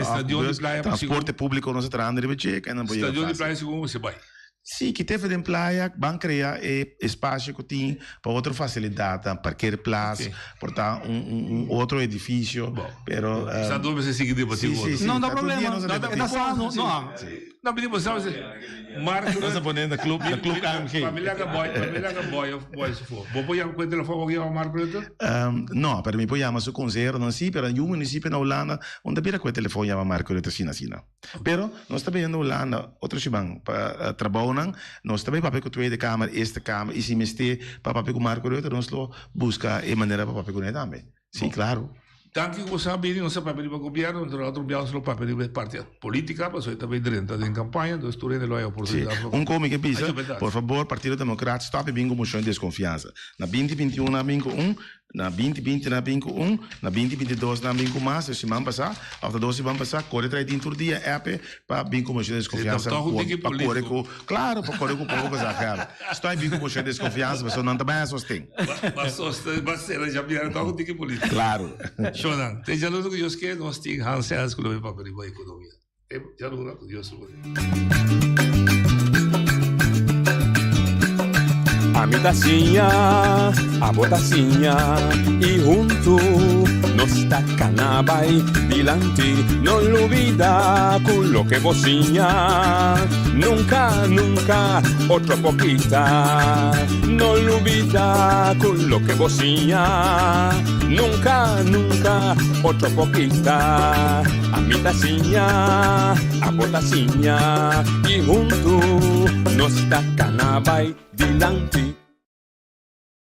transporte público não se trata de cheque, não pode. Stadion de praia segundo você vai. Sim, que teve em praia, vão criar espaço que tem para outra facilidade, parquear place, portar outro edifício, pero essa dúvida se sigue debatendo. Não dá problema, não pedimos sabe Marco nós ponendo na clube AMG família boy se for vou pôr o telefone aqui Marco não para mim põe mas o conselho não sim para um município na Holanda onde pira com o telefone chama Marco assim pero nós também na Holanda outros vão para trabalho não nós também papel com a Tweede Câmara, esta Câmara, e se mexer para papel com o Marco Rutte, nós busca a maneira para papel com ele também. Sim, claro. Tanto que você sabe, não sabe papel do governo, entre outros bianos o papel da parte política, mas eu também dentro da campanha, então estou tendo a oportunidade. Como que pisa, por favor, Partido Democrático, stop bingo moção de desconfiança. Na 2021 na bingo na 2020 na bingo na 2022 na bingo mais, se vamos passar, after 12 vamos passar, corre 3 por dia, para bingo moção de desconfiança. Para correr com, claro, para correr com o povo passar, cara. Estou em bingo moção de desconfiança, mas não também sostém. Mas será já vieram com o político. Claro. Shonan, te já não que Deus quer, nós temos Hansel que lo para a economia. Já não que Deus A mi tacinha, a botacinha, e junto nos tacanabay dilante, no olvida con lo que vocinha, nunca, nunca, otro poquita, no olvida con lo que vocinha, nunca, nunca, otro poquita, a mi tacinha, a botacinha, y junto nos tacanabay dilante.